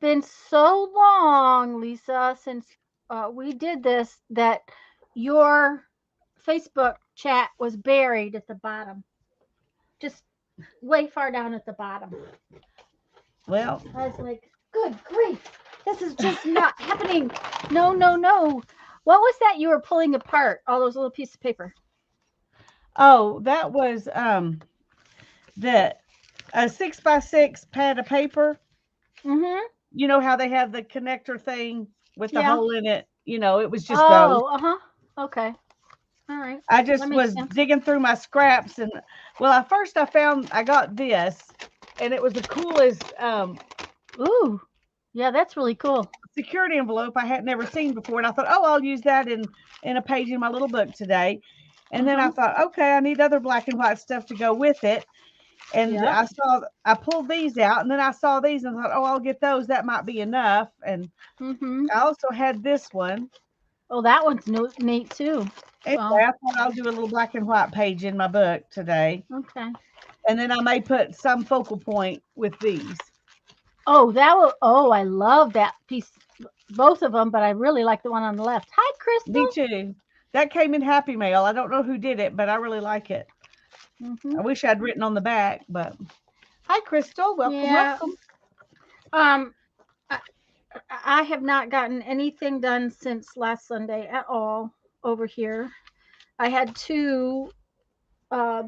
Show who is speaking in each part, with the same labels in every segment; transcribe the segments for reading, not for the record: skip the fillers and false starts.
Speaker 1: been so long, Lisa, since we did this that your Facebook chat was buried at the bottom, just way far down at the bottom.
Speaker 2: Well,
Speaker 1: I was like, good grief, this is just not happening. No, no, no. What was that you were pulling apart? All those little pieces of paper.
Speaker 2: oh, that was the a 6x6 pad of paper.
Speaker 1: Mm-hmm.
Speaker 2: You know how they have the connector thing with the
Speaker 1: Yeah.
Speaker 2: hole in it? You know, it was just those.
Speaker 1: Oh, uh-huh. Okay. All right.
Speaker 2: I
Speaker 1: That
Speaker 2: just
Speaker 1: makes
Speaker 2: was
Speaker 1: sense.
Speaker 2: digging through my scraps and well, at first I got this and it was the coolest
Speaker 1: Ooh. Yeah, that's really cool.
Speaker 2: security envelope I had never seen before, and I thought, oh, I'll use that in a page in my little book today. And then I
Speaker 1: Uh-huh.
Speaker 2: thought, okay, I need other black and white stuff to go with it. And
Speaker 1: Yep.
Speaker 2: I pulled these out, and then I saw these and thought, oh, I'll get those. That might be enough. And
Speaker 1: Mm-hmm.
Speaker 2: I also had this one.
Speaker 1: Oh, that one's neat too.
Speaker 2: Anyway,
Speaker 1: So,
Speaker 2: I thought I'll do a little black and white page in my book today.
Speaker 1: okay.
Speaker 2: And then I may put some focal point with these.
Speaker 1: Oh, that will. Oh, I love that piece. Both of them, but I really like the one on the left. Hi,
Speaker 2: Me
Speaker 1: Crystal.
Speaker 2: too. That came in Happy Mail. I don't know who did it, but I really like it.
Speaker 1: Mm-hmm.
Speaker 2: I wish I'd written on the back, but hi, Crystal. Welcome,
Speaker 1: Yeah.
Speaker 2: welcome.
Speaker 1: Um, I, I have not gotten anything done since last Sunday at all over here. I had two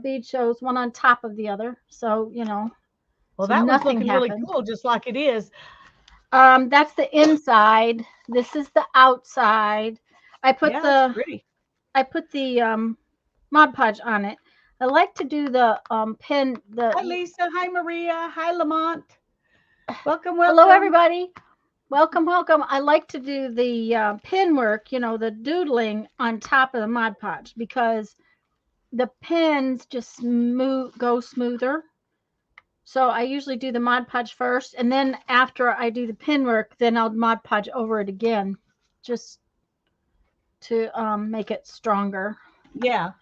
Speaker 1: bead shows, one on top of the other. So,
Speaker 2: Well,
Speaker 1: so
Speaker 2: that one's
Speaker 1: nothing
Speaker 2: looking really
Speaker 1: happened.
Speaker 2: cool, just like it is.
Speaker 1: That's the inside. This is the outside. I put
Speaker 2: Yeah, it's
Speaker 1: the
Speaker 2: pretty.
Speaker 1: I put the Mod Podge on it. I like to do the pin.
Speaker 2: Hi, Lisa. Hi, Maria. Hi, Lamont. Welcome,
Speaker 1: Hello,
Speaker 2: welcome.
Speaker 1: everybody. Welcome, welcome. I like to do the pin work. The doodling on top of the Mod Podge because the pins just go smoother. So I usually do the Mod Podge first, and then after I do the pin work, then I'll Mod Podge over it again, just to make it stronger.
Speaker 2: Yeah,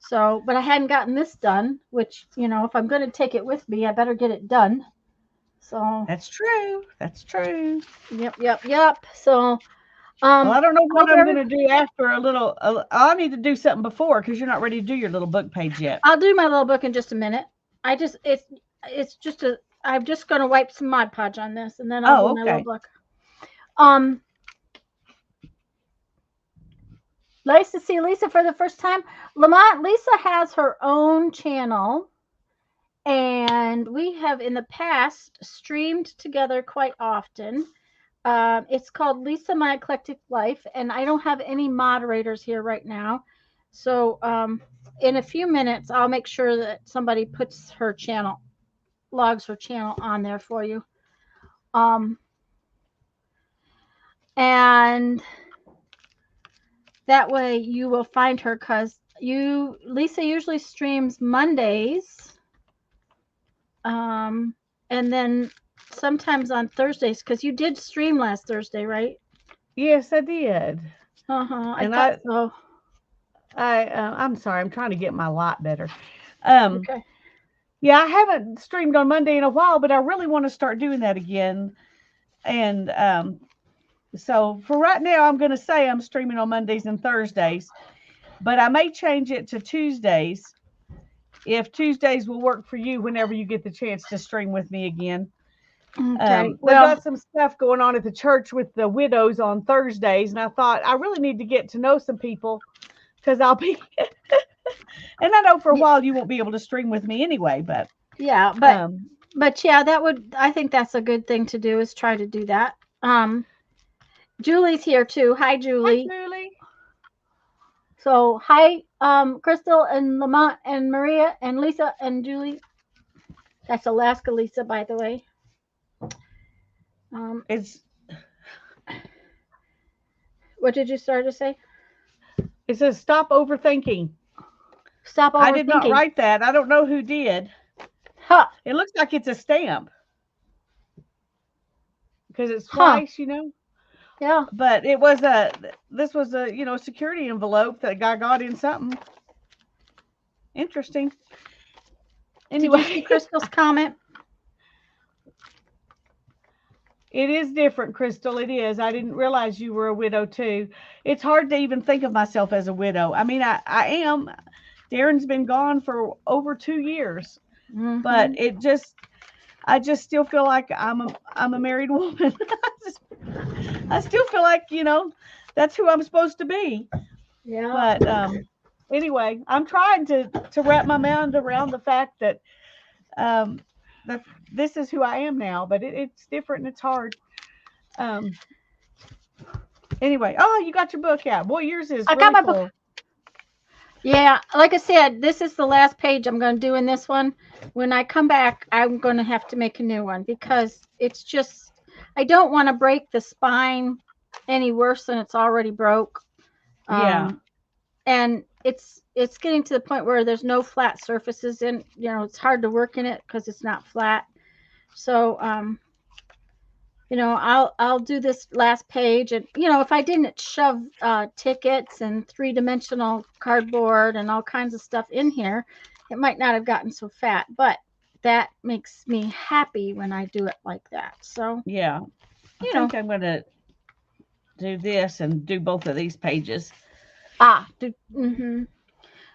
Speaker 1: So, but I hadn't gotten this done, which, if I'm going to take it with me, I better get it done. So,
Speaker 2: that's true. That's true.
Speaker 1: yep, yep, yep. So,
Speaker 2: Well, I don't know
Speaker 1: I
Speaker 2: what
Speaker 1: hope
Speaker 2: I'm going to do after a little. I need to do something before because you're not ready to do your little book page yet.
Speaker 1: I'll do my little book in just a minute. It's just I'm just going to wipe some Mod Podge on this, and then I'll
Speaker 2: Oh,
Speaker 1: do my little
Speaker 2: okay.
Speaker 1: book. Um, Nice to see Lisa for the first time. Lamont, Lisa has her own channel, and we have in the past streamed together quite often. It's called Lisa My Eclectic Life, and I don't have any moderators here right now. So, in a few minutes, I'll make sure that somebody puts her channel, logs her channel on there for you. Um, and that way you will find her because Lisa usually streams Mondays, and then sometimes on Thursdays because you did stream last Thursday, right?
Speaker 2: Yes, I did.
Speaker 1: I
Speaker 2: And
Speaker 1: thought so.
Speaker 2: I'm sorry. I'm trying to get my light better. Um,
Speaker 1: Okay.
Speaker 2: yeah, I haven't streamed on Monday in a while, but I really want to start doing that again. And so for right now, I'm going to say I'm streaming on Mondays and Thursdays, but I may change it to Tuesdays if Tuesdays will work for you whenever you get the chance to stream with me again.
Speaker 1: Okay.
Speaker 2: They've
Speaker 1: Well,
Speaker 2: got some stuff going on at the church with the widows on Thursdays, and I thought I really need to get to know some people because I'll be, and I know for a while you won't be able to stream with me anyway, but
Speaker 1: yeah,
Speaker 2: um,
Speaker 1: but yeah, I think that's a good thing to do is try to do that. Julie's here too. Hi,
Speaker 2: hi
Speaker 1: Julie.
Speaker 2: Julie.
Speaker 1: So hi, Crystal and Lamont and Maria and Lisa and Julie. That's Alaska Lisa, by the way. Um,
Speaker 2: It's
Speaker 1: what did you start to say?
Speaker 2: it says stop overthinking.
Speaker 1: Stop
Speaker 2: I did not
Speaker 1: overthinking.
Speaker 2: write that. I don't know who did.
Speaker 1: Huh?
Speaker 2: It looks like it's a stamp because it's
Speaker 1: Huh?
Speaker 2: twice, you know.
Speaker 1: Yeah.
Speaker 2: But this was a security envelope that a guy got in something interesting.
Speaker 1: Did you see
Speaker 2: Anyway,
Speaker 1: Crystal's comment?
Speaker 2: It is different, Crystal. It is. I didn't realize you were a widow too. It's hard to even think of myself as a widow. I mean, I am. Darren's been gone for over 2 years, but
Speaker 1: Mhm.
Speaker 2: I just still feel like I'm a married woman. I still feel like, that's who I'm supposed to be.
Speaker 1: Yeah.
Speaker 2: But anyway, I'm trying to wrap my mind around the fact um, that this is who I am now. But it's different and it's hard. Um, anyway, oh, you got your book out. Boy, yours is
Speaker 1: I got
Speaker 2: really
Speaker 1: my book.
Speaker 2: full.
Speaker 1: Yeah, like I said, this is the last page I'm going to do in this one. When I come back, I'm going to have to make a new one because it's just, I don't want to break the spine any worse than it's already broke.
Speaker 2: Yeah,
Speaker 1: Um, and it's getting to the point where there's no flat surfaces in, it's hard to work in it because it's not flat. So, I'll do this last page, and if I didn't shove tickets and three-dimensional cardboard and all kinds of stuff in here, it might not have gotten so fat. But that makes me happy when I do it like that. So,
Speaker 2: yeah. I
Speaker 1: you know,
Speaker 2: think I'm gonna do this and do both of these pages.
Speaker 1: mm-hmm.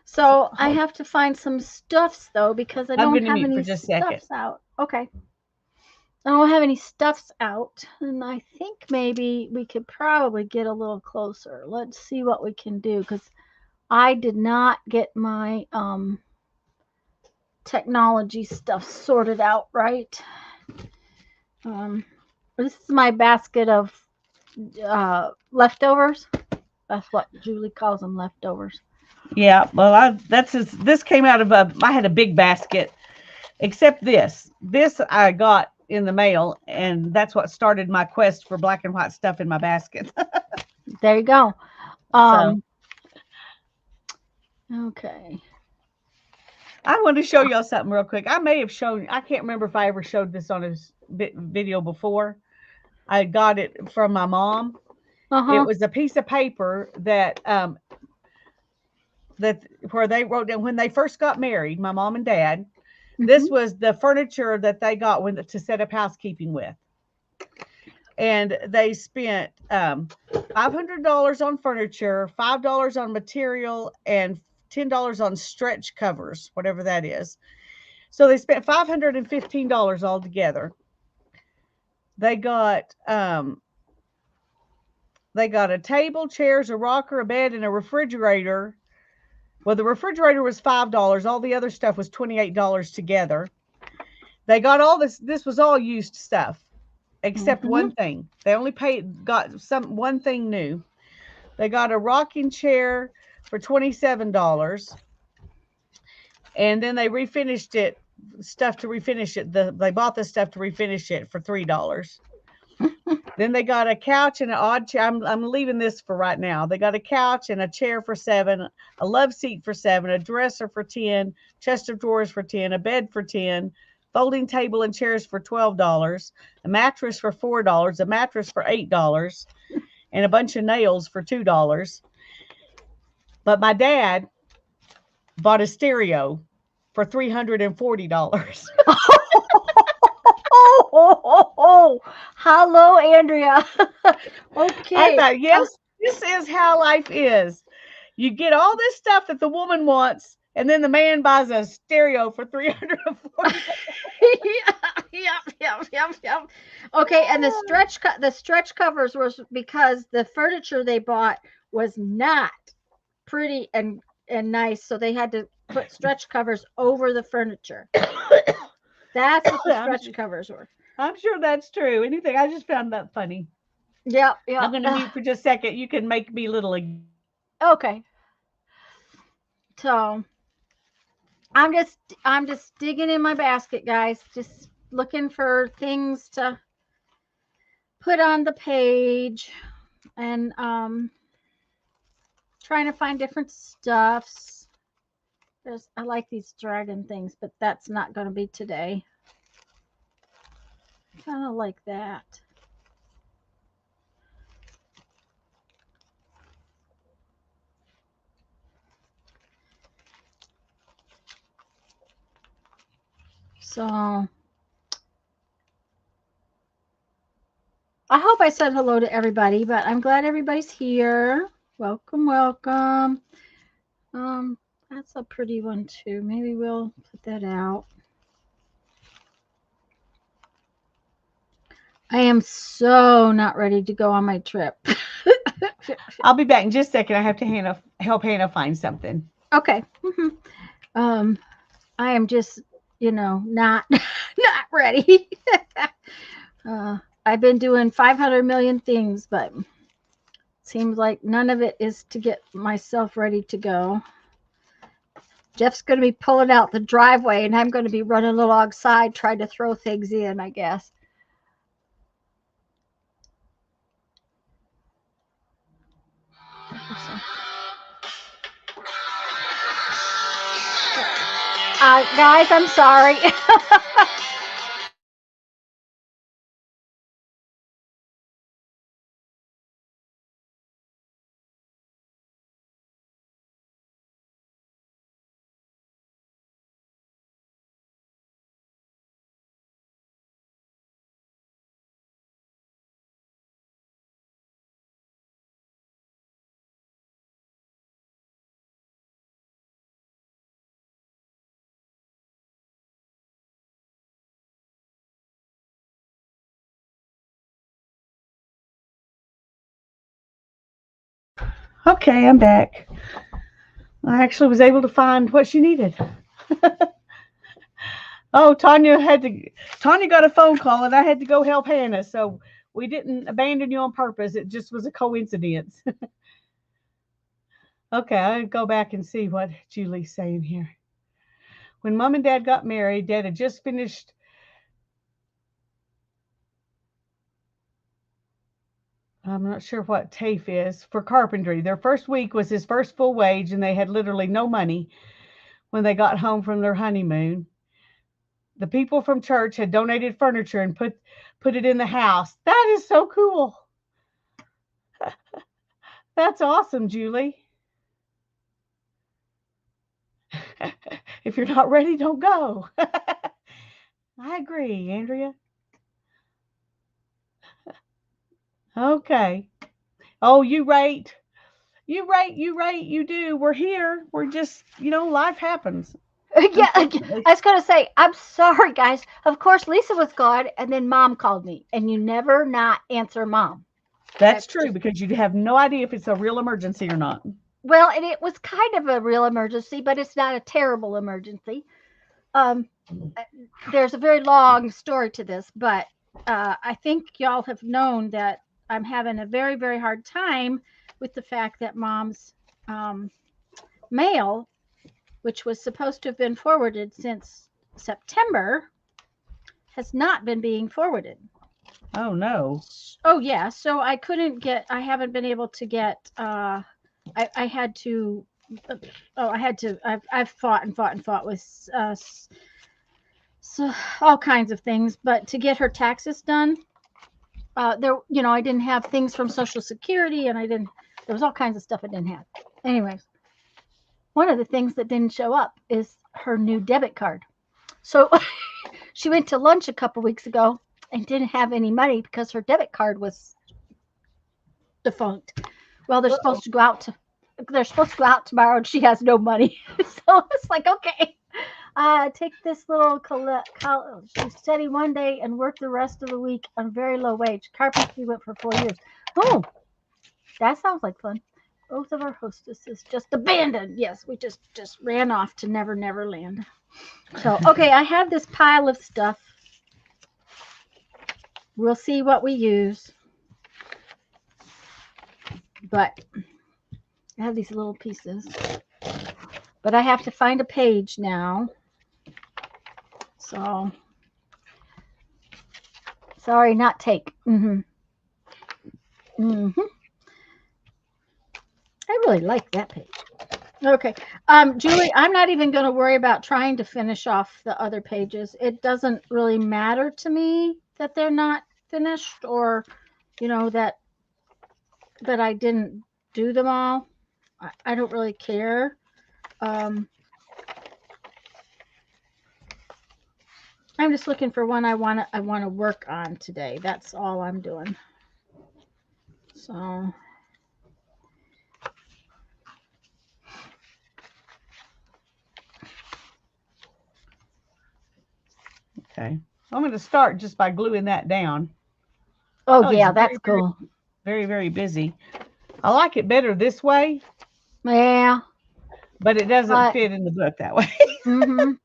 Speaker 2: So,
Speaker 1: So I have to find some stuffs though because I
Speaker 2: I'm
Speaker 1: don't
Speaker 2: gonna
Speaker 1: have
Speaker 2: mute for
Speaker 1: any
Speaker 2: just a second.
Speaker 1: stuffs out. Okay. I don't have any stuffs out, and I think maybe we could probably get a little closer. Let's see what we can do because I did not get my technology stuff sorted out right. Um, this is my basket of leftovers. That's what Julie calls them, leftovers.
Speaker 2: Yeah, well, this came out of I had a big basket, except this I got in the mail, and that's what started my quest for black and white stuff in my basket.
Speaker 1: There you go.
Speaker 2: So
Speaker 1: Um, okay.
Speaker 2: I want to show y'all something real quick. I may have shown, I can't remember if I ever showed this on a video before. I got it from my mom.
Speaker 1: Uh
Speaker 2: It
Speaker 1: huh.
Speaker 2: was a piece of paper that where they wrote down when they first got married, my mom and dad. This
Speaker 1: Hmm.
Speaker 2: was the furniture that they got to set up housekeeping with, and they spent $500 on furniture, $5 on material, and $10 on stretch covers, whatever that is. So they spent $515 altogether. They got um, they got a table, chairs, a rocker, a bed, and a refrigerator. Well, the refrigerator was $5. All the other stuff was $28 together. They got all this. This was all used stuff, except
Speaker 1: Hmm.
Speaker 2: one thing. They only got one thing new. They got a rocking chair for $27, and then they refinished it. Stuff to refinish it. They bought the stuff to refinish it for $3. Then they got a couch and an odd chair. I'm leaving this for right now. They got a couch and a chair for $7, a love seat for $7, a dresser for $10, chest of drawers for $10, a bed for $10, folding table and chairs for $12, a mattress for $4, a mattress for $8, and a bunch of nails for $2. But my dad bought a stereo for $340.
Speaker 1: Oh, hello, Andrea.
Speaker 2: I
Speaker 1: Okay.
Speaker 2: thought, yes, this is how life is. You get all this stuff that the woman wants, and then the man buys a stereo for $340.
Speaker 1: Yep. Okay, and the stretch covers was because the furniture they bought was not pretty and nice, so they had to put stretch covers over the furniture. That's what the
Speaker 2: I'm,
Speaker 1: stretch covers were.
Speaker 2: I'm sure that's true. Anything, I just found that funny. I'm
Speaker 1: Yep.
Speaker 2: going to mute for just a second. You can make me little again.
Speaker 1: Okay. So I'm just digging in my basket, guys. Just looking for things to put on the page and trying to find different stuffs. I like these dragon things, but that's not going to be today. Kind of like that. So I hope I said hello to everybody, but I'm glad everybody's here. Welcome, welcome. That's a pretty one too. Maybe we'll put that out. I am so not ready to go on my trip.
Speaker 2: I'll be back in just a second. I have to help Hannah find something.
Speaker 1: Okay. I am just, not not ready. I've been doing 500 million things, but seems like none of it is to get myself ready to go. Jeff's going to be pulling out the driveway, and I'm going to be running alongside trying to throw things in, I guess. Guys, I'm sorry.
Speaker 2: Okay, I'm back. I actually was able to find what she needed. Oh, Tanya got a phone call and I had to go help Hannah. So we didn't abandon you on purpose. It just was a coincidence. Okay, I'll go back and see what Julie's saying here. When Mom and Dad got married, Dad had just finished. I'm not sure what TAFE is for carpentry. Their first week was his first full wage, and they had literally no money when they got home from their honeymoon. The people from church had donated furniture and put it in the house. That is so cool. That's awesome, Julie. If you're not ready, don't go. I agree, Andrea. Okay. Oh, you rate. You do. We're here. We're just, life happens.
Speaker 1: Yeah, I was going to say, I'm sorry, guys. Of course, Lisa was gone, and then Mom called me, and you never not answer Mom.
Speaker 2: That's true, because you have no idea if it's a real emergency or not.
Speaker 1: Well, and it was kind of a real emergency, but it's not a terrible emergency. There's a very long story to this, but I think y'all have known that I'm having a very, very hard time with the fact that Mom's mail, which was supposed to have been forwarded since September, has not been being forwarded.
Speaker 2: Oh, no.
Speaker 1: Oh, yeah. So I haven't been able to get, I had to, I've fought and fought and fought with so all kinds of things, but to get her taxes done, I didn't have things from Social Security, and there was all kinds of stuff I didn't have. Anyways, one of the things that didn't show up is her new debit card. So she went to lunch a couple weeks ago and didn't have any money because her debit card was defunct. Well, they're supposed to go out tomorrow, and she has no money. So it's like, okay, take this little she's steady one day and work the rest of the week on very low wage. Carpentry went for 4 years. Oh, that sounds like fun. Both of our hostesses just abandoned. Yes, we just ran off to Never Never Land. So, okay, I have this pile of stuff. We'll see what we use. But I have these little pieces. But I have to find a page now. So, sorry, not take. I really like that page. Okay. Julie, I'm not even going to worry about trying to finish off the other pages. It doesn't really matter to me that they're not finished, or, that I didn't do them all. I don't really care. I'm just looking for one I want to work on today. That's all I'm doing. So
Speaker 2: Okay. I'm going to start just by gluing that down.
Speaker 1: oh
Speaker 2: It's
Speaker 1: yeah,
Speaker 2: very,
Speaker 1: that's
Speaker 2: very,
Speaker 1: cool.
Speaker 2: very, very busy. I like it better this way,
Speaker 1: Yeah.
Speaker 2: but it doesn't
Speaker 1: But
Speaker 2: fit in the book that way.
Speaker 1: mhm.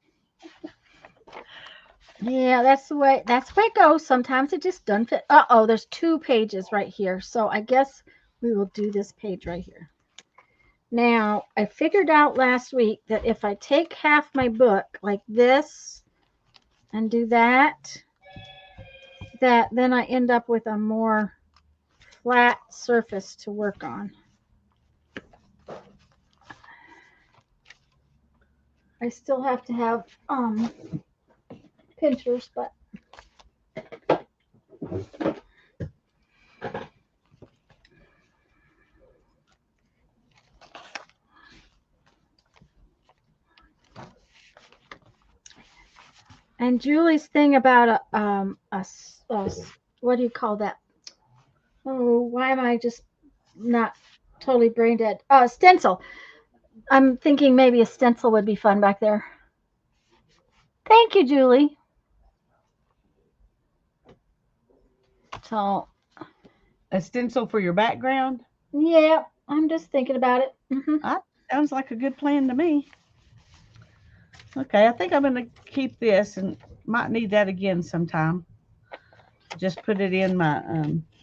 Speaker 1: Yeah, that's the way it goes. Sometimes it just doesn't fit. Uh-oh, there's 2 pages right here. So I guess we will do this page right here. Now, I figured out last week that if I take half my book like this and do that, then I end up with a more flat surface to work on. I still have to have pinchers, but and Julie's thing about a what do you call that? Oh, why am I just not totally brain dead? Stencil. I'm thinking maybe a stencil would be fun back there. Thank you, Julie. So,
Speaker 2: A stencil for your background?
Speaker 1: yeah, I'm just thinking about it.
Speaker 2: Sounds like a good plan to me. Okay, I think I'm going to keep this and might need that again sometime. Just put it in my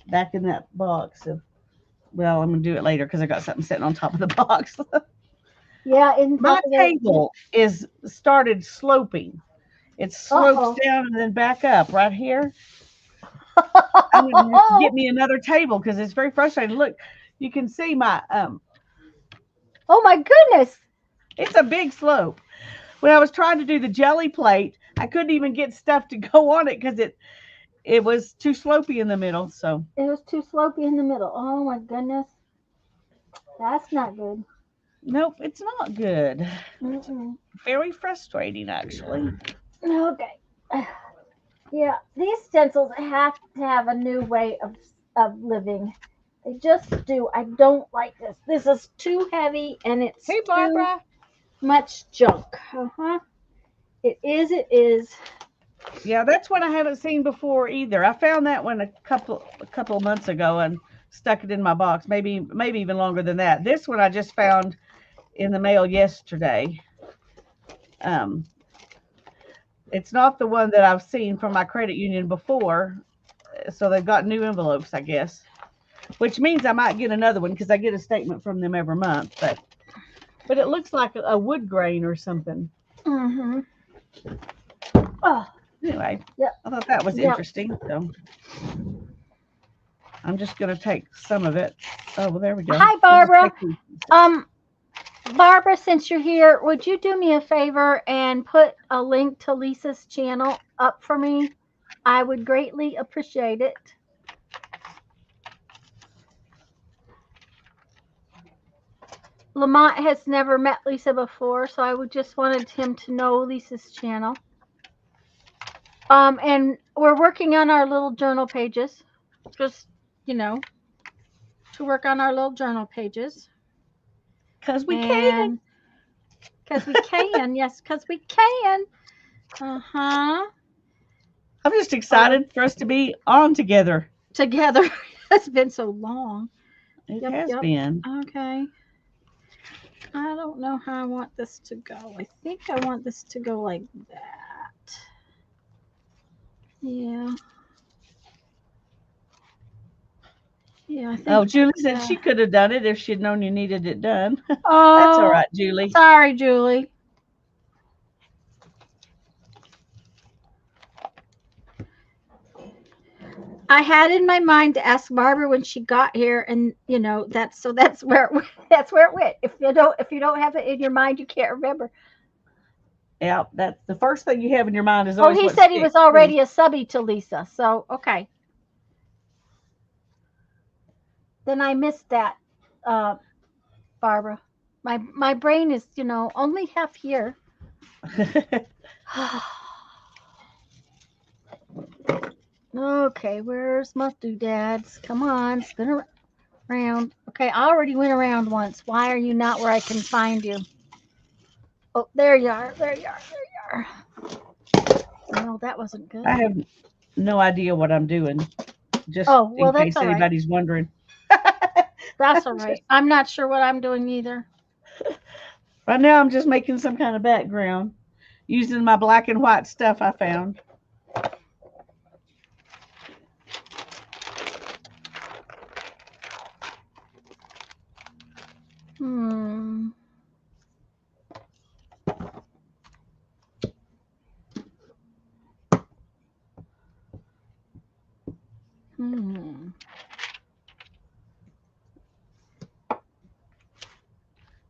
Speaker 2: back in that box of. Well, I'm going to do it later because I got something sitting on top of the box.
Speaker 1: Yeah, in
Speaker 2: My
Speaker 1: top of the.
Speaker 2: table is started sloping. It slopes
Speaker 1: Uh-oh.
Speaker 2: down and then back up right here. I'm going to have to get me another table because it's very frustrating. Look, you can see my
Speaker 1: Oh my goodness.
Speaker 2: it's a big slope. When I was trying to do the jelly plate, I couldn't even get stuff to go on it because it was too slopey in the middle. So
Speaker 1: It was too slopey in the middle. Oh my goodness. That's not good.
Speaker 2: nope, it's not good. It's
Speaker 1: Mm-mm.
Speaker 2: very frustrating actually.
Speaker 1: Okay. Yeah, these stencils have to have a new way of living. They just do. I don't like this. This is too heavy and it's
Speaker 2: Hey
Speaker 1: too
Speaker 2: Barbara.
Speaker 1: much junk. Uh-huh. It is, it is.
Speaker 2: Yeah, that's one I haven't seen before either. I found that one a couple of months ago and stuck it in my box. Maybe even longer than that. This one I just found in the mail yesterday. Um, it's not the one that I've seen from my credit union before, so they've got new envelopes, I guess. Which means I might get another one because I get a statement from them every month. But it looks like a wood grain or something.
Speaker 1: Mm-hmm. Oh,
Speaker 2: Anyway,
Speaker 1: yep.
Speaker 2: I thought that was
Speaker 1: Yep.
Speaker 2: interesting. So I'm just going to take some of it. Oh, well, there we go.
Speaker 1: Hi, Barbara. Barbara, since you're here, would you do me a favor and put a link to Lisa's channel up for me? I would greatly appreciate it. Lamont has never met Lisa before, so I would just wanted him to know Lisa's channel. And we're working on our little journal pages. Just, to work on our little journal pages.
Speaker 2: Because we can.
Speaker 1: Because we can. Yes, because we can. Uh-huh.
Speaker 2: I'm just excited for us to be on together.
Speaker 1: Together. It's been so long.
Speaker 2: It has been.
Speaker 1: Okay. I don't know how I want this to go. I think I want this to go like that. Yeah. Yeah, I think.
Speaker 2: Julie said she could have done it if she'd known you needed it done.
Speaker 1: Oh,
Speaker 2: that's all right, Julie.
Speaker 1: Sorry, Julie. I had in my mind to ask Barbara when she got here, and that's where it went. If you don't have it in your mind, you can't remember.
Speaker 2: Yeah, that's the first thing you have in your mind is always.
Speaker 1: Oh, he said he was already a subby to Lisa, so okay. Then I missed that, Barbara. My brain is only half here. Okay, where's my doodads? Come on, spin around. Round. Okay, I already went around once. Why are you not where I can find you? Oh, there you are. There you are. There you are. No, that wasn't good.
Speaker 2: I have no idea what I'm doing, just
Speaker 1: Oh, well,
Speaker 2: in
Speaker 1: that's
Speaker 2: case
Speaker 1: all right.
Speaker 2: anybody's wondering.
Speaker 1: That's all right. I'm not sure what I'm doing either.
Speaker 2: Right now, I'm just making some kind of background using my black and white stuff I found.
Speaker 1: Hmm. Hmm.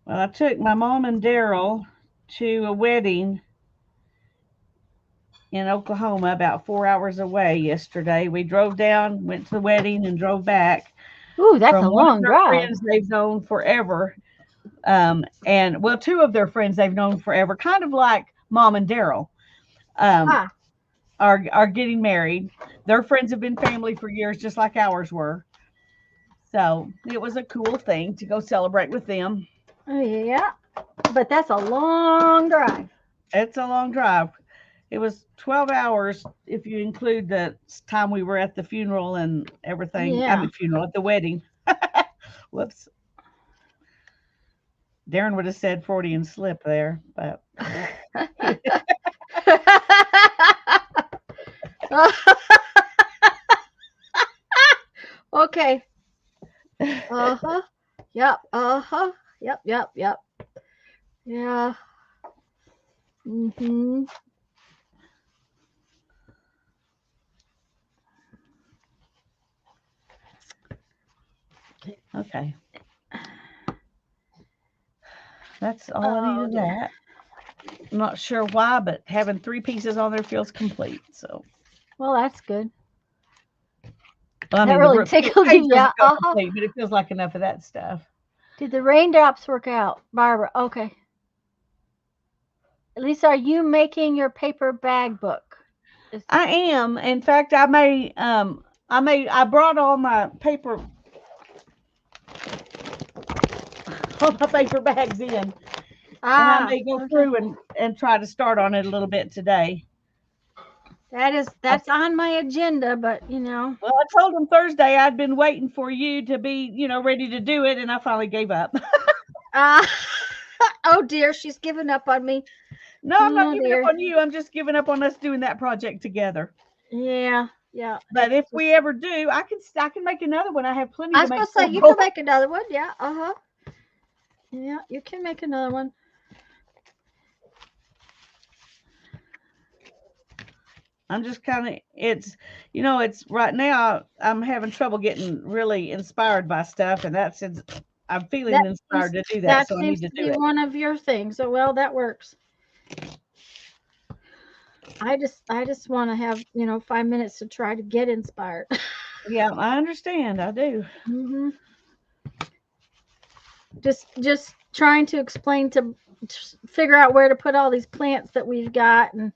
Speaker 2: Well, I took my mom and Daryl to a wedding in Oklahoma, about 4 hours away yesterday. We drove down, went to the wedding, and drove back
Speaker 1: Ooh, that's a
Speaker 2: from one of
Speaker 1: long
Speaker 2: their
Speaker 1: drive.
Speaker 2: friends they've known forever. And well, two of their friends they've known forever, kind of like mom and Daryl, um,
Speaker 1: Ah,
Speaker 2: are getting married. Their friends have been family for years, just like ours were. So it was a cool thing to go celebrate with them.
Speaker 1: oh, yeah. But that's a long drive.
Speaker 2: It's a long drive. It was 12 hours if you include the time we were at the funeral and everything. I
Speaker 1: Yeah.
Speaker 2: mean, funeral at the wedding. Whoops. Darren would have said 40 and slip there, but
Speaker 1: Okay. Uh-huh. Yep. Uh-huh. Yep, yep, yep. Yeah. Mm-hmm.
Speaker 2: okay. That's all I need
Speaker 1: Oh
Speaker 2: of
Speaker 1: dear.
Speaker 2: that. I'm not sure why, but having three pieces on there feels complete. So,
Speaker 1: Well, that's good.
Speaker 2: well, I
Speaker 1: That
Speaker 2: mean,
Speaker 1: really
Speaker 2: the
Speaker 1: tickled
Speaker 2: page
Speaker 1: you.
Speaker 2: doesn't
Speaker 1: Yeah.
Speaker 2: feel
Speaker 1: Uh-huh.
Speaker 2: complete, but it feels like enough of that stuff.
Speaker 1: Did the raindrops work out, Barbara? Okay. Lisa, are you making your paper bag book? Is,
Speaker 2: I am. In fact, I brought all my paper bags in, and I
Speaker 1: ah,
Speaker 2: may go
Speaker 1: okay.
Speaker 2: through and try to start on it a little bit today. I,
Speaker 1: That's on my agenda, but
Speaker 2: well, I told them Thursday I'd been waiting for you to be, ready to do it, and I finally gave up.
Speaker 1: ah, oh dear, she's given up on me.
Speaker 2: No, I'm not
Speaker 1: Oh
Speaker 2: giving up
Speaker 1: dear.
Speaker 2: on you. I'm just giving up on us doing that project together.
Speaker 1: Yeah, yeah.
Speaker 2: But
Speaker 1: It's
Speaker 2: if
Speaker 1: just.
Speaker 2: we ever do, I can make another one. I have plenty
Speaker 1: I
Speaker 2: to
Speaker 1: was gonna
Speaker 2: make
Speaker 1: say you
Speaker 2: several.
Speaker 1: can make another one. Yeah. Uh huh. Yeah, you can make another one.
Speaker 2: I'm just kind of it's right now I'm having trouble getting really inspired by stuff, and I'm feeling
Speaker 1: That
Speaker 2: inspired
Speaker 1: seems
Speaker 2: to do that,
Speaker 1: that
Speaker 2: so I need
Speaker 1: seems
Speaker 2: to
Speaker 1: to
Speaker 2: do
Speaker 1: be
Speaker 2: it.
Speaker 1: one of your things. So well, that works. I just want to have 5 minutes to try to get inspired.
Speaker 2: Yeah, I understand. I do.
Speaker 1: hmm just trying to explain to figure out where to put all these plants that we've got and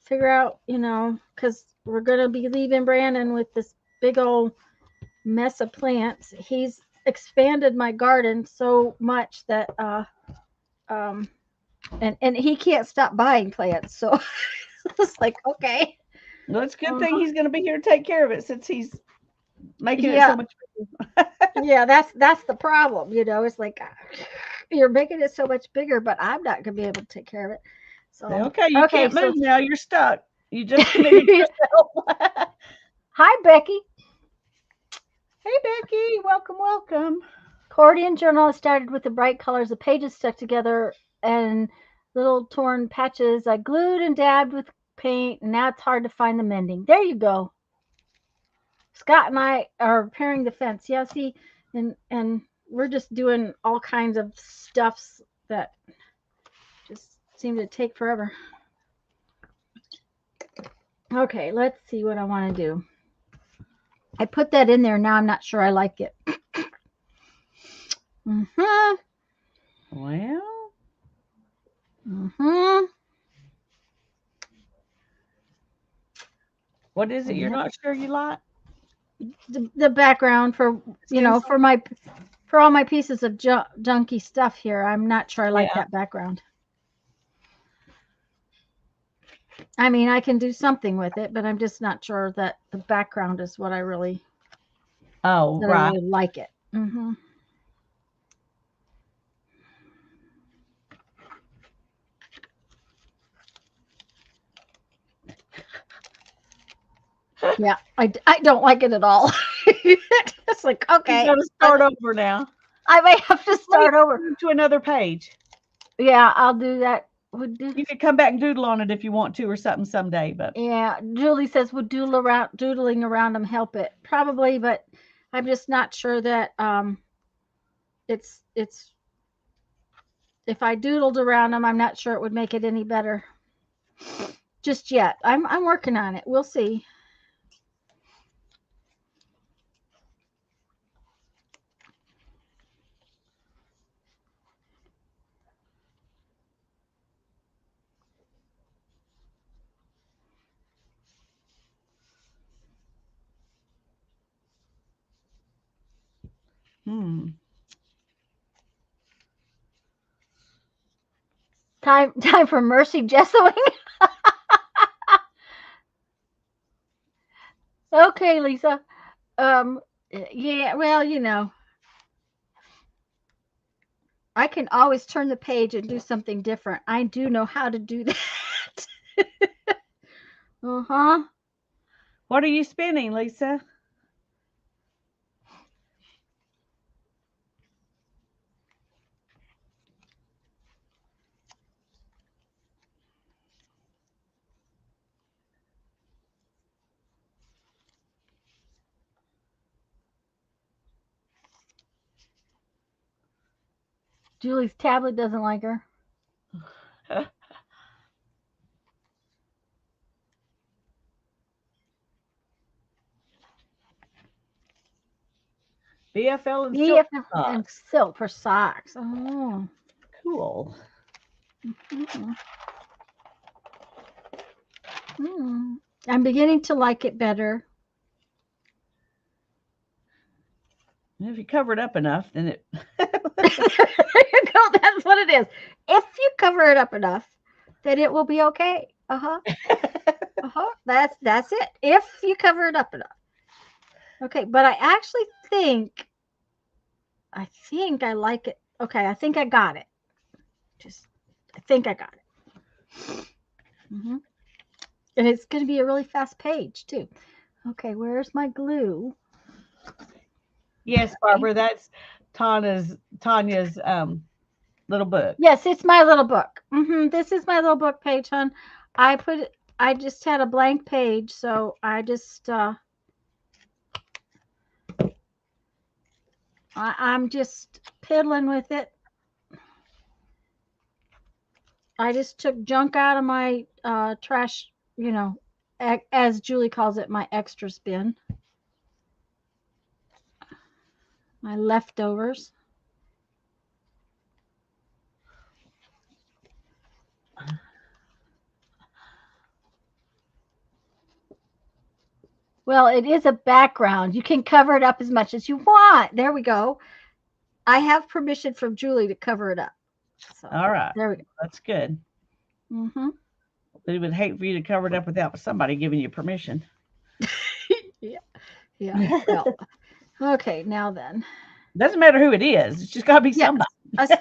Speaker 1: figure out because we're gonna be leaving Brandon with this big old mess of plants. He's expanded my garden so much that um and he can't stop buying plants. So it's like, okay.
Speaker 2: Well, it's a good thing
Speaker 1: Uh-huh.
Speaker 2: he's going to be here to take care of it since he's making it
Speaker 1: Yeah,
Speaker 2: so much.
Speaker 1: yeah, that's the problem. It's like you're making it so much bigger, but I'm not gonna be able to take care of it. So
Speaker 2: Okay, you
Speaker 1: okay,
Speaker 2: can't
Speaker 1: so
Speaker 2: move now. You're stuck. You just committed yourself.
Speaker 1: hi Becky.
Speaker 2: Hey, Becky. Welcome, welcome.
Speaker 1: Accordion journal started with the bright colors, the pages stuck together and little torn patches. I glued and dabbed with paint, and now it's hard to find the mending. There you go. Scott and I are repairing the fence. Yeah, see, and we're just doing all kinds of stuffs that just seem to take forever. Okay, let's see what I want to do. I put that in there. Now I'm not sure I like it. Mm-hmm.
Speaker 2: Well,
Speaker 1: Mm-hmm.
Speaker 2: what is it you're
Speaker 1: Yep.
Speaker 2: not sure you like?
Speaker 1: the background for, for all my pieces of junky stuff here. I'm not sure I like
Speaker 2: Yeah.
Speaker 1: that background. I mean, I can do something with it, but I'm just not sure that the background is what I really like it. Mm-hmm. Yeah, I don't like it at all. It's like, okay,
Speaker 2: You got to start over now.
Speaker 1: I may have to start over
Speaker 2: to another page.
Speaker 1: Yeah, I'll do that.
Speaker 2: You could come back and doodle on it if you want to or something someday. But
Speaker 1: yeah, Julie says, would doodling around them help it? Probably, but I'm just not sure that it's if I doodled around them, I'm not sure it would make it any better just yet. I'm working on it. We'll see. Time for Mercy Jessoing. Okay, Lisa. Yeah, well, I can always turn the page and do something different. I do know how to do that. Uh-huh.
Speaker 2: What are you spinning, Lisa?
Speaker 1: Julie's tablet doesn't like her.
Speaker 2: BFL and
Speaker 1: BFL
Speaker 2: silk
Speaker 1: and silk for socks. Oh,
Speaker 2: cool.
Speaker 1: I'm beginning to like it better.
Speaker 2: If you cover it up enough, then it.
Speaker 1: There you go. That's what it is. If you cover it up enough, then it will be okay. That's it. If you cover it up enough. Okay, but I actually think I like it. Okay, I think I got it. I think I got it. And it's going to be a really fast page too. Okay, where's my glue?
Speaker 2: Yes, Barbara, that's Tanya's little book.
Speaker 1: Yes, it's my little book. This is my little book page, hon. I just had a blank page, so I just I'm just piddling with it. I just took junk out of my trash, as Julie calls it, my extras bin. My leftovers. Well, it is a background. You can cover it up as much as you want. There we go. I have permission from Julie to cover it up. So,
Speaker 2: all right.
Speaker 1: There we go.
Speaker 2: That's good. But it would hate for you to cover it up without somebody giving you permission.
Speaker 1: Yeah. Well, okay, now then.
Speaker 2: Doesn't matter who it is. It's just got to be somebody.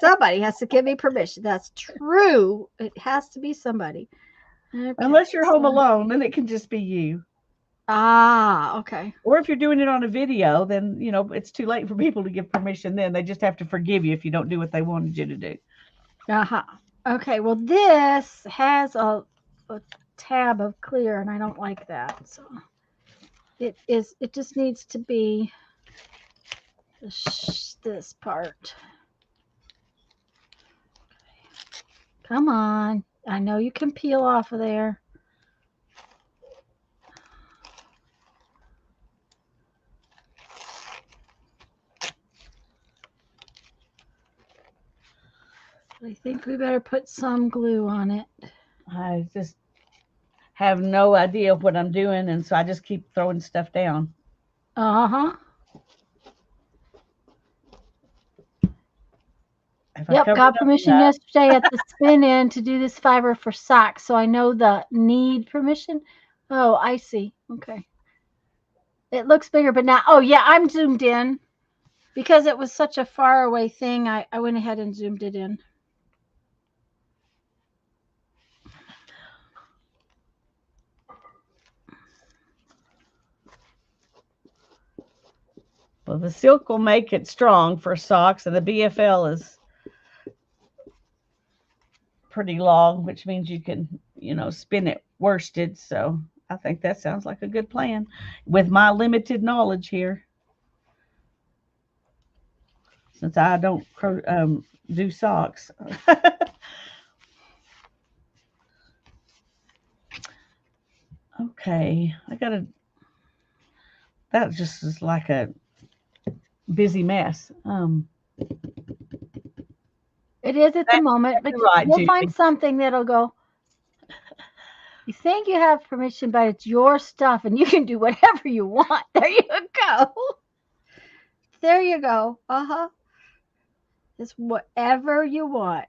Speaker 1: Somebody has to give me permission. That's true. It has to be somebody.
Speaker 2: Okay, unless you're home alone, then it can just be you.
Speaker 1: Ah, okay.
Speaker 2: Or if you're doing it on a video, then, it's too late for people to give permission then. They just have to forgive you if you don't do what they wanted you to do.
Speaker 1: Okay, well, this has a tab of clear, and I don't like that. So it just needs to be this part. Come on. I know you can peel off of there. I think we better put some glue on it.
Speaker 2: I just have no idea what I'm doing, and so I just keep throwing stuff down.
Speaker 1: Uh-huh.
Speaker 2: If I
Speaker 1: Yep,
Speaker 2: cover
Speaker 1: got
Speaker 2: it up
Speaker 1: permission
Speaker 2: enough.
Speaker 1: yesterday at the spin in to do this fiber for socks, so I know the need permission. Oh, I see. Okay. It looks bigger, but now, oh yeah, I'm zoomed in. Because it was such a far away thing, I went ahead and zoomed it in.
Speaker 2: Well, the silk will make it strong for socks, and the BFL is pretty long, which means you can, spin it worsted. So I think that sounds like a good plan with my limited knowledge here. Since I don't do socks. Okay, that just is like a busy mess.
Speaker 1: It is at the
Speaker 2: That's
Speaker 1: moment, but
Speaker 2: right,
Speaker 1: you'll find
Speaker 2: Judy.
Speaker 1: something that'll go. You think you have permission, but it's your stuff and you can do whatever you want. There you go. There you go. Uh-huh. Just whatever you want.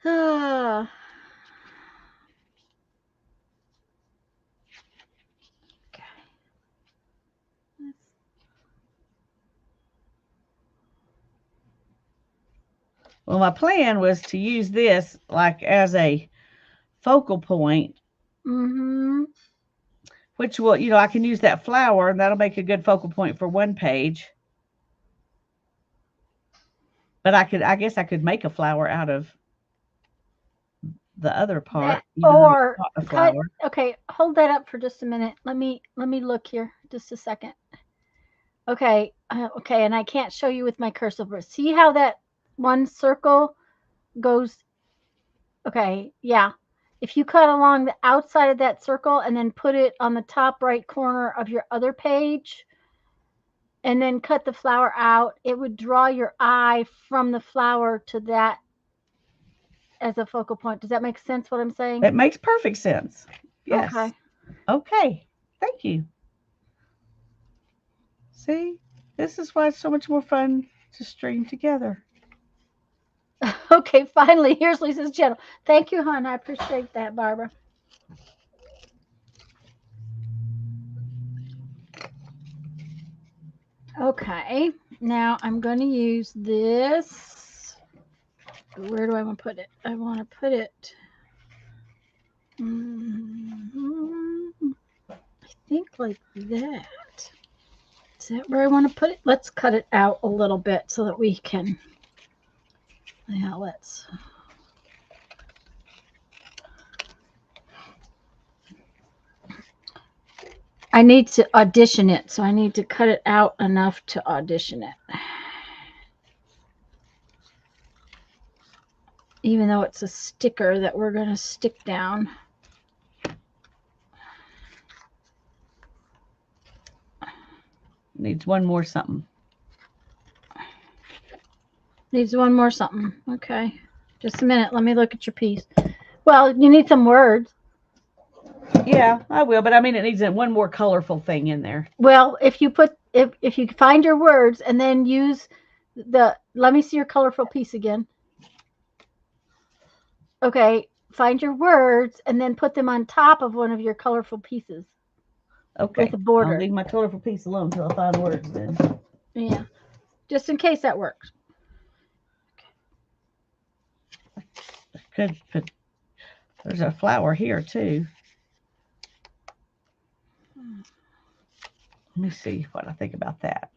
Speaker 1: Okay.
Speaker 2: Well, my plan was to use this like as a focal point,
Speaker 1: Mm-hmm.
Speaker 2: which will, I can use that flower and that'll make a good focal point for one page. But I guess I could make a flower out of the other part, even though it's
Speaker 1: Or
Speaker 2: not a
Speaker 1: cut.
Speaker 2: flower.
Speaker 1: Okay, hold that up for just a minute. Let me look here. Just a second. Okay. Okay, and I can't show you with my cursor, but see how that one circle goes. Okay, yeah. If you cut along the outside of that circle and then put it on the top right corner of your other page and then cut the flower out, it would draw your eye from the flower to that as a focal point. Does that make sense what I'm saying?
Speaker 2: It makes perfect sense. Yes.
Speaker 1: Okay.
Speaker 2: Okay. Thank you. See, this is why it's so much more fun to stream together.
Speaker 1: Okay, finally, here's Lisa's channel. Thank you, hon. I appreciate that, Barbara. Okay, now I'm going to use this. Where do I want to put it? I want to put it. I think like that. Is that where I want to put it? Let's cut it out a little bit so that we can. Yeah, let's. I need to audition it, so I need to cut it out enough to audition it. Even though it's a sticker that we're going to stick down.
Speaker 2: Needs one more something.
Speaker 1: Needs one more something. Okay. Just a minute. Let me look at your piece. Well, you need some words.
Speaker 2: Yeah, I will, but I mean it needs one more colorful thing in there.
Speaker 1: Well, if you find your words and then use let me see your colorful piece again. Okay, find your words and then put them on top of one of your colorful pieces.
Speaker 2: Okay.
Speaker 1: With a border.
Speaker 2: I'll leave my colorful piece alone until I find words then.
Speaker 1: Yeah. Just in case that works.
Speaker 2: Could put, there's a flower here too. Let me see what I think about that.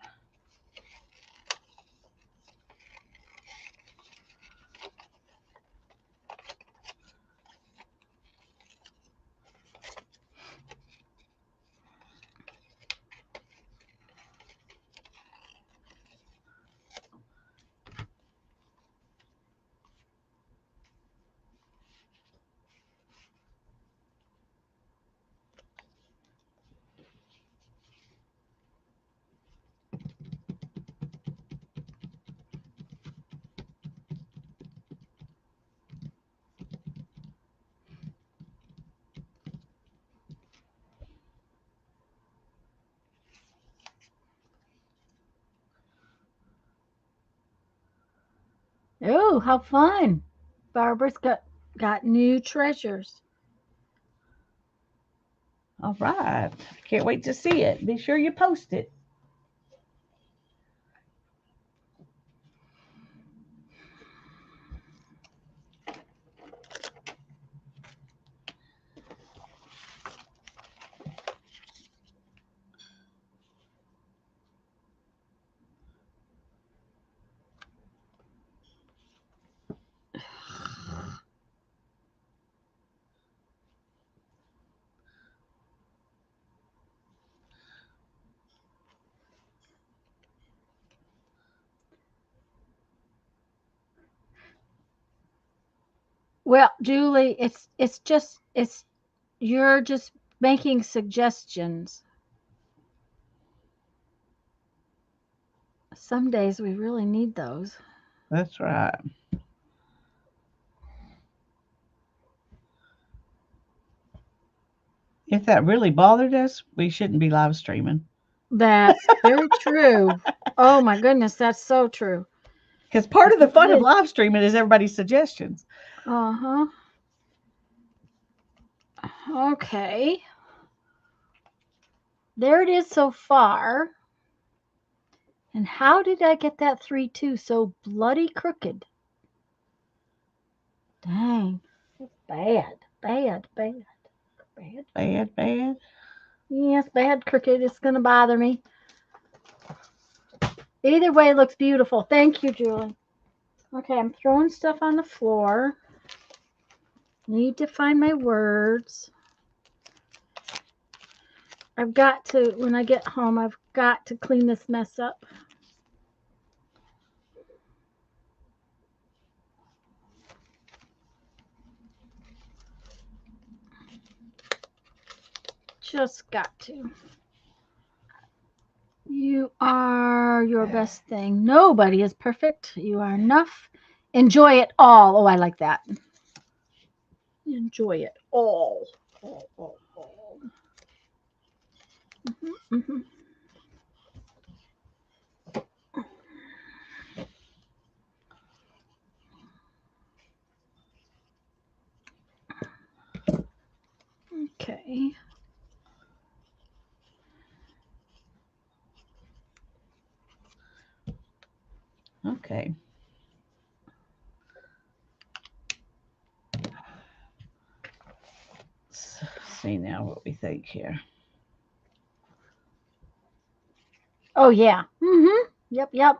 Speaker 1: Oh, how fun. Barbara's got new treasures.
Speaker 2: All right. Can't wait to see it. Be sure you post it.
Speaker 1: Well, Julie, it's you're just making suggestions. Some days we really need those.
Speaker 2: That's right. If that really bothered us, we shouldn't be live streaming.
Speaker 1: That's very true. Oh my goodness, that's so true.
Speaker 2: Because part of
Speaker 1: If
Speaker 2: the
Speaker 1: it
Speaker 2: fun of
Speaker 1: did,
Speaker 2: live streaming is everybody's suggestions.
Speaker 1: uh-huh. Okay. There it is so far. And how did I get that 3-2 so bloody crooked? Dang. Bad, bad, bad, bad.
Speaker 2: Bad, bad.
Speaker 1: Yes, bad crooked. It's going to bother me. Either way, it looks beautiful. Thank you, Julie. Okay, I'm throwing stuff on the floor. Need to find my words. I've got to, when I get home, I've got to clean this mess up. Just got to. You are your best thing. Nobody is perfect. You are enough. Enjoy it all. Oh, I like that. Enjoy it all. All, all, all. Mhm. Okay.
Speaker 2: Okay. Let's see now what we think here.
Speaker 1: Oh, yeah. Mm-hmm. Yep, yep.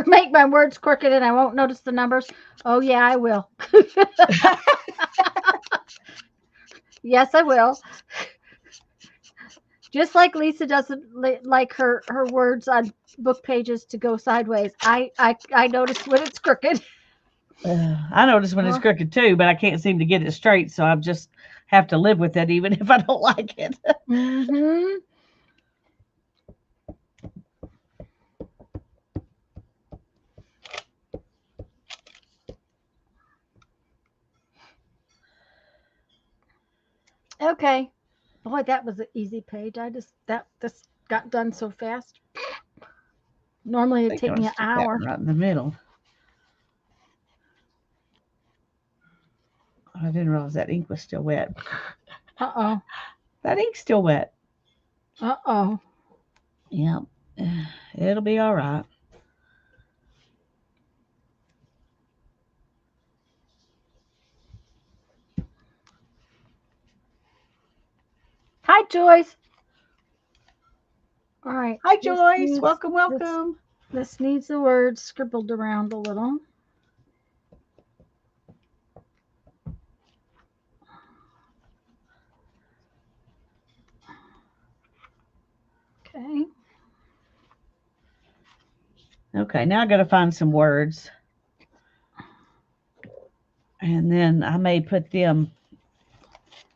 Speaker 1: Make my words crooked and I won't notice the numbers. Oh yeah, I will. Yes, I will. Just like Lisa doesn't like her words on book pages to go sideways. I notice when it's crooked.
Speaker 2: I notice when it's
Speaker 1: Oh,
Speaker 2: crooked too, but I can't seem to get it straight, so I just have to live with it even if I don't like it.
Speaker 1: mm-hmm. Okay. Boy, that was an easy page. I just that this got done so fast. Normally
Speaker 2: I
Speaker 1: it'd
Speaker 2: think I'm
Speaker 1: take
Speaker 2: going
Speaker 1: me
Speaker 2: to
Speaker 1: an
Speaker 2: stick that
Speaker 1: hour.
Speaker 2: one right in the middle. I didn't realize that ink was still wet.
Speaker 1: Uh-oh.
Speaker 2: That ink's still wet.
Speaker 1: Uh-oh.
Speaker 2: Yep. It'll be all right.
Speaker 1: Hi, Joyce. All right.
Speaker 2: Hi,
Speaker 1: This
Speaker 2: Joyce.
Speaker 1: needs
Speaker 2: Welcome,
Speaker 1: this
Speaker 2: welcome.
Speaker 1: this needs the words scribbled around a little. Okay.
Speaker 2: Okay, now I got to find some words. And then I may put them.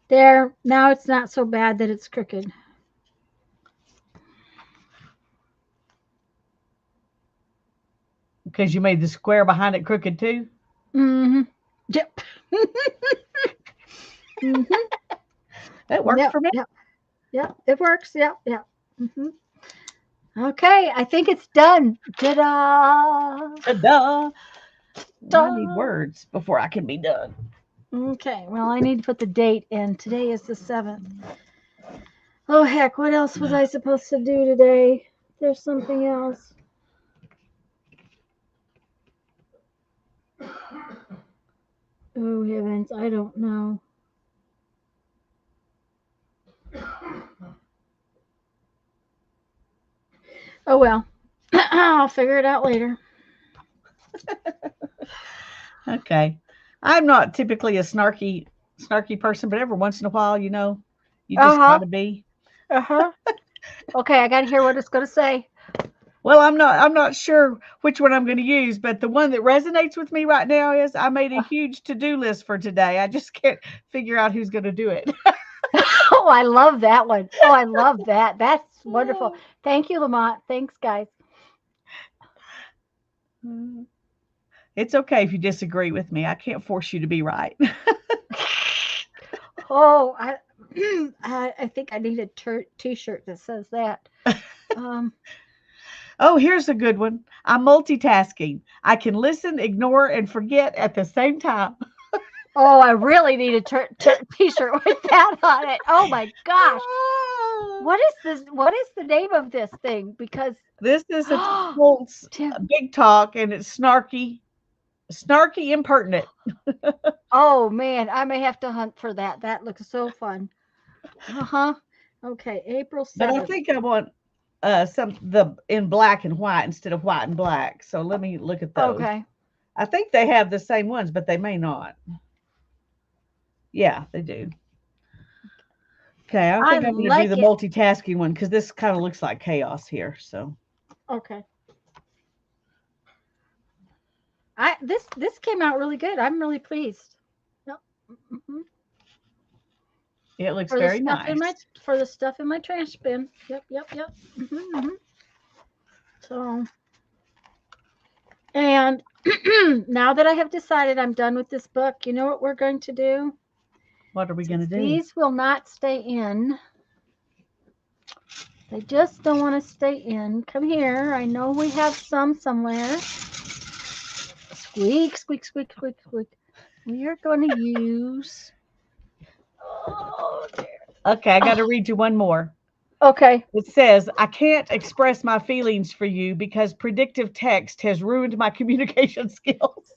Speaker 1: There. Now it's not so bad that it's crooked.
Speaker 2: Because you made the square behind it crooked too.
Speaker 1: Mm-hmm. Yep. Mhm.
Speaker 2: That works
Speaker 1: Yep.
Speaker 2: for me.
Speaker 1: Yep. Yep. It works. Yep. Yep. Mhm. Okay. I think it's done. Ta-da!
Speaker 2: Ta-da. I need
Speaker 1: Ta-da!
Speaker 2: words before I can be done.
Speaker 1: Okay. Well, I need to put the date in. Today is the 7th. Oh, heck. What else was I supposed to do today? There's something else. Oh, heavens. I don't know. Oh, well. I'll figure it out later.
Speaker 2: Okay. I'm not typically a snarky person, but every once in a while, you just
Speaker 1: Uh-huh.
Speaker 2: gotta be.
Speaker 1: Uh-huh. Okay, I got to hear what it's going to say.
Speaker 2: Well, I'm not sure which one I'm going to use, but the one that resonates with me right now is I made a huge to-do list for today. I just can't figure out who's going to do it.
Speaker 1: Oh, I love that one. Oh, I love that. That's wonderful. Thank you, Lamont. Thanks, guys.
Speaker 2: It's okay if you disagree with me. I can't force you to be right.
Speaker 1: Oh, I think I need a t-shirt that says that. Um,
Speaker 2: Oh, here's a good one. I'm multitasking. I can listen, ignore, and forget at the same time.
Speaker 1: oh, I really need a t-shirt with that on it. Oh my gosh. What is this? What is the name of this thing? Because
Speaker 2: This is a Holtz
Speaker 1: Tim,
Speaker 2: big talk, and it's snarky, impertinent.
Speaker 1: oh man, I may have to hunt for that. That looks so fun. Uh-huh. Okay, April
Speaker 2: But I
Speaker 1: 7th.
Speaker 2: think I want some the in black and white instead of white and black. So let me look at those.
Speaker 1: Okay.
Speaker 2: I think they have the same ones, but they may not. Yeah, they do. Okay, I
Speaker 1: I
Speaker 2: think I'm going to do
Speaker 1: like
Speaker 2: the
Speaker 1: it.
Speaker 2: multitasking one because this kind of looks like chaos here. So
Speaker 1: Okay. This came out really good. I'm really pleased. Yep. Mhm.
Speaker 2: it looks
Speaker 1: For the
Speaker 2: very
Speaker 1: stuff in
Speaker 2: nice.
Speaker 1: my trash bin. Yep, yep, yep. Hmm. So, and now that I have decided I'm done with this book, you know what we're going to do?
Speaker 2: What are we going to do?
Speaker 1: These will not stay in. They just don't want to stay in. Come here. I know we have some somewhere. Squeak, squeak, squeak, squeak, squeak. We are going to use. Oh, dear.
Speaker 2: Okay, I got to read you one more.
Speaker 1: Okay.
Speaker 2: It says, I can't express my feelings for you because predictive text has ruined my communication skills.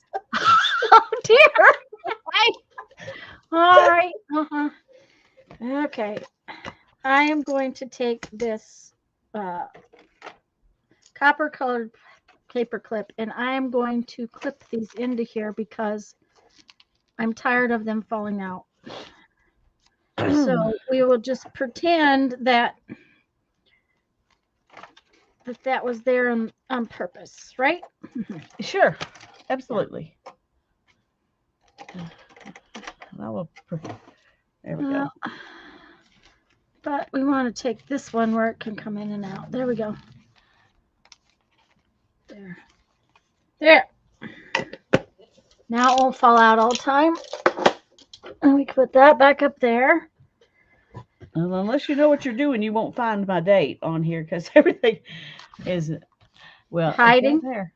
Speaker 1: Oh, dear. All right. Uh-huh. Okay. I am going to take this copper colored paper clip and I am going to clip these into here because I'm tired of them falling out. So we will just pretend that that was there on purpose, right?
Speaker 2: Sure, absolutely. I will. There we go.
Speaker 1: But we want to take this one where it can come in and out. There we go. There. There. Now it won't fall out all the time. And we can put that back up there.
Speaker 2: Well, unless you know what you're doing, you won't find my date on here because everything is, well,
Speaker 1: Hiding.
Speaker 2: it's there.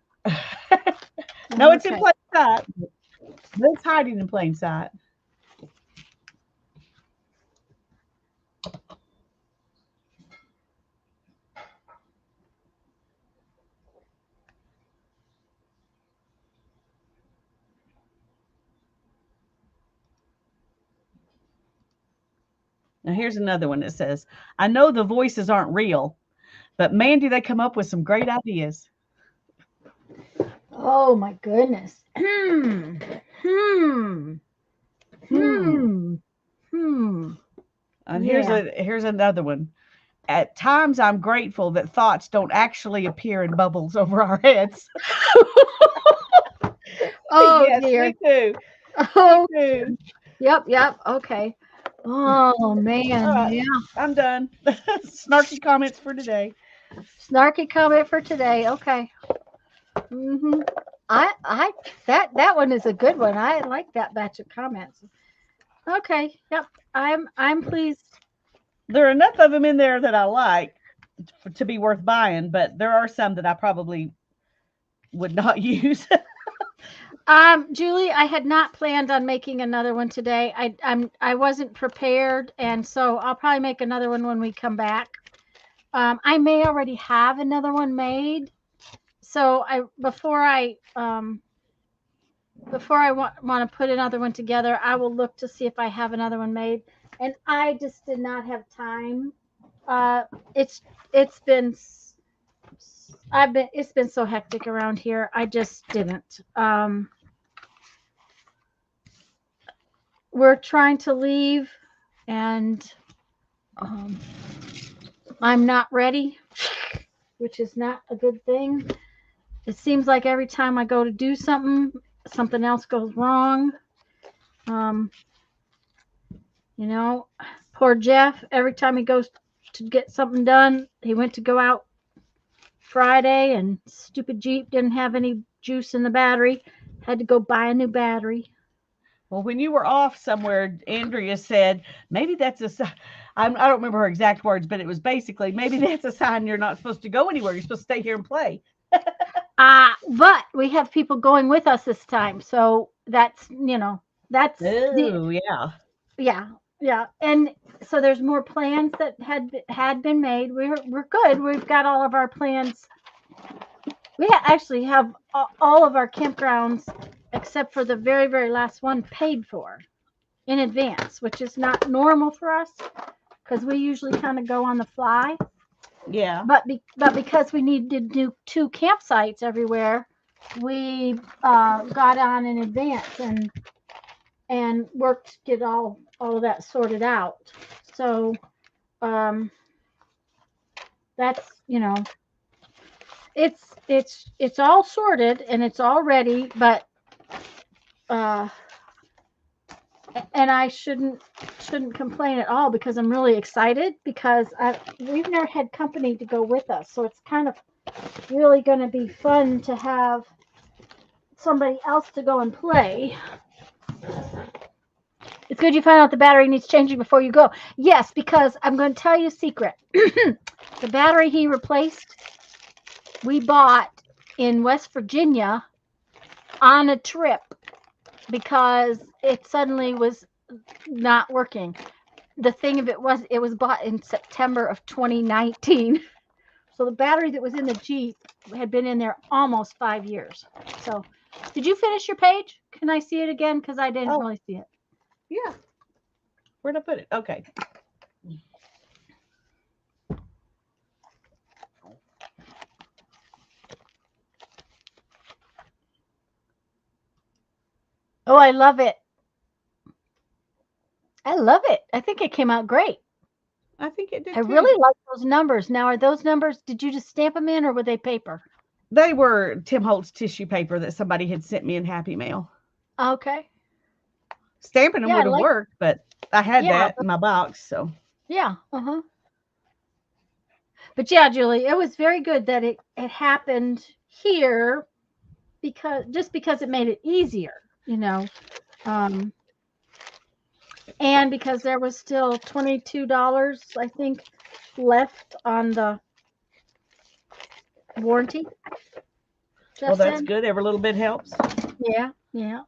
Speaker 2: No, it's in plain sight. But it's hiding in plain sight. Now here's another one that says, I know the voices aren't real, but man, do they come up with some great ideas.
Speaker 1: Oh my goodness. Hmm.
Speaker 2: And
Speaker 1: Yeah.
Speaker 2: here's another one. At times I'm grateful that thoughts don't actually appear in bubbles over our heads.
Speaker 1: Oh
Speaker 2: Yes,
Speaker 1: dear.
Speaker 2: me too.
Speaker 1: Oh.
Speaker 2: Me too.
Speaker 1: Yep. Yep. Okay. Oh man.
Speaker 2: All right,
Speaker 1: Yeah.
Speaker 2: I'm done. Snarky comments for today.
Speaker 1: Snarky comment for today. Okay. I that one is a good one. I like that batch of comments. Okay. Yep. I'm pleased.
Speaker 2: There are enough of them in there that I like to be worth buying, but there are some that I probably would not use.
Speaker 1: Julie, I had not planned on making another one today. I wasn't prepared, and so I'll probably make another one when we come back. I may already have another one made. So I before I want to put another one together, I will look to see if I have another one made. And I just did not have time. Uh, it's it's been it's been so hectic around here. I just didn't. We're trying to leave, and um, I'm not ready, which is not a good thing. It seems like every time I go to do something, something else goes wrong. Um, you know, poor Jeff, every time he goes to get something done, he went to go out Friday and stupid Jeep didn't have any juice in the battery. Had to go buy a new battery.
Speaker 2: Well, when you were off somewhere, Andrea said, maybe that's I don't remember her exact words, but it was basically, maybe that's a sign you're not supposed to go anywhere. You're supposed to stay here and play.
Speaker 1: But we have people going with us this time. So that's the,
Speaker 2: Oh, yeah.
Speaker 1: yeah, yeah. And so there's more plans that had been made. We're good. We've got all of our plans. We actually have all of our campgrounds except for the very, very last one paid for in advance, which is not normal for us because we usually kind of go on the fly.
Speaker 2: Yeah.
Speaker 1: But because we need to do 2 campsites everywhere, we got on in advance and worked to get all of that sorted out. So that's it's all sorted and it's all ready, but uh, and I shouldn't complain at all because I'm really excited because we've never had company to go with us, so it's kind of really going to be fun to have somebody else to go and play. It's good you find out the battery needs changing before you go. Yes, because I'm going to tell you a secret. The battery he replaced, we bought in West Virginia on a trip because it suddenly was not working. The thing of it was bought in September of 2019. So the battery that was in the Jeep had been in there almost 5 years. So, did you finish your page? Can I see it again? Because I didn't really see it.
Speaker 2: Yeah. Where'd I put it? Okay.
Speaker 1: Oh, I love it. I love it. I think it came out great.
Speaker 2: I think it did
Speaker 1: I
Speaker 2: too.
Speaker 1: really like those numbers. Now, are those numbers, did you just stamp them in or were they paper?
Speaker 2: They were Tim Holtz tissue paper that somebody had sent me in Happy Mail.
Speaker 1: Okay.
Speaker 2: Stamping them
Speaker 1: Yeah, I
Speaker 2: would have
Speaker 1: like,
Speaker 2: worked, but I had
Speaker 1: yeah,
Speaker 2: that in my box, so.
Speaker 1: yeah, But yeah, Julie, it was very good that it happened here because it made it easier, Um, and because there was still $22, I think, left on the warranty.
Speaker 2: Well,
Speaker 1: Jeff
Speaker 2: that's
Speaker 1: said,
Speaker 2: good. Every little bit helps.
Speaker 1: yeah, yeah.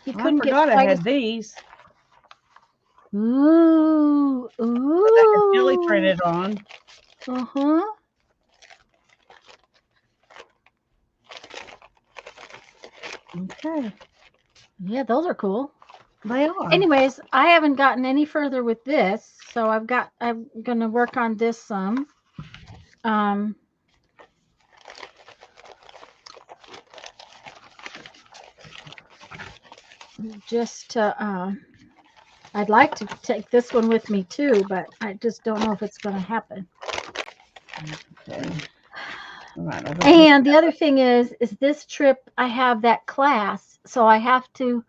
Speaker 1: He
Speaker 2: I
Speaker 1: couldn't get
Speaker 2: forgot I
Speaker 1: quite as
Speaker 2: had these
Speaker 1: ooh
Speaker 2: that I had Billy
Speaker 1: ooh
Speaker 2: printed on.
Speaker 1: uh-huh.
Speaker 2: Okay.
Speaker 1: Yeah, those are cool.
Speaker 2: They are.
Speaker 1: Anyways, I haven't gotten any further with this, so I'm gonna work on this some. Um, just to I'd like to take this one with me too, but I just don't know if it's going to happen.
Speaker 2: Okay. All right,
Speaker 1: And the other thing is this trip I have that class, so I have to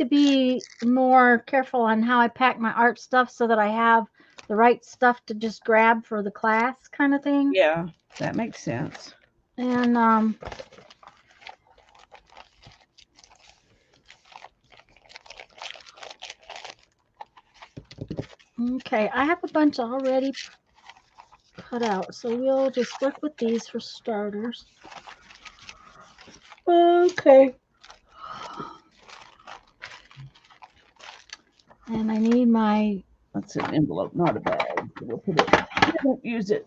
Speaker 1: be more careful on how I pack my art stuff so that I have the right stuff to just grab for the class kind of thing.
Speaker 2: Yeah, that makes sense.
Speaker 1: And Okay, I have a bunch already cut out, so we'll just work with these for starters. Okay. And I need my,
Speaker 2: That's an envelope, not a bag. We'll put it. I won't use it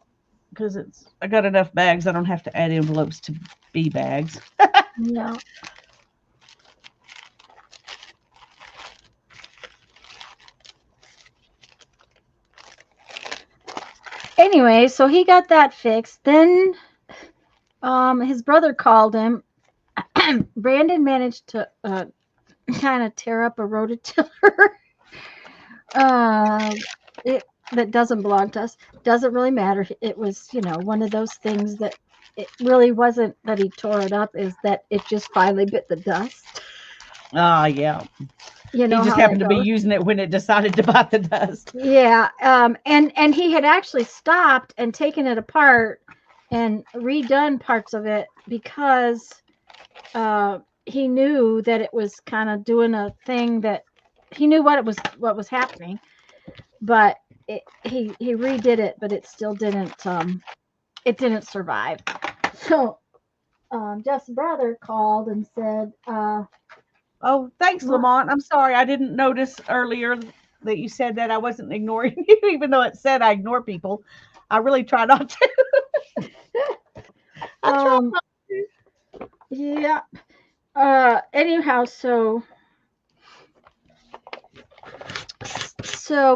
Speaker 2: because I got enough bags. I don't have to add envelopes to be bags.
Speaker 1: no. Anyway, so he got that fixed. Then his brother called him. Brandon managed to kind of tear up a rototiller. uh, it that doesn't belong to us. Doesn't really matter. It was, one of those things that it really wasn't that he tore it up, is that it just finally bit the dust.
Speaker 2: Yeah.
Speaker 1: You know
Speaker 2: He just
Speaker 1: how
Speaker 2: happened
Speaker 1: that
Speaker 2: to be
Speaker 1: goes.
Speaker 2: using it when it decided to bite the dust.
Speaker 1: Yeah. And he had actually stopped and taken it apart and redone parts of it because he knew that it was kind of doing a thing that he knew what was happening, but he redid it, but it still didn't survive. So Jeff's brother called and said,
Speaker 2: Oh, thanks,
Speaker 1: What?
Speaker 2: Lamont. I'm sorry. I didn't notice earlier that you said that. I wasn't ignoring you, even though it said I ignore people. I really try not to. I try
Speaker 1: um,
Speaker 2: not to.
Speaker 1: yeah. Anyhow, so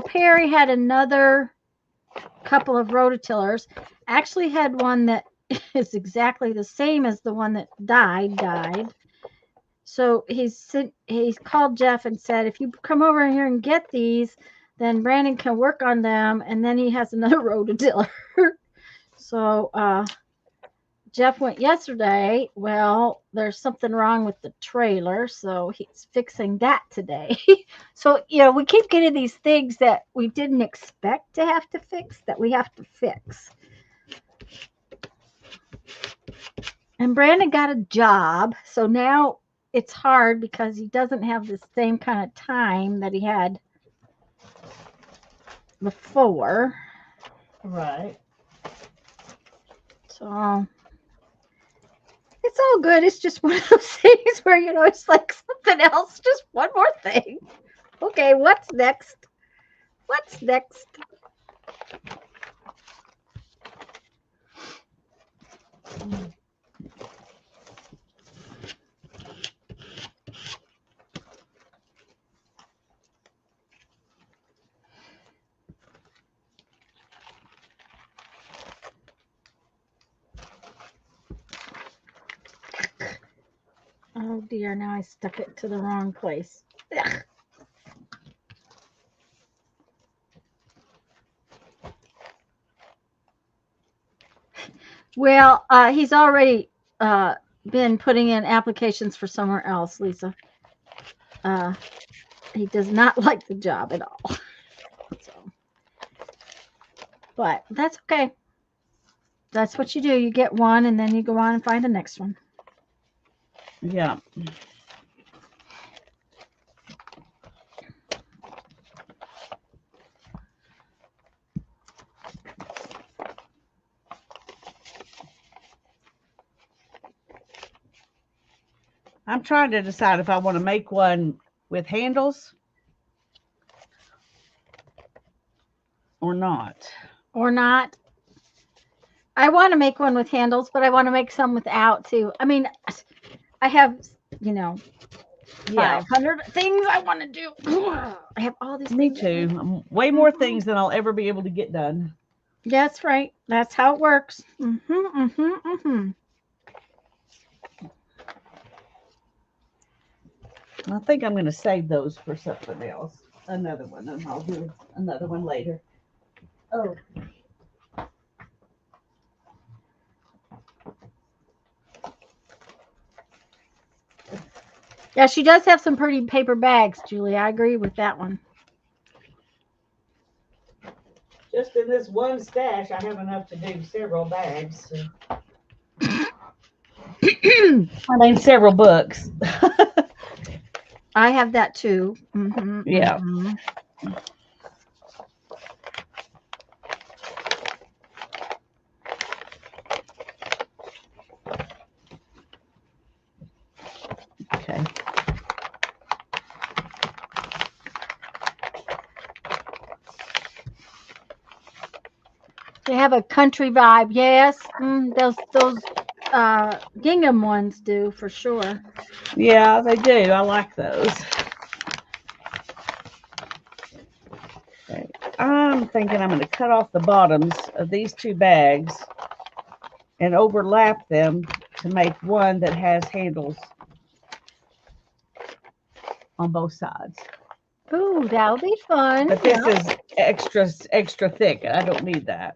Speaker 1: Perry had another couple of rototillers. Actually, had one that is exactly the same as the one that died. So he's called Jeff and said, if you come over here and get these, then Brandon can work on them, and then he has another rototiller. So Jeff went yesterday. Well, there's something wrong with the trailer, so he's fixing that today. So, we keep getting these things that we didn't expect to have to fix that we have to fix. And Brandon got a job, so now it's hard because he doesn't have the same kind of time that he had before.
Speaker 2: Right.
Speaker 1: So it's all good. It's just one of those things where, it's like something else, just one more thing. Okay, what's next? What's next? Oh dear, now I stuck it to the wrong place. Ugh. Well, he's already been putting in applications for somewhere else, Lisa. He does not like the job at all. So, but that's okay. That's what you do. You get one, and then you go on and find the next one.
Speaker 2: Yeah. I'm trying to decide if I want to make one with handles or not.
Speaker 1: Or not. I want to make one with handles, but I want to make some without too. I mean, I have,
Speaker 2: Yeah.
Speaker 1: 500 things I want to do. I have all these
Speaker 2: Me
Speaker 1: things.
Speaker 2: too. Way more things than I'll ever be able to get done.
Speaker 1: That's right. That's how it works. I
Speaker 2: think I'm going to save those for something else. Another one, and I'll do another one later. Oh.
Speaker 1: Yeah, she does have some pretty paper bags, Julie. I agree with that one.
Speaker 2: Just in this one stash, I have enough to do several bags. So. I mean, several books.
Speaker 1: I have that too.
Speaker 2: Yeah.
Speaker 1: have a country vibe. Yes, those gingham ones do for sure.
Speaker 2: Yeah, they do. I like those. Okay. I'm thinking I'm going to cut off the bottoms of these two bags and overlap them to make one that has handles on both sides.
Speaker 1: Ooh, that'll be fun.
Speaker 2: But this is extra thick. I don't need that.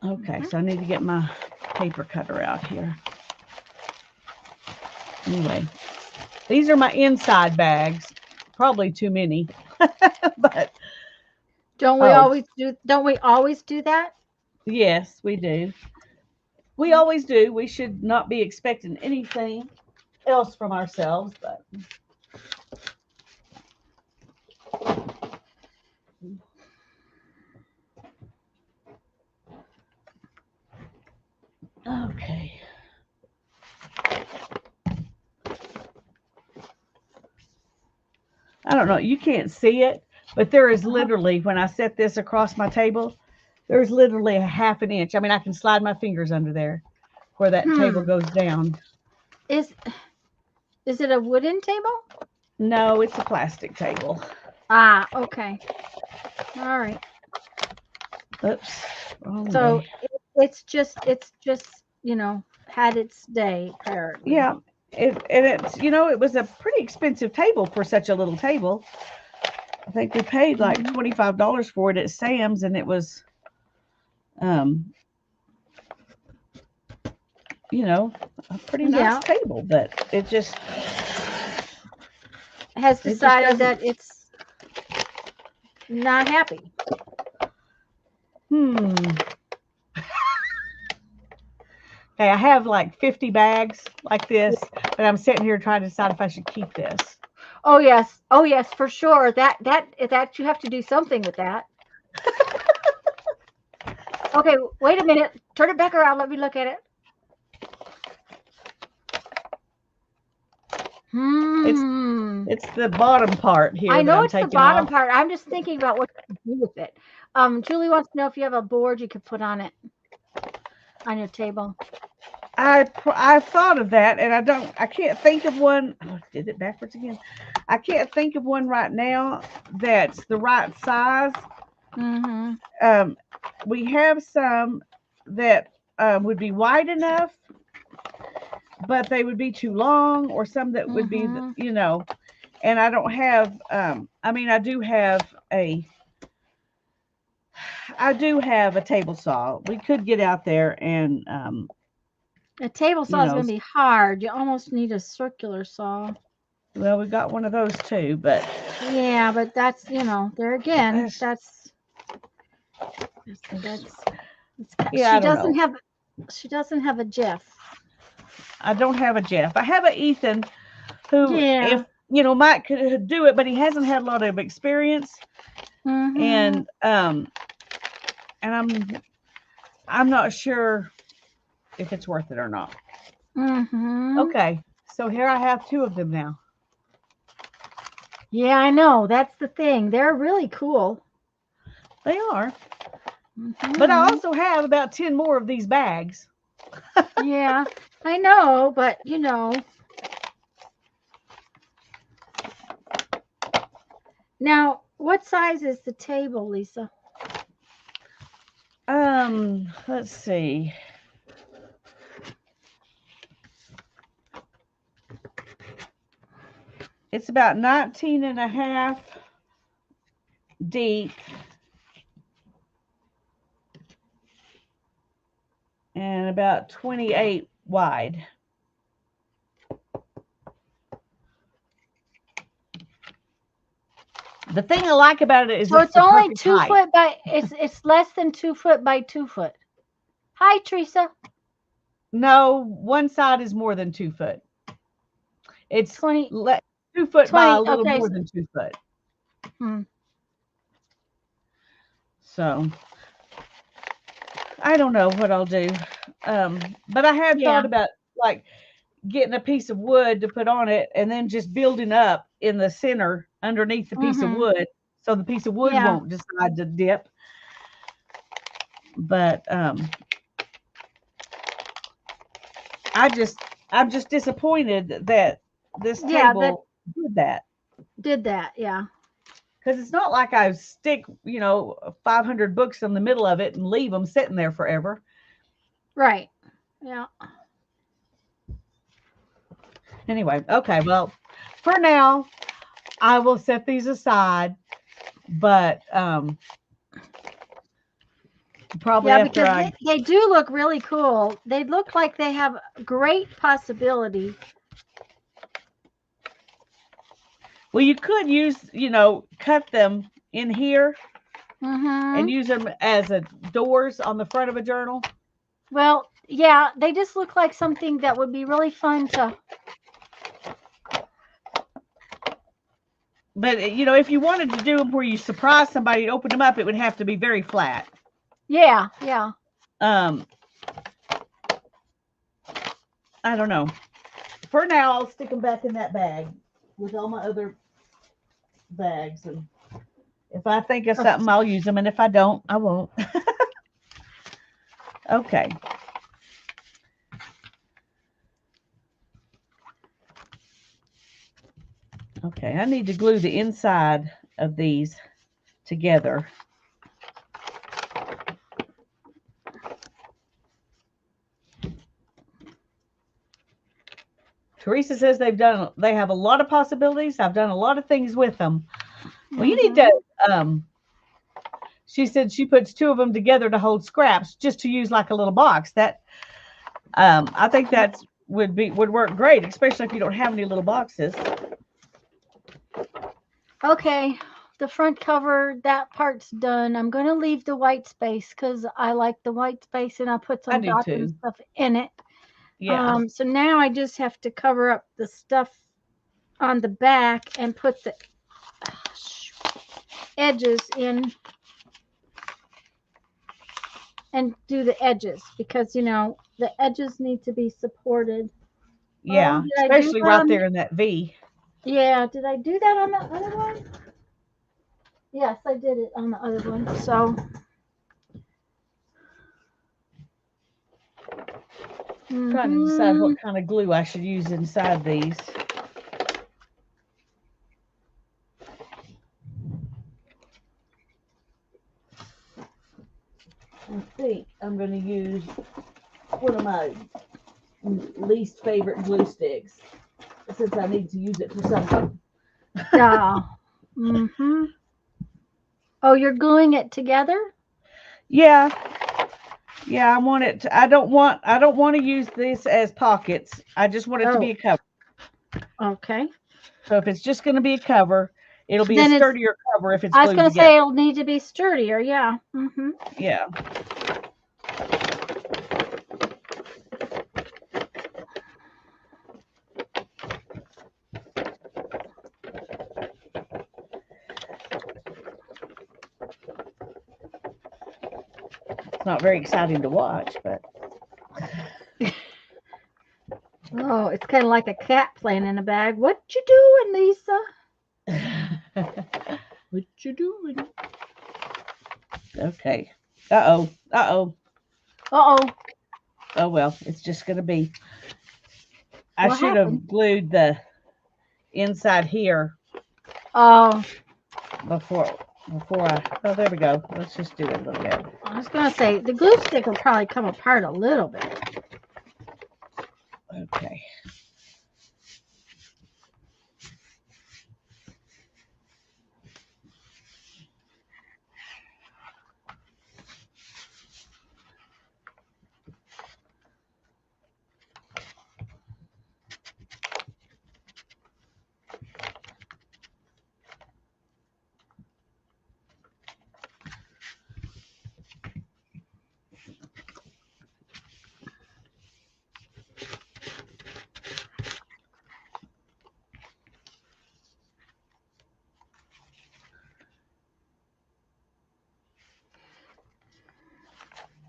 Speaker 2: Okay, so I need to get my paper cutter out here. Anyway, these are my inside bags. Probably too many, but
Speaker 1: don't we always do that?
Speaker 2: yes, we do. We always do. We should not be expecting anything else from ourselves, but okay. I don't know. You can't see it, but there is literally, when I set this across my table, there's literally a half an inch. I mean, I can slide my fingers under there where that table goes down.
Speaker 1: Is it a wooden table?
Speaker 2: No, it's a plastic table.
Speaker 1: Ah, okay. All right.
Speaker 2: Oops.
Speaker 1: So it's just had its day apparently.
Speaker 2: Yeah. It's it was a pretty expensive table for such a little table. I think we paid like $25 for it at Sam's, and it was a pretty nice table, but it just
Speaker 1: has decided that it's not happy.
Speaker 2: Okay, I have like 50 bags like this, but I'm sitting here trying to decide if I should keep this.
Speaker 1: Oh yes, for sure. That you have to do something with that. Okay, wait a minute. Turn it back around. Let me look at it.
Speaker 2: It's the bottom part here.
Speaker 1: I know it's the bottom part. I'm just thinking about what to do with it. Julie wants to know if you have a board you could put on it, on your table.
Speaker 2: I thought of that, and I can't think of one. Oh, I did it backwards again. I can't think of one right now that's the right size. We have some that would be wide enough, but they would be too long, or some that would be, and I don't have, I do have a table saw. We could get out there and,
Speaker 1: a table saw is going to be hard. You almost need a circular saw.
Speaker 2: Well, we got one of those too, but.
Speaker 1: Yeah, but that's, there again, she doesn't have a Jeff.
Speaker 2: I don't have a Jeff. I have an Ethan who, if Mike could do it, but he hasn't had a lot of experience. And I'm not sure if it's worth it or not. Okay, so here I have two of them now.
Speaker 1: Yeah, I know. That's the thing. They're really cool.
Speaker 2: They are. But I also have about 10 more of these bags.
Speaker 1: Yeah, I know, but Now, what size is the table, Lisa?
Speaker 2: Let's see. It's about 19 and a half deep and about 28 wide. The thing I like about it is
Speaker 1: it's only 2 foot by it's less than 2 foot by 2 foot. Hi, Teresa.
Speaker 2: No, one side is more than 2 foot. It's
Speaker 1: 2
Speaker 2: foot by a little more than 2 foot. So I don't know what I'll do. But I have thought about like getting a piece of wood to put on it and then just building up in the center underneath the piece of wood, so the piece of wood won't decide to dip. But I'm just disappointed that this
Speaker 1: Yeah, that
Speaker 2: table did that.
Speaker 1: did that. Yeah.
Speaker 2: Because it's not like I stick, 500 books in the middle of it and leave them sitting there forever.
Speaker 1: Right. Yeah.
Speaker 2: Anyway, okay, well, for now, I will set these aside, but probably
Speaker 1: Yeah,
Speaker 2: after
Speaker 1: because they do look really cool. They look like they have great possibility.
Speaker 2: well, you could use, cut them in here and
Speaker 1: Mm-hmm.
Speaker 2: use them as doors on the front of a journal.
Speaker 1: Well, yeah, they just look like something that would be really fun to.
Speaker 2: But if you wanted to do them where you surprise somebody and open them up, it would have to be very flat.
Speaker 1: Yeah, yeah.
Speaker 2: I don't know. For now, I'll stick them back in that bag with all my other bags, and if I think of something, I'll use them, and if I don't, I won't. Okay. Okay, I need to glue the inside of these together. Teresa says they have a lot of possibilities. I've done a lot of things with them. Well, you need to, she said she puts 2 of them together to hold scraps just to use like a little box. That, I think that would work great, especially if you don't have any little boxes.
Speaker 1: Okay, the front cover, that part's done. I'm going to leave the white space because I like the white space, and I put some dots and stuff in it.
Speaker 2: Yeah.
Speaker 1: So now I just have to cover up the stuff on the back and put the edges in and do the edges because the edges need to be supported.
Speaker 2: Yeah, especially right there in that V.
Speaker 1: Yeah, did I do that on the other one? Yes, I did it on the other one. So
Speaker 2: trying to decide what kind of glue I should use inside these. I think I'm going to use one of my least favorite glue sticks since I need to use it for something.
Speaker 1: Yeah. Oh, you're gluing it together?
Speaker 2: Yeah. Yeah, I want it to, I don't want to use this as pockets. I just want it to be a cover.
Speaker 1: Okay.
Speaker 2: So if it's just going to be a cover, it'll be a sturdier cover if it's glued together.
Speaker 1: I was going to say it'll need to be sturdier. Yeah.
Speaker 2: Yeah. It's not very exciting to watch, but.
Speaker 1: Oh, it's kind of like a cat playing in a bag. What you doing, Lisa?
Speaker 2: What you doing? Okay. Uh-oh. Uh-oh.
Speaker 1: Uh-oh.
Speaker 2: Oh, well, it's just going to be. I should have glued the inside here.
Speaker 1: Oh.
Speaker 2: Before oh, there we go. Let's just do it a little bit.
Speaker 1: I was going to say, the glue stick will probably come apart a little bit.
Speaker 2: Okay.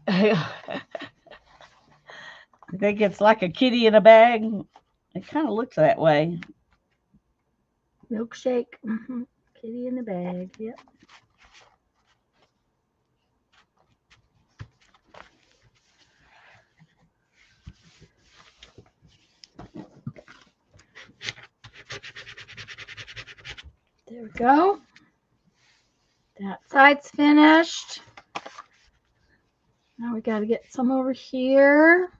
Speaker 2: I think it's like a kitty in a bag. It kind of looks that way.
Speaker 1: Milkshake. Kitty in the bag. Yep. There we go. That side's finished. Now we got to get some over here.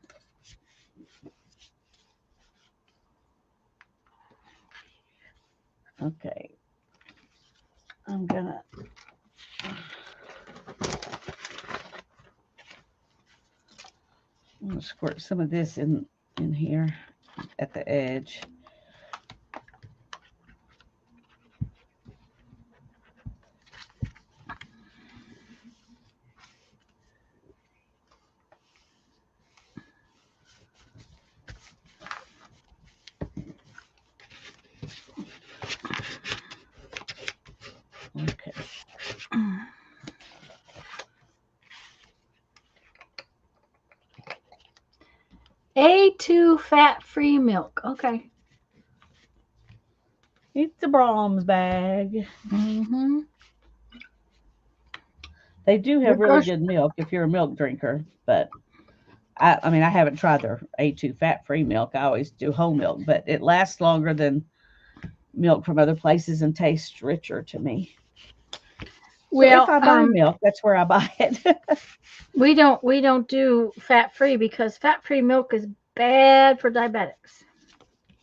Speaker 2: Okay. I'm gonna squirt some of this in here at the edge. Okay.
Speaker 1: A2 fat-free milk. Okay.
Speaker 2: It's a Brahms bag.
Speaker 1: Mm-hmm.
Speaker 2: They do have really good milk if you're a milk drinker, but I mean, I haven't tried their A2 fat-free milk. I always do whole milk, but it lasts longer than milk from other places and tastes richer to me.
Speaker 1: Well,
Speaker 2: so if I buy milk, that's where I buy it.
Speaker 1: we don't do fat-free because fat-free milk is bad for diabetics.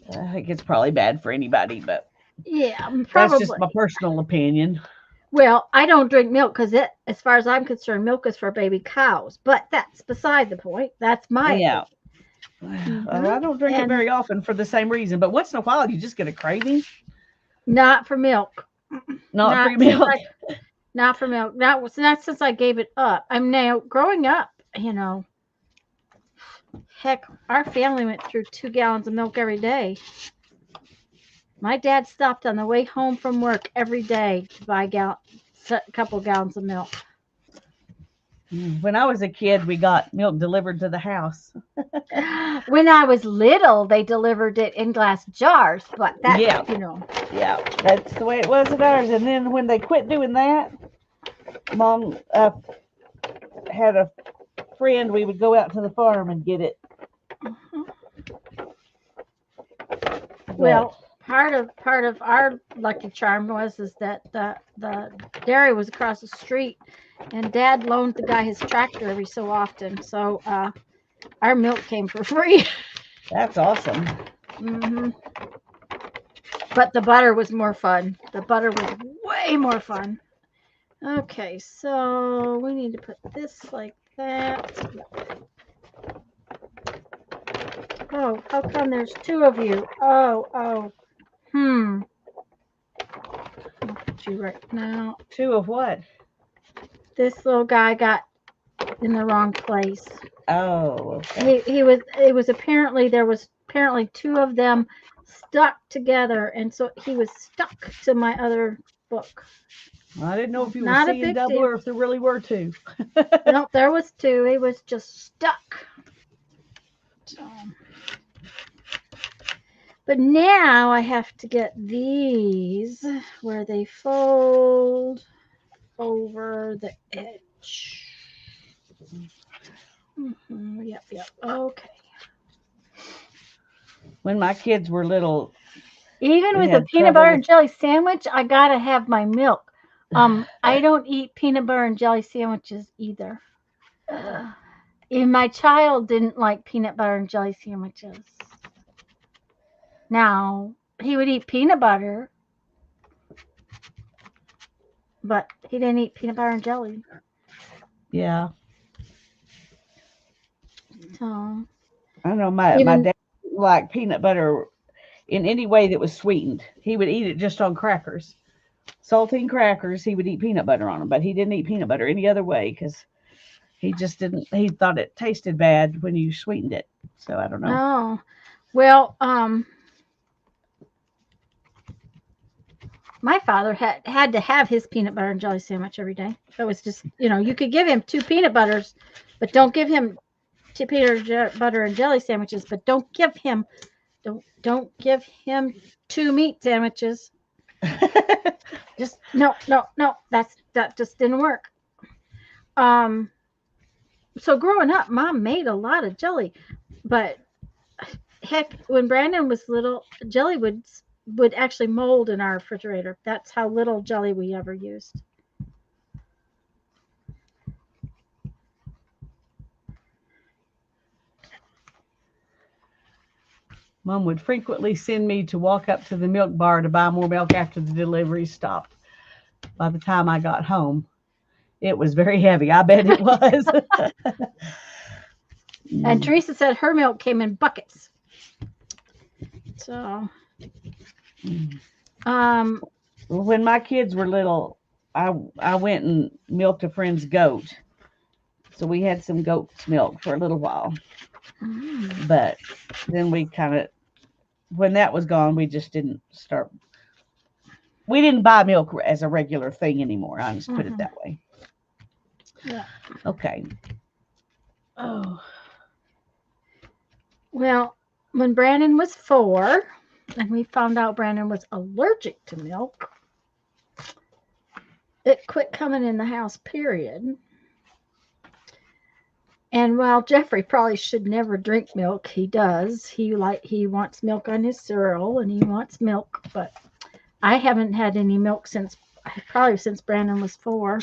Speaker 2: I think it's probably bad for anybody, but
Speaker 1: yeah, probably.
Speaker 2: That's just my personal opinion.
Speaker 1: Well, I don't drink milk because as far as I'm concerned, milk is for baby cows. But that's beside the point. That's my
Speaker 2: opinion. I don't drink it very often for the same reason, but once in a while you just get a craving.
Speaker 1: Not for milk.
Speaker 2: Not for milk.
Speaker 1: Not for milk. Not since I gave it up. I'm now growing up. Heck, our family went through 2 gallons of milk every day. My dad stopped on the way home from work every day to buy a couple gallons of milk.
Speaker 2: When I was a kid, we got milk delivered to the house.
Speaker 1: When I was little, they delivered it in glass jars, but that's,
Speaker 2: Yeah, that's the way it was at ours. And then when they quit doing that, Mom had a friend, we would go out to the farm and get it.
Speaker 1: Well, part of our lucky charm was that the dairy was across the street, and Dad loaned the guy his tractor every so often, so our milk came for free.
Speaker 2: That's awesome.
Speaker 1: But the butter was more fun. The butter was way more fun. Okay, so we need to put this like that. Oh, how come there's 2 of you? Oh. I'll put you right now.
Speaker 2: 2 of what?
Speaker 1: This little guy got in the wrong place.
Speaker 2: Oh, okay.
Speaker 1: There was apparently 2 of them stuck together, and so he was stuck to my other book.
Speaker 2: I didn't know if you were seeing double or if there really were 2.
Speaker 1: No, there was 2. He was just stuck. So. But now I have to get these where they fold over the edge. Yep. Okay.
Speaker 2: When my kids were little,
Speaker 1: even with a peanut butter and jelly sandwich, I gotta have my milk. I don't eat peanut butter and jelly sandwiches either. Even my child didn't like peanut butter and jelly sandwiches. Now, he would eat peanut butter, but he didn't eat peanut butter and jelly.
Speaker 2: Yeah.
Speaker 1: So,
Speaker 2: I don't know, my dad liked peanut butter in any way that was sweetened. He would eat it just on crackers. Saltine crackers, he would eat peanut butter on them, but he didn't eat peanut butter any other way because he thought it tasted bad when you sweetened it. So I don't know.
Speaker 1: Oh, well, my father had to have his peanut butter and jelly sandwich every day. So it's just, you could give him 2 peanut butters, but don't give him 2 peanut butter and jelly sandwiches, but don't give him 2 meat sandwiches. Just no. That just didn't work. So growing up, Mom made a lot of jelly, but heck, when Brandon was little, jelly would would actually mold in our refrigerator. That's how little jelly we ever used.
Speaker 2: Mom would frequently send me to walk up to the milk bar to buy more milk after the delivery stopped. By the time I got home, it was very heavy. I bet it was.
Speaker 1: And Teresa said her milk came in buckets. So,
Speaker 2: when my kids were little, I went and milked a friend's goat. So we had some goat's milk for a little while. But then we kind of, when that was gone, we just didn't start. We didn't buy milk as a regular thing anymore. I'll just put it that way.
Speaker 1: Yeah.
Speaker 2: Okay.
Speaker 1: Oh. Well, when Brandon was 4, and we found out Brandon was allergic to milk, it quit coming in the house, period. And while Jeffrey probably should never drink milk, he does. He wants milk on his cereal, and he wants milk, but I haven't had any milk since Brandon was 4.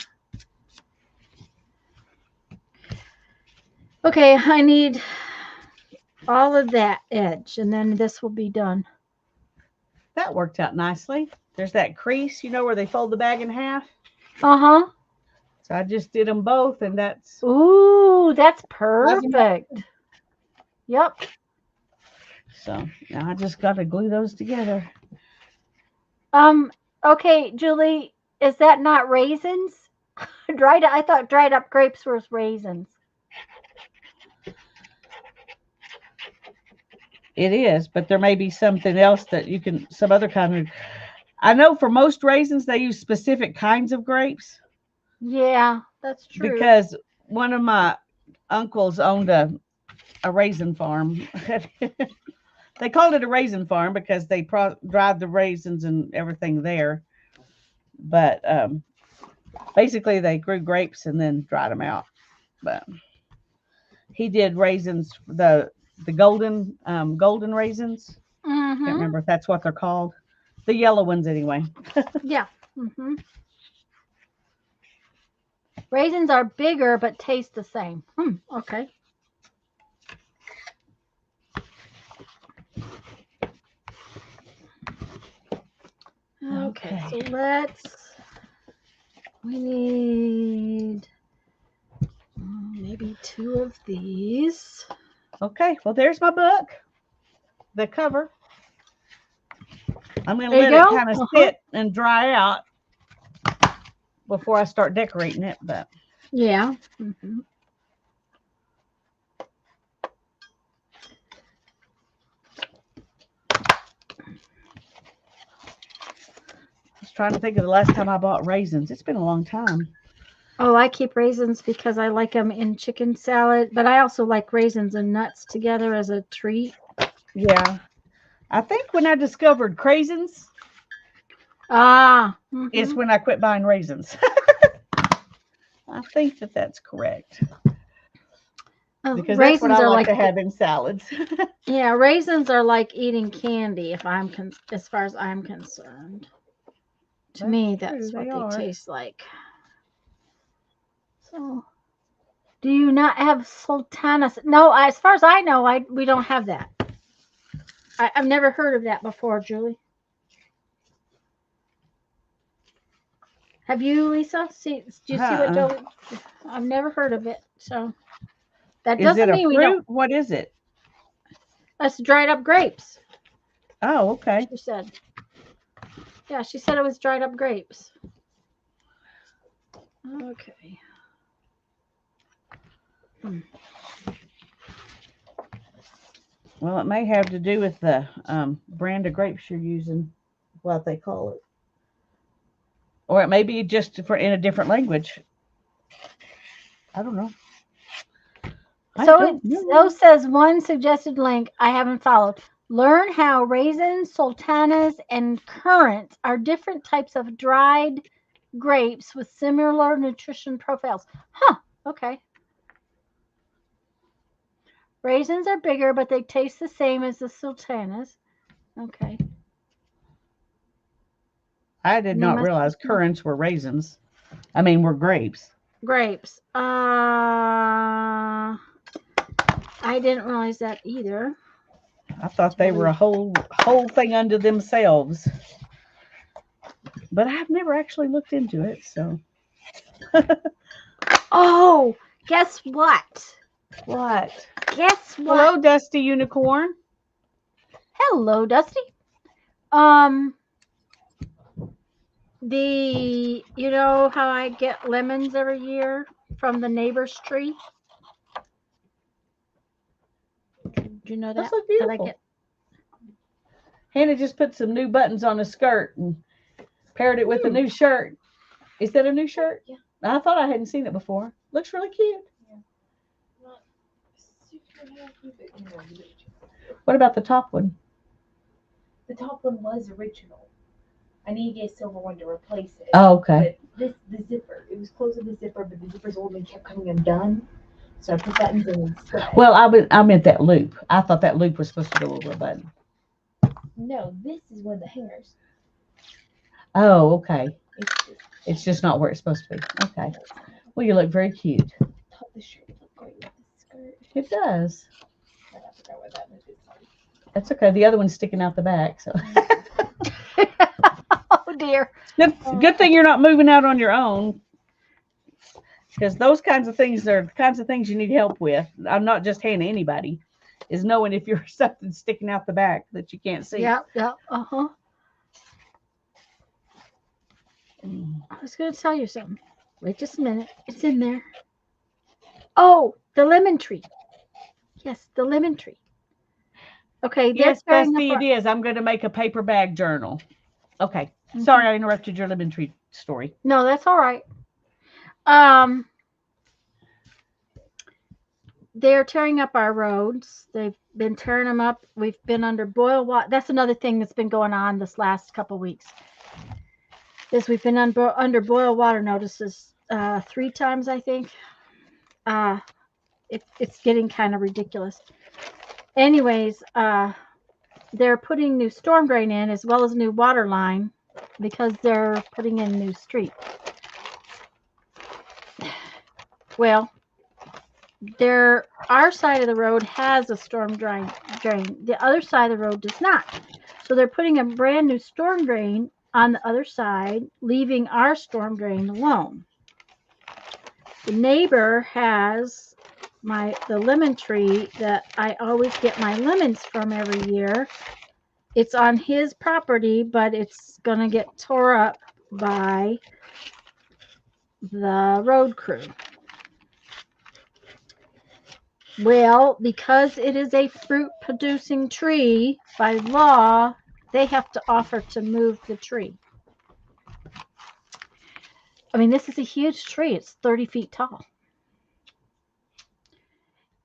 Speaker 1: Okay, I need all of that edge, and then this will be done.
Speaker 2: That worked out nicely. There's that crease, where they fold the bag in half.
Speaker 1: Uh-huh.
Speaker 2: So I just did them both, and that's...
Speaker 1: Ooh, that's perfect. Yep.
Speaker 2: So now I just got to glue those together.
Speaker 1: Okay, Julie, is that not raisins? I thought dried up grapes were raisins.
Speaker 2: It is, but there may be something else that some other kind of... I know for most raisins, they use specific kinds of grapes.
Speaker 1: Yeah, that's true.
Speaker 2: Because one of my uncles owned a raisin farm. They called it a raisin farm because they dried the raisins and everything there. But basically, they grew grapes and then dried them out. But he did raisins, the golden raisins.
Speaker 1: Mm-hmm.
Speaker 2: Can't remember if that's what they're called. The yellow ones, anyway.
Speaker 1: Yeah. Mm-hmm. Raisins are bigger but taste the same. Okay. Okay, so we need maybe 2 of these.
Speaker 2: Okay, well, there's my book, the cover. I'm going to let it kind of sit and dry out before I start decorating it. But
Speaker 1: yeah. Mm-hmm.
Speaker 2: I was trying to think of the last time I bought raisins. It's been a long time.
Speaker 1: Oh, I keep raisins because I like them in chicken salad, but I also like raisins and nuts together as a treat.
Speaker 2: Yeah. I think when I discovered craisins is when I quit buying raisins. I think that's correct. Because that's what I like to have in salads.
Speaker 1: Yeah, raisins are like eating candy as far as I'm concerned. To me, that's what they taste like. So, do you not have sultanas? No, as far as I know, we don't have that. I've never heard of that before, Julie. Have you, Lisa? Do you see what Jolie? I've never heard of it, so that doesn't mean we don't.
Speaker 2: What is it?
Speaker 1: That's dried up grapes.
Speaker 2: Oh, okay.
Speaker 1: She said. Yeah, she said it was dried up grapes. Okay.
Speaker 2: Well, it may have to do with the brand of grapes you're using, what they call it. Or it may be just in a different language. I don't know.
Speaker 1: So says one suggested link I haven't followed. Learn how raisins, sultanas, and currants are different types of dried grapes with similar nutrition profiles. Huh. Okay. Raisins are bigger, but they taste the same as the sultanas. Okay.
Speaker 2: I did
Speaker 1: They
Speaker 2: not
Speaker 1: must
Speaker 2: realize
Speaker 1: be
Speaker 2: currants were raisins. I mean, were grapes.
Speaker 1: grapes. I didn't realize that either.
Speaker 2: I thought they were a whole thing unto themselves. But I've never actually looked into it, so.
Speaker 1: Oh, guess what?
Speaker 2: What?
Speaker 1: Guess what?
Speaker 2: Hello, Dusty Unicorn.
Speaker 1: Hello, Dusty. You know how I get lemons every year from the neighbor's tree? Do you know that?
Speaker 2: Those look
Speaker 1: That I
Speaker 2: beautiful.
Speaker 1: get.
Speaker 2: Hannah just put some new buttons on a skirt and paired it with a new shirt. Is that a new shirt?
Speaker 3: Yeah.
Speaker 2: I thought I hadn't seen it before. Looks really cute.
Speaker 3: Not super happy, but you know, the original.
Speaker 2: What about the top one?
Speaker 3: The top one was original. I need to get a silver one to replace it.
Speaker 2: Oh, okay.
Speaker 3: But the zipper, it was closed with the zipper, but the zipper's old and kept coming undone. So I put that in instead.
Speaker 2: Well, I meant that loop. I thought that loop was supposed to go over a button.
Speaker 3: No, this is one of the hangers.
Speaker 2: Oh, okay.
Speaker 3: It's
Speaker 2: It's just not where it's supposed to be. Okay. Well, you look very cute.
Speaker 3: top the shirt look great with the skirt.
Speaker 2: It does.
Speaker 3: I forgot what that was.
Speaker 2: That's okay. The other one's sticking out the back. So
Speaker 1: Oh dear.
Speaker 2: good thing you're not moving out on your own. Because those kinds of things are the kinds of things you need help with. I'm not just Hannah, anybody. Is knowing if you're something sticking out the back that you can't see.
Speaker 1: Yeah. I was going to tell you something. Wait just a minute. It's in there. Oh, the lemon tree. Yes, the lemon tree. Okay.
Speaker 2: Yes,
Speaker 1: tearing
Speaker 2: Dusty,
Speaker 1: up
Speaker 2: it is. I'm going to make a paper bag journal. Okay. Sorry, I interrupted your lemon tree story.
Speaker 1: No, that's all right. They're tearing up our roads. They've been tearing them up. We've been under boil water. That's another thing that's been going on this last couple weeks. Is we've been under boil water notices 3 times, I think. It's getting kind of ridiculous. Anyways, they're putting new storm drain in as well as new water line because they're putting in new street. Well, our side of the road has a storm drain. The other side of the road does not. So they're putting a brand new storm drain on the other side, leaving our storm drain alone. The neighbor has the lemon tree that I always get my lemons from every year. It's on his property, but it's going to get tore up by the road crew. Well, because it is a fruit producing tree, by law, they have to offer to move the tree. I mean, this is a huge tree. It's 30 feet tall.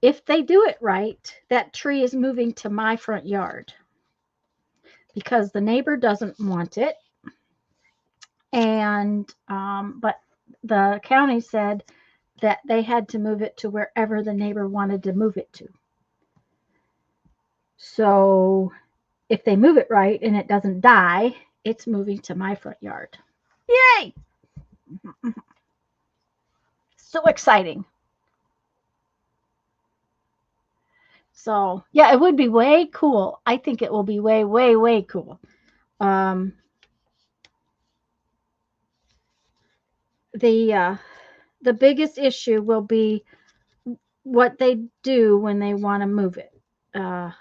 Speaker 1: If they do it right, that tree is moving to my front yard because the neighbor doesn't want it. And, but the county said that they had to move it to wherever the neighbor wanted to move it to. So if they move it right and it doesn't die, it's moving to my front yard. Yay! So exciting. So yeah, it would be way cool. I think it will be way, way, way cool. The biggest issue will be what they do when they want to move it. But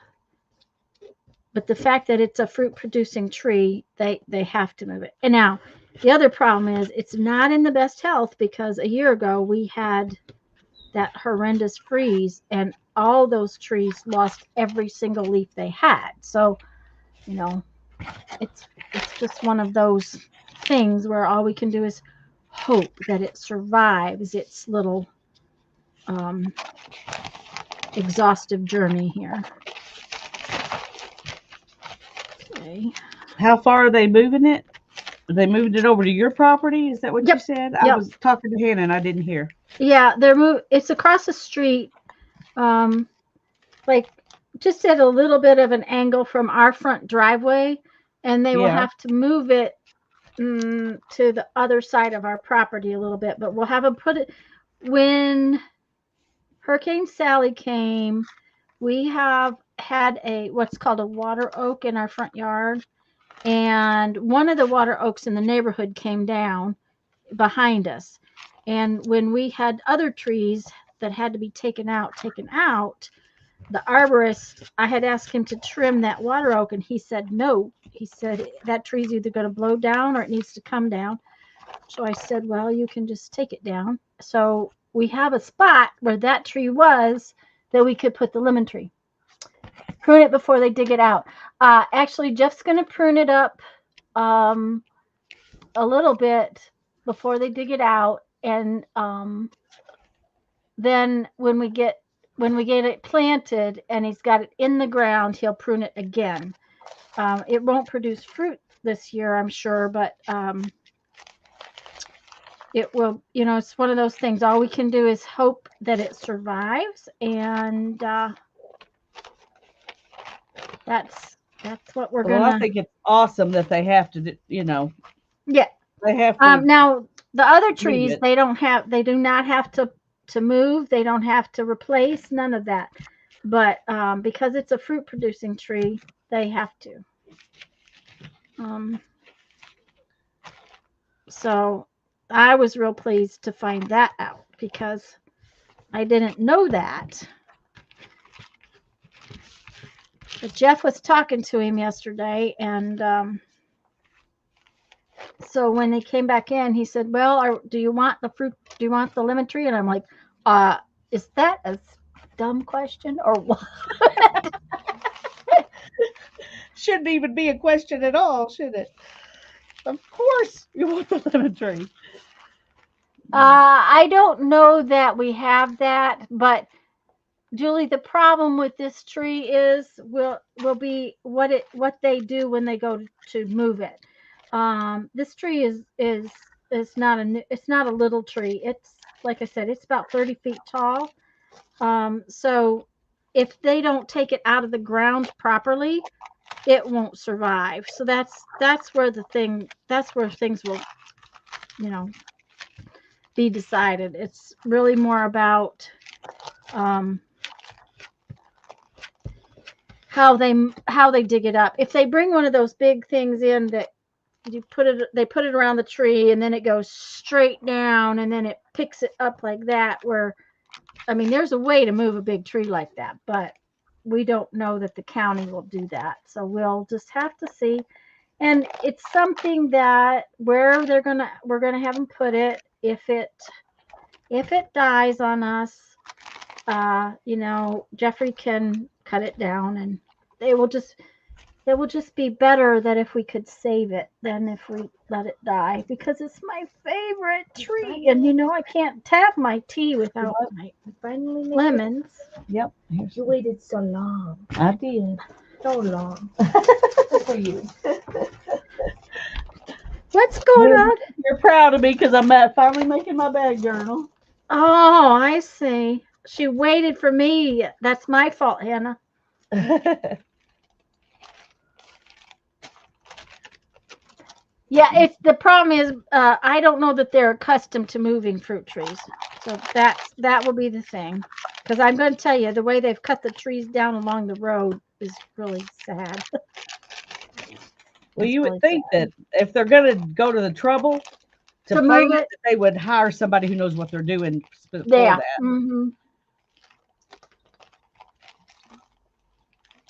Speaker 1: the fact that it's a fruit producing tree, they have to move it. And now the other problem is it's not in the best health because a year ago we had that horrendous freeze and all those trees lost every single leaf they had. So, you know, it's just one of those things where all we can do is hope that it survives its little exhaustive journey here. Okay.
Speaker 2: How far are they moving it? They moved it over to your property? Is that what you said? I was talking to Hannah and I didn't hear.
Speaker 1: Yeah, it's across the street. Like just at a little bit of an angle from our front driveway, and they will have to move it to the other side of our property a little bit, but we'll have them put it when Hurricane Sally came. We have had what's called a water oak in our front yard, and one of the water oaks in the neighborhood came down behind us. And when we had other trees that had to be taken out, the arborist, I had asked him to trim that water oak, and he said no. He said that tree's either going to blow down or it needs to come down. So I said, well, you can just take it down. So we have a spot where that tree was that we could put the lemon tree. Prune it before they dig it out. Actually, Jeff's going to prune it up a little bit before they dig it out, and then when we get it planted and he's got it in the ground, he'll prune it again. It won't produce fruit this year, I'm sure, but it will, it's one of those things. All we can do is hope that it survives, and that's what we're
Speaker 2: Well, I think it's awesome that they have to do,
Speaker 1: yeah.
Speaker 2: They have to.
Speaker 1: Now the other trees,
Speaker 2: it.
Speaker 1: they do not have to move. They don't have to replace, none of that. But because it's a fruit producing tree, they have to. So I was real pleased to find that out because I didn't know that. But Jeff was talking to him yesterday, and so when they came back in, he said, well, do you want the fruit? Do you want the lemon tree? And I'm like, is that a dumb question or what?
Speaker 2: Shouldn't even be a question at all, should it? Of course you want the lemon tree.
Speaker 1: I don't know that we have that, but Julie, the problem with this tree is will be what they do when they go to move it. This tree is not a little tree. It's, like I said, it's about 30 feet tall. So if they don't take it out of the ground properly, it won't survive. So that's where things will, be decided. It's really more about how they dig it up. If they bring one of those big things in that they put it around the tree and then it goes straight down and then it picks it up like that, there's a way to move a big tree like that, but we don't know that the county will do that. So we'll just have to see. And it's something that where we're gonna have them put it. If it dies on us, Jeffrey can cut it down, and it will just be better that if we could save it than if we let it die, because it's my favorite tree, and I can't have my tea without my lemons.
Speaker 2: Yep.
Speaker 3: You waited so long.
Speaker 2: I did.
Speaker 3: So long. Good for you.
Speaker 1: What's going on?
Speaker 2: You're proud of me because I'm finally making my bag journal.
Speaker 1: Oh, I see. She waited for me. That's my fault, Hannah. Yeah, it's the problem is I don't know that they're accustomed to moving fruit trees, so that will be the thing. Because I'm going to tell you, the way they've cut the trees down along the road is really sad.
Speaker 2: Well, you would think that if they're going to go to the trouble to move it, they would hire somebody who knows what they're doing for that.
Speaker 1: Mm-hmm.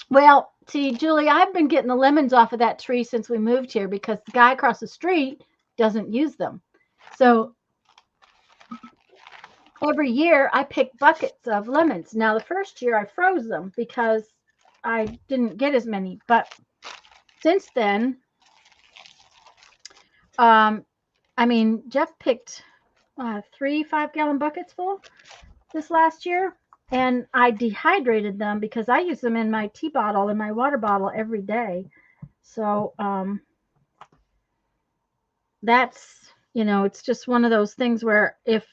Speaker 1: Well, see, Julie, I've been getting the lemons off of that tree since we moved here because the guy across the street doesn't use them. So every year I pick buckets of lemons. Now, the first year I froze them because I didn't get as many. But since then, Jeff picked 3 5-gallon buckets full this last year. And I dehydrated them because I use them in my tea bottle and my water bottle every day. So that's, it's just one of those things where if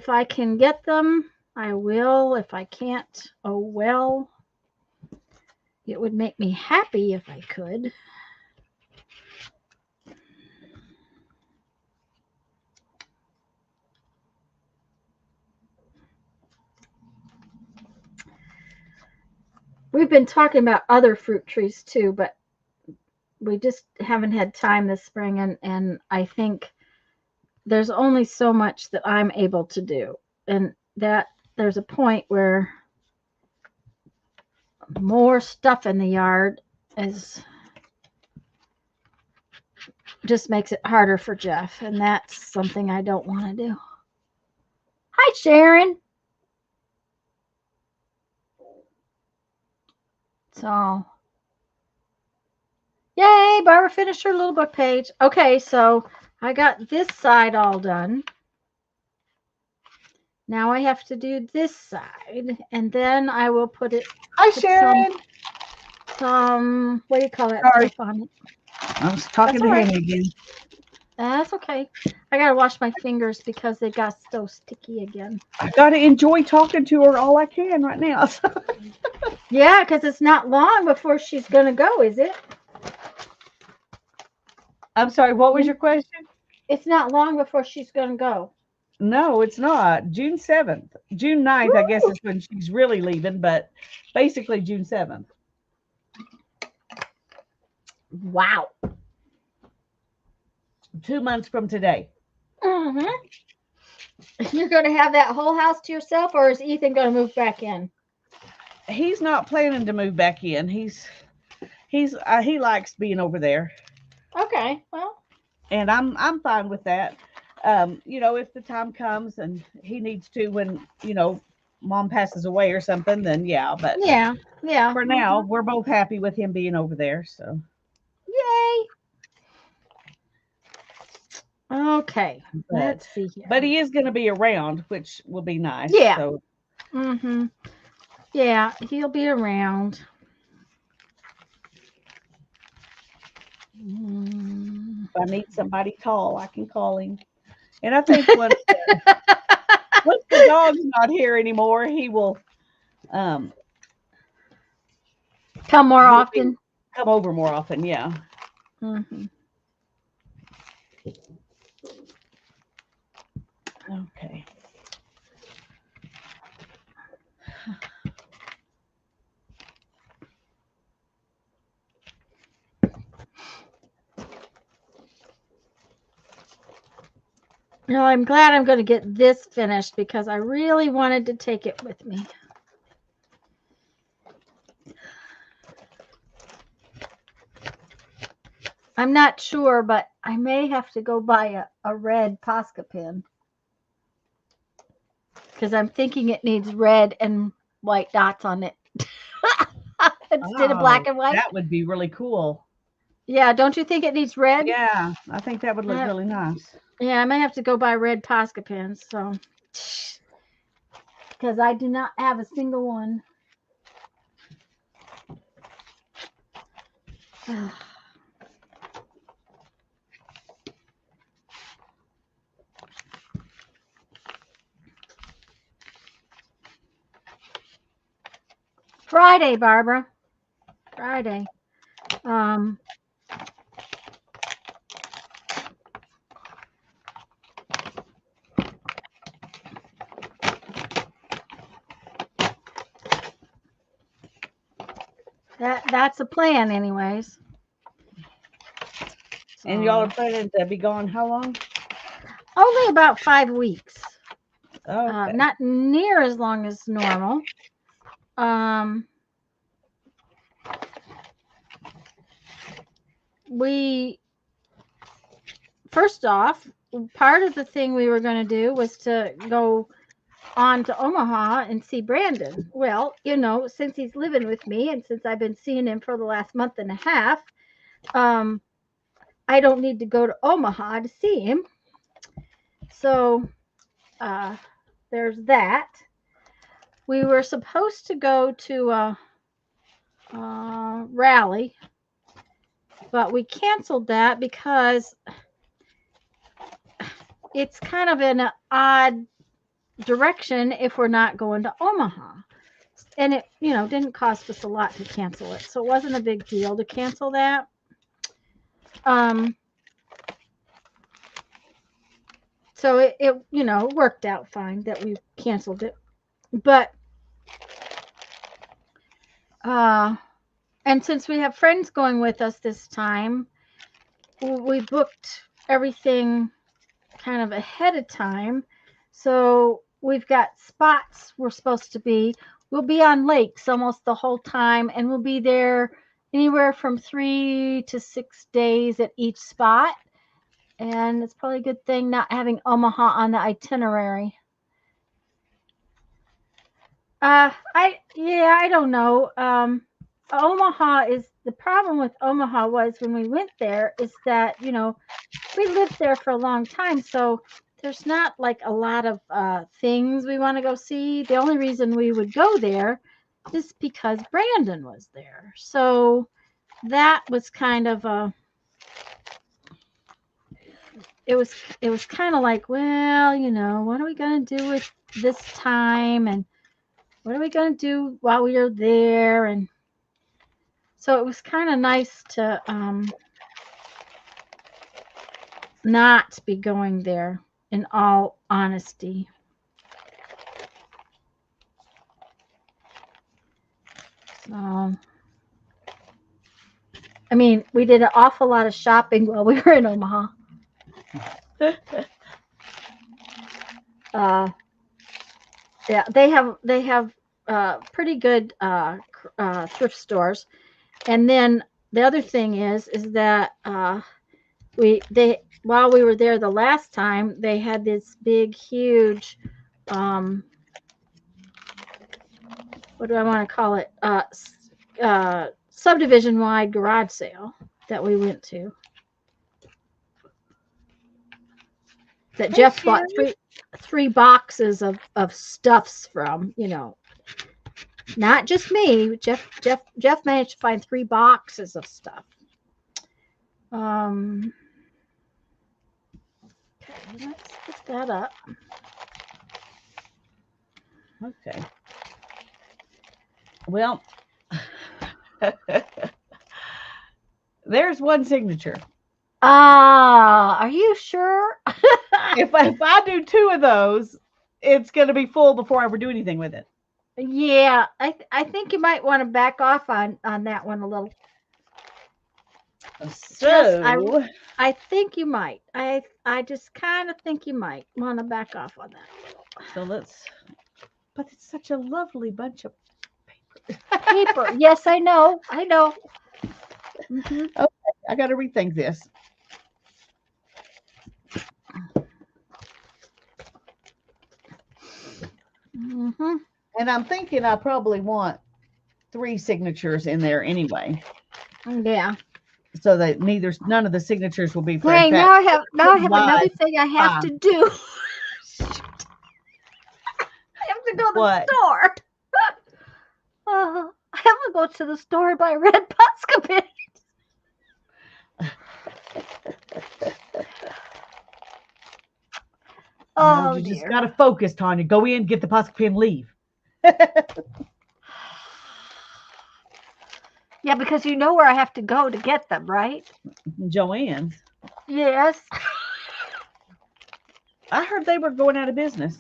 Speaker 1: I can get them, I will. If I can't, oh well. It would make me happy if I could. we've been talking about other fruit trees too, but we just haven't had time this spring, and I think there's only so much that I'm able to do, and that there's a point where more stuff in the yard is just makes it harder for Jeff, and that's something I don't want to do. Hi, Sharon. So, yay, Barbara finished her little book page. Okay, so I got this side all done. Now I have to do this side, and then I will put it.
Speaker 2: Hi, Sharon.
Speaker 1: Some what do you call that
Speaker 2: Sorry.
Speaker 1: stuff on it?
Speaker 2: I was talking to him again.
Speaker 1: That's okay. I gotta wash my fingers because they got so sticky again.
Speaker 2: I got to enjoy talking to her all I can right now.
Speaker 1: Yeah, because it's not long before she's gonna go, is it?
Speaker 2: I'm sorry, what was your question?
Speaker 1: It's not long before she's gonna go.
Speaker 2: No, it's not. June 7th. June 9th, I guess, is when she's really leaving, but basically June 7th.
Speaker 1: Wow.
Speaker 2: 2 months from today.
Speaker 1: Mm-hmm. You're gonna have that whole house to yourself, or is Ethan gonna move back in?
Speaker 2: He's not planning to move back in. He likes being over there,
Speaker 1: Okay, well,
Speaker 2: and I'm fine with that. If the time comes and he needs to, when mom passes away or something, then yeah. But
Speaker 1: yeah.
Speaker 2: for now, we're both happy with him being over there. So
Speaker 1: Yay. Okay,
Speaker 2: but,
Speaker 1: let's see here.
Speaker 2: but he is going to be around, which will be nice.
Speaker 1: Yeah.
Speaker 2: So
Speaker 1: Mm-hmm. Yeah, he'll be around.
Speaker 2: if I need somebody tall, I can call him. And I think once the dog's not here anymore, he will
Speaker 1: Come more often.
Speaker 2: come over more often. Yeah.
Speaker 1: Mm-hmm.
Speaker 2: Okay.
Speaker 1: No, I'm glad I'm going to get this finished because I really wanted to take it with me. I'm not sure, but I may have to go buy a red Posca pen because I'm thinking it needs red and white dots on it instead of black and white.
Speaker 2: That would be really cool.
Speaker 1: Yeah, don't you think it needs red?
Speaker 2: Yeah, I think that would look really nice.
Speaker 1: Yeah, I may have to go buy red Posca pens, so because I do not have a single one. Friday, Barbara. Friday. That's a plan, anyways.
Speaker 2: And y'all are planning to be gone how long?
Speaker 1: Only about 5 weeks.
Speaker 2: Okay.
Speaker 1: Not near as long as normal. We first off, part of the thing we were going to do was to go on to Omaha and see Brandon. Well, since he's living with me and since I've been seeing him for the last month and a half, I don't need to go to Omaha to see him. So there's that. We were supposed to go to a rally, but we canceled that because it's kind of an odd direction if we're not going to Omaha. And it, didn't cost us a lot to cancel it. So it wasn't a big deal to cancel that. So it worked out fine that we canceled it. But And since we have friends going with us this time, we booked everything kind of ahead of time. So we've got spots we're supposed to be. We'll be on lakes almost the whole time, and we'll be there anywhere from 3 to 6 days at each spot. And it's probably a good thing not having Omaha on the itinerary. I don't know. Omaha is the problem with Omaha was when we went there is that we lived there for a long time, so there's not like a lot of things we want to go see. The only reason we would go there is because Brandon was there. So that was kind of it was kind of like, well, what are we going to do with this time, and what are we going to do while we are there? And so it was kind of nice to not be going there, in all honesty. So, I mean, we did an awful lot of shopping while we were in Omaha. Yeah, they have pretty good thrift stores, and then the other thing is that while we were there the last time, they had this big, huge, what do I want to call it? Subdivision wide garage sale that we went to. That Jeff bought three boxes of stuffs from, not just me. Jeff managed to find 3 boxes of stuff. Okay, let's put that up.
Speaker 2: Okay. Well, there's one signature.
Speaker 1: Are you sure?
Speaker 2: If I do 2 of those, it's going to be full before I ever do anything with it.
Speaker 1: Yeah, I think you might want to back off on that one a little.
Speaker 2: So
Speaker 1: I think you might. I just kind of think you might want to back off on that.
Speaker 2: So but it's such a lovely bunch of
Speaker 1: Paper. Yes, I know. Mm-hmm.
Speaker 2: Okay, I got to rethink this.
Speaker 1: Mm-hmm.
Speaker 2: And I'm thinking I probably want 3 signatures in there anyway,
Speaker 1: Yeah.
Speaker 2: so that none of the signatures will be for
Speaker 1: Dang,
Speaker 2: that.
Speaker 1: now I have another thing I have
Speaker 2: 5.
Speaker 1: to do. I have to go to
Speaker 2: What?
Speaker 1: the store. I have to go to the store and buy red Posca Oh,
Speaker 2: you just
Speaker 1: dear.
Speaker 2: got to focus, Tanya. Go in, get the Posca pen, leave.
Speaker 1: Yeah, because you know where I have to go to get them, right?
Speaker 2: Joann's.
Speaker 1: Yes.
Speaker 2: I heard they were going out of business.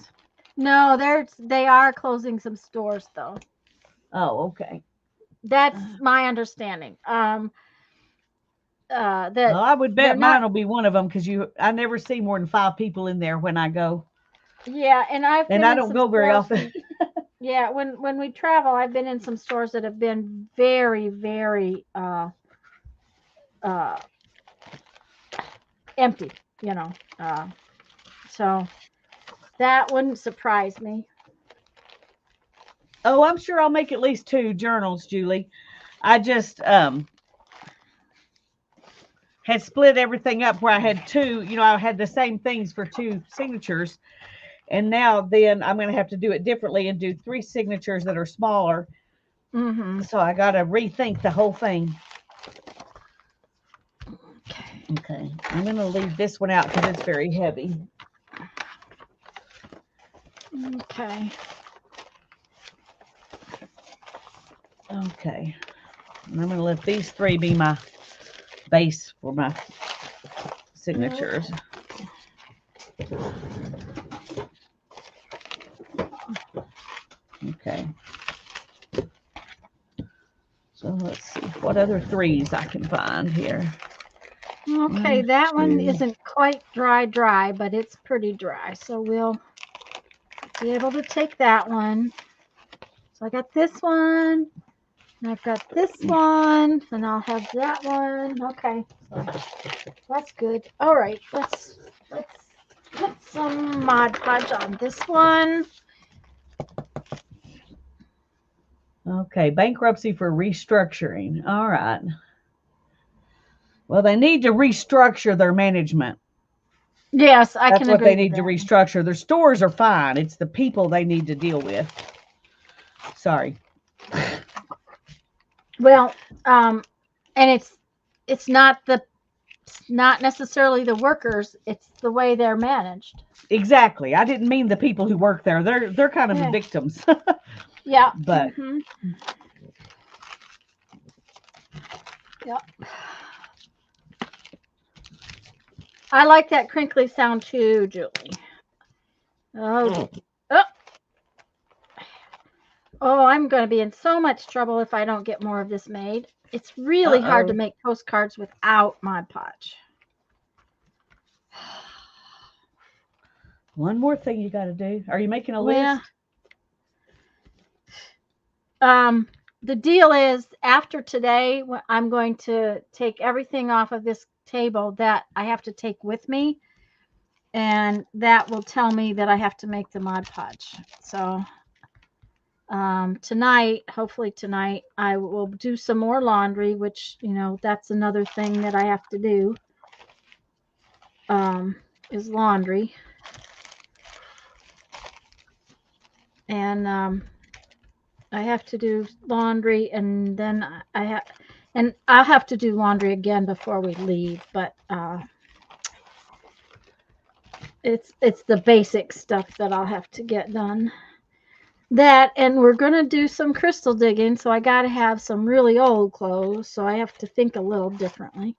Speaker 1: No, they are closing some stores though.
Speaker 2: Oh, okay.
Speaker 1: That's my understanding.
Speaker 2: Well, I would bet mine will be one of them because I never see more than 5 people in there when I go.
Speaker 1: Yeah, and I
Speaker 2: don't go very often.
Speaker 1: Yeah, when we travel, I've been in some stores that have been very, very empty, so that wouldn't surprise me.
Speaker 2: Oh, I'm sure I'll make at least 2 journals, Julie. I just had split everything up where I had 2, I had the same things for 2 signatures. And now then I'm going to have to do it differently and do 3 signatures that are smaller.
Speaker 1: Mm-hmm.
Speaker 2: So I got to rethink the whole thing. Okay. I'm going to leave this one out because it's very heavy.
Speaker 1: Okay.
Speaker 2: Okay. And I'm going to let these 3 be my base for my signatures. Okay. So let's see what other 3s I can find here.
Speaker 1: Okay,
Speaker 2: 1,
Speaker 1: that one
Speaker 2: 2.
Speaker 1: isn't quite dry, but it's pretty dry. So we'll be able to take that one. So I got this one, and I've got this one, and I'll have that one. Okay, so that's good. All right, let's put some Mod Podge on this one.
Speaker 2: Okay, bankruptcy for restructuring. All right. Well, they need to restructure their management.
Speaker 1: Yes, I
Speaker 2: That's
Speaker 1: can
Speaker 2: what
Speaker 1: agree
Speaker 2: they need
Speaker 1: with
Speaker 2: to
Speaker 1: that.
Speaker 2: restructure. Their stores are fine. It's the people they need to deal with. Sorry.
Speaker 1: Well, and it's not necessarily the workers, it's the way they're managed.
Speaker 2: Exactly. I didn't mean the people who work there. They're kind of the
Speaker 1: Yeah.
Speaker 2: victims.
Speaker 1: Yeah.
Speaker 2: But
Speaker 1: Yep. I like that crinkly sound too, Julie. Oh. Oh, I'm going to be in so much trouble if I don't get more of this made. It's really hard to make postcards without Mod Podge.
Speaker 2: one more thing you got to do. Are you making a
Speaker 1: Well,
Speaker 2: list?
Speaker 1: The deal is after today, I'm going to take everything off of this table that I have to take with me. And that will tell me that I have to make the Mod Podge. So tonight, hopefully tonight, I will do some more laundry, which, you know, that's another thing that I have to do, is laundry. And I have to do laundry, and then I'll have to do laundry again before we leave, but it's the basic stuff that I'll have to get done. That, and we're going to do some crystal digging, so I got to have some really old clothes, so I have to think a little differently.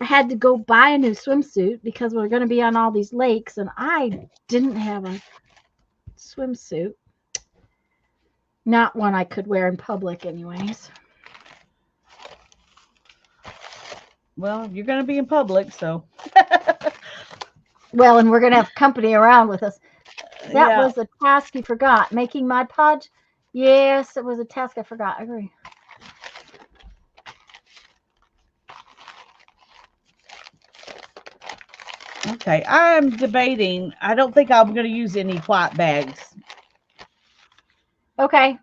Speaker 1: I had to go buy a new swimsuit because we're going to be on all these lakes, and I didn't have a swimsuit. Not one I could wear in public anyways.
Speaker 2: Well, you're going to be in public, so.
Speaker 1: Well, and we're going to have company around with us. That
Speaker 2: Yeah.
Speaker 1: was a task you forgot. Making Mod Podge? Yes, it was a task I forgot. I agree.
Speaker 2: Okay, I'm debating. I don't think I'm going to use any white bags.
Speaker 1: Okay.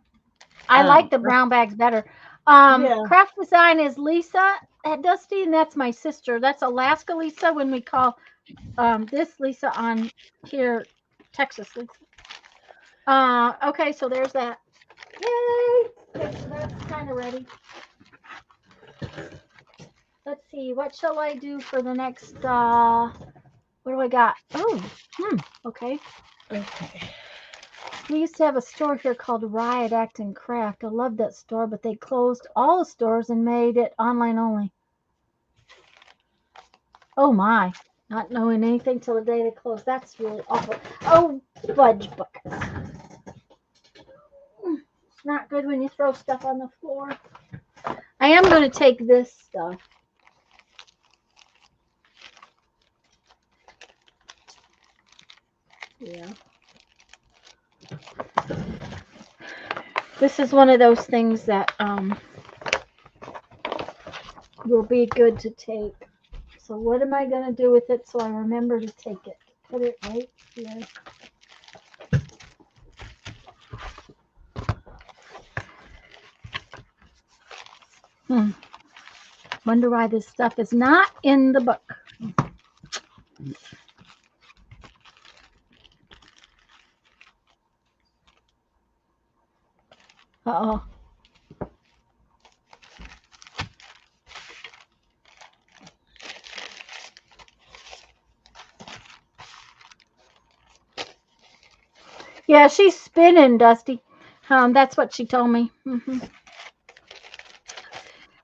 Speaker 1: I like the brown bags better.
Speaker 2: Yeah.
Speaker 1: Craft Design is Lisa at Dusty, and that's my sister. That's Alaska Lisa when we call this Lisa on here, Texas Lisa. Okay, so there's that. Yay! Okay, so that's kind of ready. Let's see, what shall I do for the next, what do I got? Oh, okay.
Speaker 2: Okay.
Speaker 1: We used to have a store here called Riot Act and Craft. I loved that store, but they closed all the stores and made it online only. Oh my, not knowing anything till the day they closed. That's really awful. Oh, fudge buckets. It's not good when you throw stuff on the floor. I am going to take this stuff. Yeah. This is one of those things that will be good to take. So what am I going to do with it so I remember to take it? Put it right here. Wonder why this stuff is not in the book. Uh-oh. Yeah, she's spinning, Dusty. That's what she told me.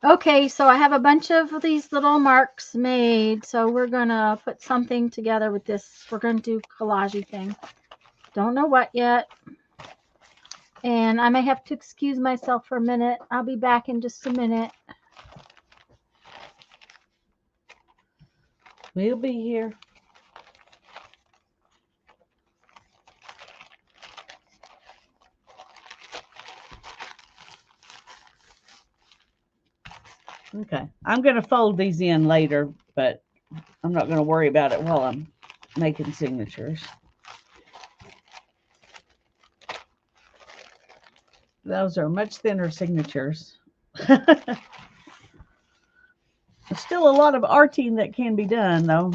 Speaker 1: Okay, so I have a bunch of these little marks made. So we're going to put something together with this. We're going to do collage thing. Don't know what yet. And I may have to excuse myself for a minute. I'll be back in just a minute.
Speaker 2: We'll be here. Okay, I'm going to fold these in later, but I'm not going to worry about it while I'm making signatures. Those are much thinner signatures. There's still a lot of arting that can be done, though.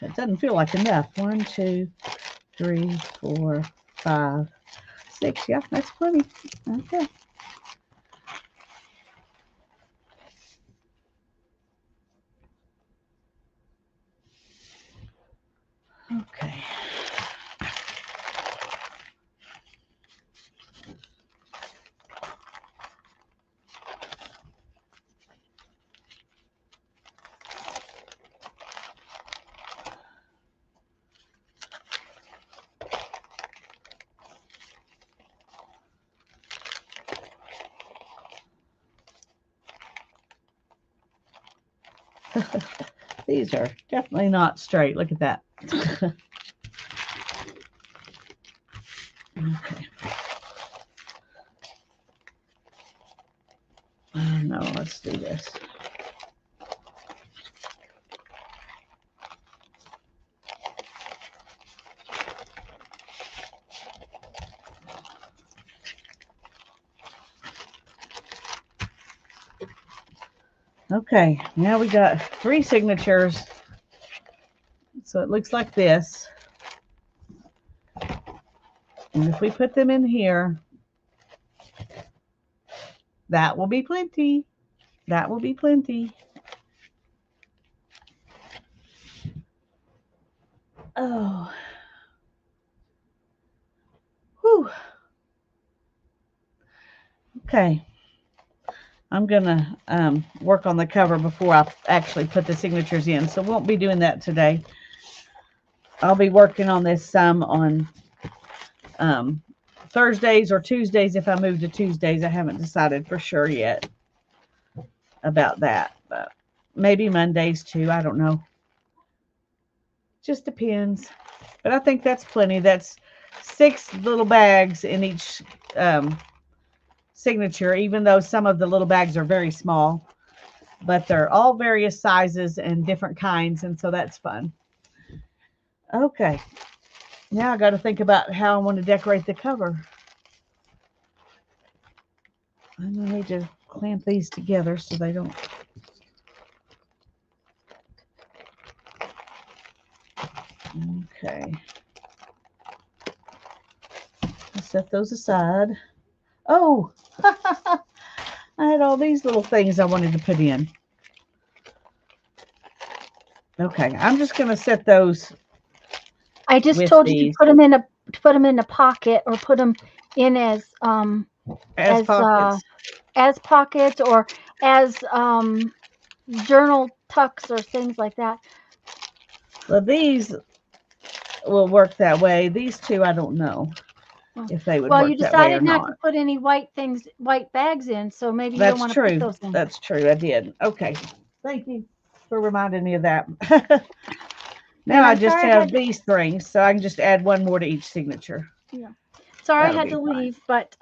Speaker 2: It doesn't feel like enough. 1, 2, 3, 4, 5, 6. Yeah, that's plenty. Okay. Okay. These are definitely not straight. Look at that. Okay. No, let's do this. Okay, now we got 3 signatures. So it looks like this. And if we put them in here, that will be plenty. That will be plenty. Oh. Whew. Okay. I'm going to work on the cover before I actually put the signatures in. So won't be doing that today. I'll be working on this some on Thursdays or Tuesdays if I move to Tuesdays. I haven't decided for sure yet about that. But maybe Mondays too. I don't know. Just depends. But I think that's plenty. That's 6 little bags in each signature, even though some of the little bags are very small. But they're all various sizes and different kinds, and so that's fun. Okay. Now I got to think about how I want to decorate the cover. I need to clamp these together so they don't... Okay. Let's set those aside. Oh, I had all these little things I wanted to put in. Okay, I'm just going to set those.
Speaker 1: I just told you to put them in a pocket, or put them in as
Speaker 2: pockets.
Speaker 1: As pockets, or as journal tucks or things like that.
Speaker 2: Well, these will work that way. These two, I don't know if they would work that way or not.
Speaker 1: Well, you decided not to put any white bags in, so maybe you don't want to put those in.
Speaker 2: That's true. I did. Okay. Thank you for reminding me of that. Now I just have these 3, so I can just add 1 more to each signature.
Speaker 1: Yeah. Sorry I had to leave, but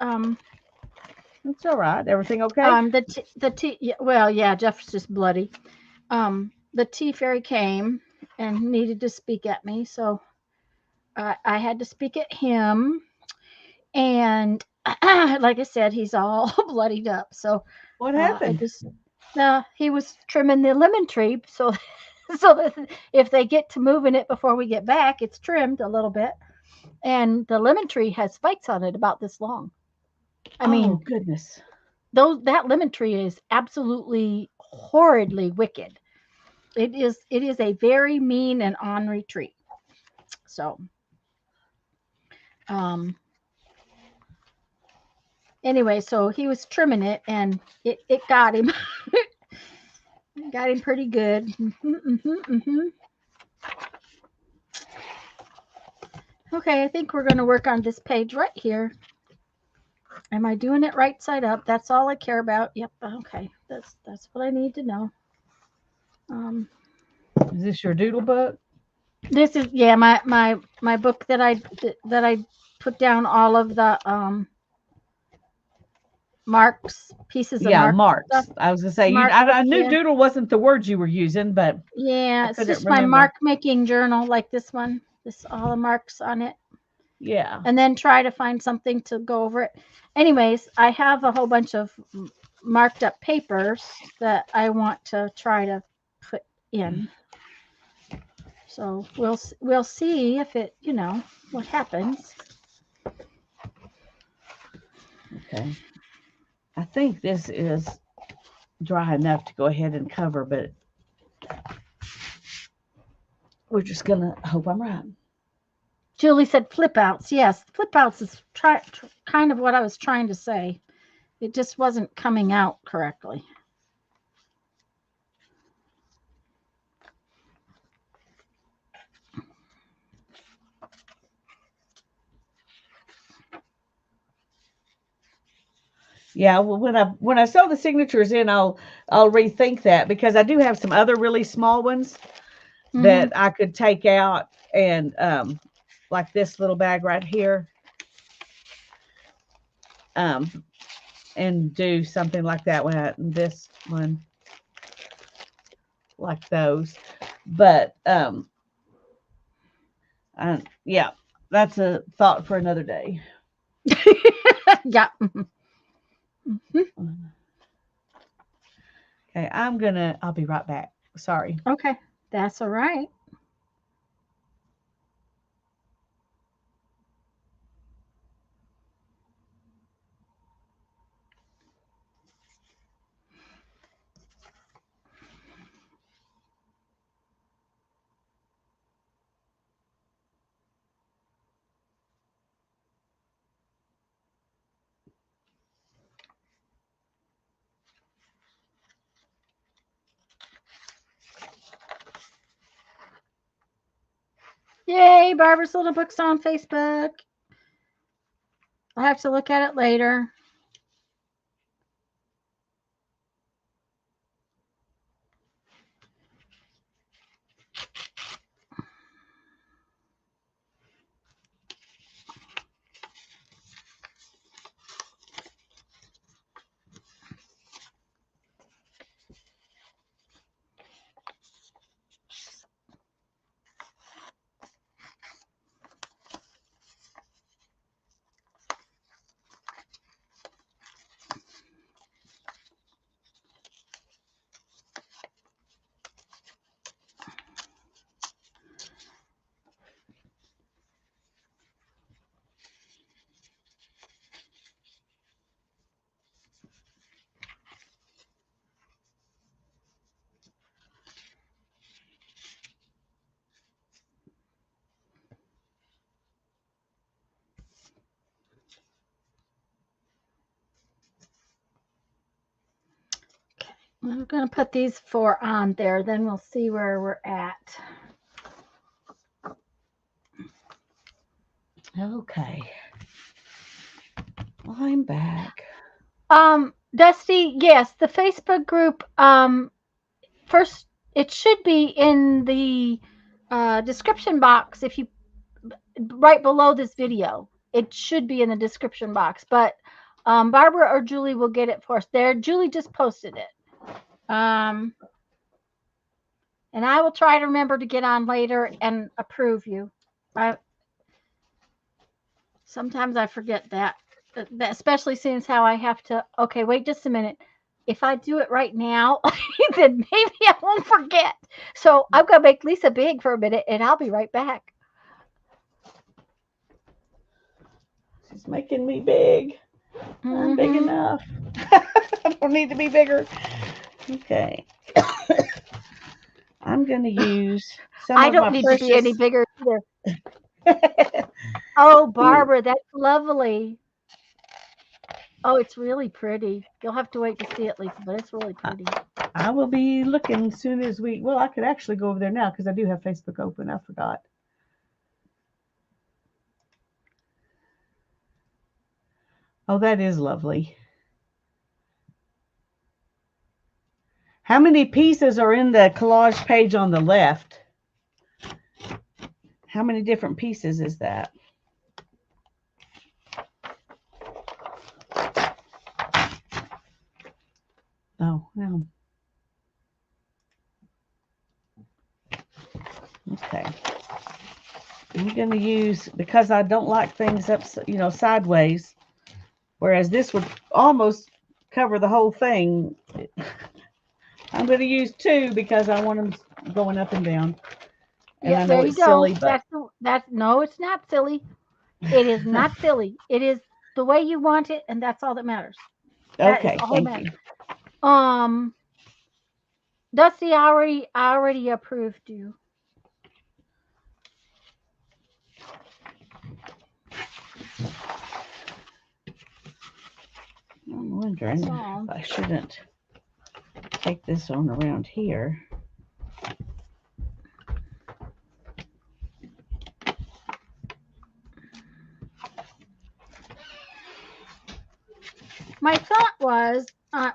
Speaker 2: it's all right. Everything okay?
Speaker 1: The tea. Well, yeah, Jeff's just bloody. The tea fairy came and needed to speak at me, so I had to speak at him. And like I said, he's all bloodied up. So
Speaker 2: what happened?
Speaker 1: He was trimming the lemon tree, so that if they get to moving it before we get back, it's trimmed a little bit. And the lemon tree has spikes on it about this long. I mean,
Speaker 2: goodness.
Speaker 1: That lemon tree is absolutely horridly wicked. It is a very mean and ornery tree. So Anyway, so he was trimming it, and it got him. Got him pretty good. Okay, I think we're going to work on this page right here. Am I doing it right side up? That's all I care about. Yep. Okay. That's what I need to know.
Speaker 2: Is this your doodle book?
Speaker 1: This is my book that I put down all of the marks, pieces of
Speaker 2: marks.
Speaker 1: stuff.
Speaker 2: I was gonna say
Speaker 1: Mark
Speaker 2: I knew
Speaker 1: yeah.
Speaker 2: doodle wasn't the word you were using, but
Speaker 1: yeah, it's just
Speaker 2: remember.
Speaker 1: my mark making journal, like this one. This all the marks on it.
Speaker 2: Yeah.
Speaker 1: And then try to find something to go over it. Anyways, I have a whole bunch of marked up papers that I want to try to put in. So we'll see if it, what happens.
Speaker 2: Okay. I think this is dry enough to go ahead and cover, but we're just gonna hope I'm right.
Speaker 1: Julie said flip outs. Yes, flip outs is kind of what I was trying to say. It just wasn't coming out correctly.
Speaker 2: Yeah, well, when I sew the signatures in, I'll rethink that, because I do have some other really small ones that I could take out, and like this little bag right here, and do something like that one, this one, like those. But yeah, that's a thought for another day.
Speaker 1: Yeah.
Speaker 2: Okay, I'll be right back. Sorry.
Speaker 1: Okay, that's all right. Yay, Barbara's Little Books on Facebook. I'll have to look at it later. I'm going to put these 4 on there, then we'll see where we're at.
Speaker 2: Okay. I'm back.
Speaker 1: Dusty, yes, the Facebook group, first, it should be in the description box. If you, right below this video, it should be in the description box, but Barbara or Julie will get it for us there. Julie just posted it. And I will try to remember to get on later and approve you. Sometimes I forget that, especially since how I have to. Okay, wait just a minute. If I do it right now, then maybe I won't forget. So I'm going to make Lisa big for a minute, and I'll be right back.
Speaker 2: She's making me big. I'm big enough. I don't need to be bigger. Okay. I'm going to use some
Speaker 1: I
Speaker 2: of
Speaker 1: don't
Speaker 2: my
Speaker 1: need
Speaker 2: precious...
Speaker 1: to be any bigger either. Oh, Barbara, that's lovely. Oh, it's really pretty. You'll have to wait to see it, Lisa, but it's really pretty.
Speaker 2: I will be looking as soon as well, I could actually go over there now because I do have Facebook open. I forgot. Oh, that is lovely. How many pieces are in the collage page on the left? How many different pieces is that? Oh, no. Okay. I'm going to use, because I don't like things up, sideways, whereas this would almost cover the whole thing. I'm going to use 2 because I want them going up and down. And
Speaker 1: Yeah,
Speaker 2: I know
Speaker 1: there you
Speaker 2: it's
Speaker 1: go.
Speaker 2: silly, but
Speaker 1: That's no, it's not silly. It is not silly. It is the way you want it, and that's all that matters. That is
Speaker 2: okay,
Speaker 1: all that
Speaker 2: thank you.
Speaker 1: matters. Dusty, I already approved you.
Speaker 2: I'm wondering
Speaker 1: So,
Speaker 2: if I shouldn't take this on around here.
Speaker 1: my thought was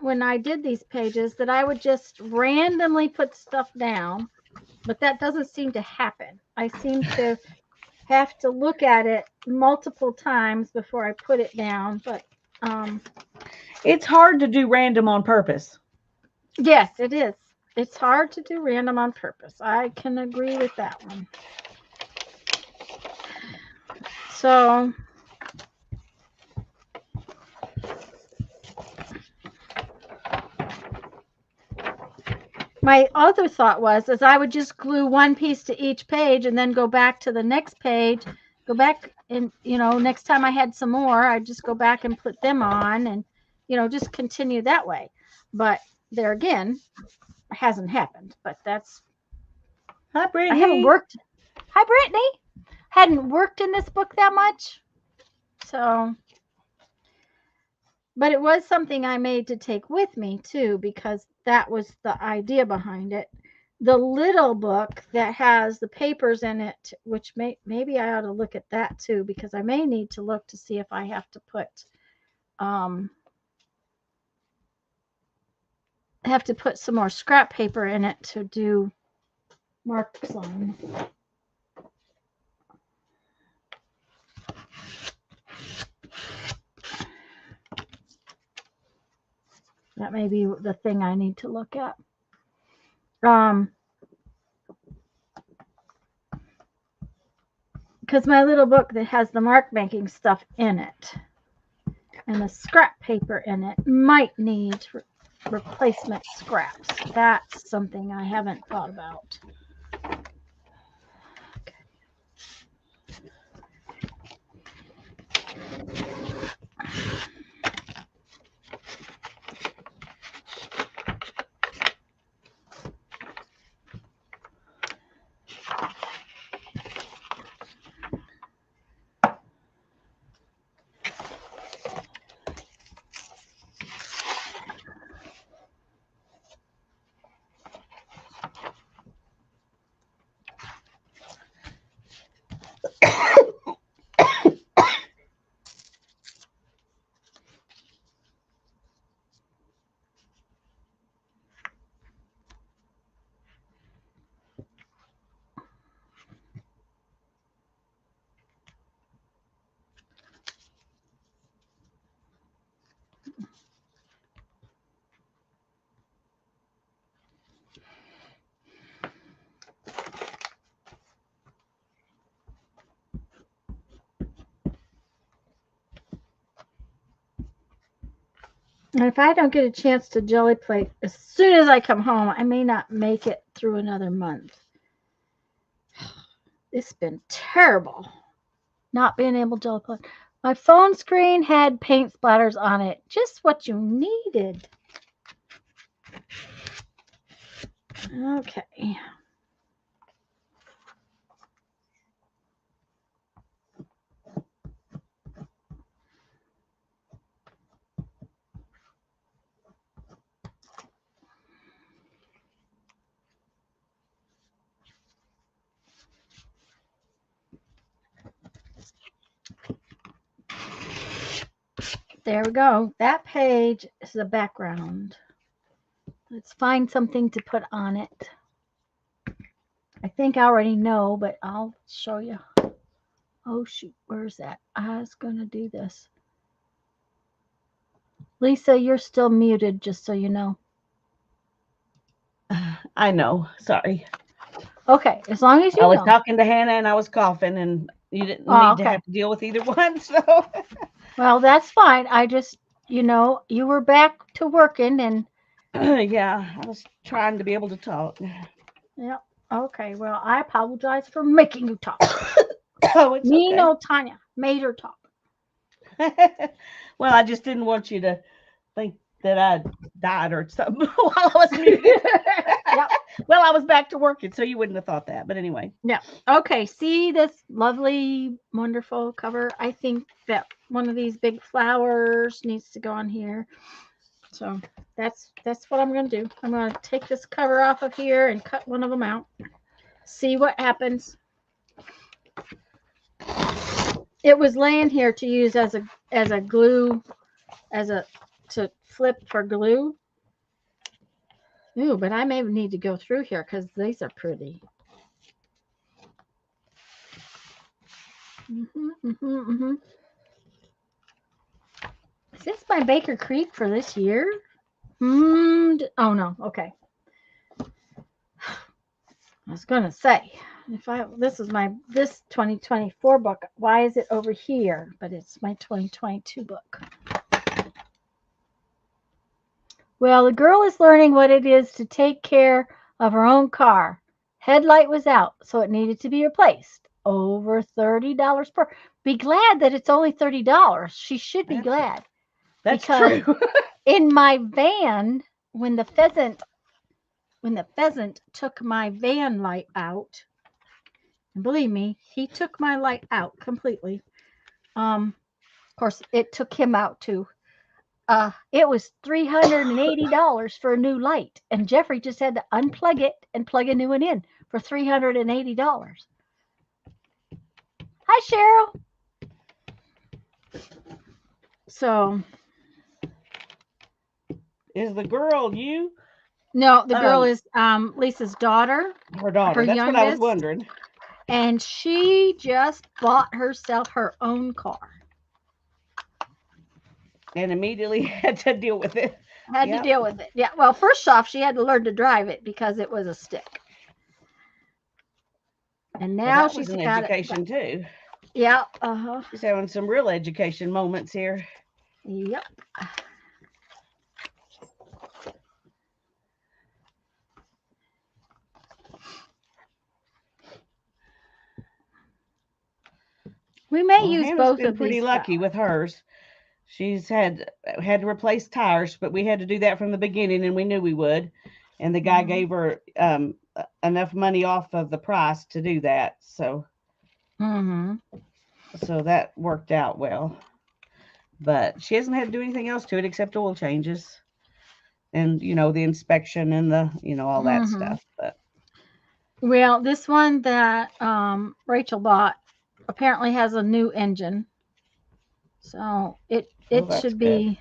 Speaker 1: when I did these pages that I would just randomly put stuff down, but that doesn't seem to happen. I seem to have to look at it multiple times before I put it down. But
Speaker 2: It's hard to do random on purpose.
Speaker 1: yes, it is. It's hard to do random on purpose. I can agree with that one. So my other thought was is I would just glue one piece to each page and then go back to the next page, go back and next time I had some more, I'd just go back and put them on and just continue that way. But there again, hasn't happened. But that's
Speaker 2: Hi, Brittany.
Speaker 1: I haven't worked. Hi, Brittany. Hadn't worked in this book that much. So, but it was something I made to take with me too, because that was the idea behind it. The little book that has the papers in it, which maybe I ought to look at that too, because I may need to look to see if I have to put some more scrap paper in it to do marks on. That may be the thing I need to look at. Because my little book that has the mark making stuff in it and the scrap paper in it might need replacement scraps. That's something I haven't thought about. And if I don't get a chance to jelly plate as soon as I come home, I may not make it through another month. It's been terrible not being able to jelly plate. My phone screen had paint splatters on it. Just what you needed. Okay. There we go. That page is the background. Let's find something to put on it. I think I already know, but I'll show you. Oh, shoot. Where's that? I was going to do this. Lisa, you're still muted, just so you know.
Speaker 2: I know. Sorry.
Speaker 1: Okay, as long as you
Speaker 2: I was
Speaker 1: know.
Speaker 2: talking to Hannah and I was coughing, and you didn't
Speaker 1: Oh,
Speaker 2: need to
Speaker 1: okay.
Speaker 2: have to deal with either one. So,
Speaker 1: Well, that's fine. I just, you were back to working and.
Speaker 2: yeah, I was trying to be able to talk.
Speaker 1: Yeah. Okay. Well, I apologize for making you talk.
Speaker 2: Oh, it's
Speaker 1: Me,
Speaker 2: okay.
Speaker 1: no, Tanya made her talk.
Speaker 2: Well, I just didn't want you to think that I died or something while I was muted.
Speaker 1: Yep.
Speaker 2: Well, I was back to working, so you wouldn't have thought that. But anyway.
Speaker 1: Yeah. Okay. See this lovely, wonderful cover? I think that one of these big flowers needs to go on here. So that's what I'm going to do. I'm going to take this cover off of here and cut one of them out. See what happens. It was laying here to use as a glue, to flip for glue. Ooh, but I may need to go through here because these are pretty. Is this my Baker Creek for this year? Oh no, okay. I was gonna say, this is this 2024 book, why is it over here? But it's my 2022 book. Well, the girl is learning what it is to take care of her own car. Headlight was out, so it needed to be replaced. Over $30 per. Be glad that it's only $30. She should be glad.
Speaker 2: That's
Speaker 1: because
Speaker 2: true.
Speaker 1: In my van, when the pheasant took my van light out, and believe me, he took my light out completely. Of course, it took him out too. It was $380 for a new light, and Jeffrey just had to unplug it and plug a new one in for $380. Hi, Cheryl. So,
Speaker 2: Is the girl you?
Speaker 1: No, the girl is Lisa's daughter.
Speaker 2: Her daughter. That's
Speaker 1: youngest,
Speaker 2: what I was wondering.
Speaker 1: And she just bought herself her own car.
Speaker 2: And immediately had to deal with it.
Speaker 1: Had to deal with it. Yeah. Well, first off, she had to learn to drive it because it was a stick. And now she's
Speaker 2: an
Speaker 1: got
Speaker 2: education too.
Speaker 1: Yeah.
Speaker 2: She's having some real education moments here.
Speaker 1: Yep. We may use
Speaker 2: Hannah's
Speaker 1: both
Speaker 2: been
Speaker 1: of
Speaker 2: pretty
Speaker 1: these.
Speaker 2: Lucky with hers. She's had to replace tires, but we had to do that from the beginning, and we knew we would. And the guy gave her enough money off of the price to do that. So, so that worked out well. But she hasn't had to do anything else to it except oil changes, and the inspection and the all that stuff. But
Speaker 1: well, this one that Rachel bought apparently has a new engine, so it should be. Good.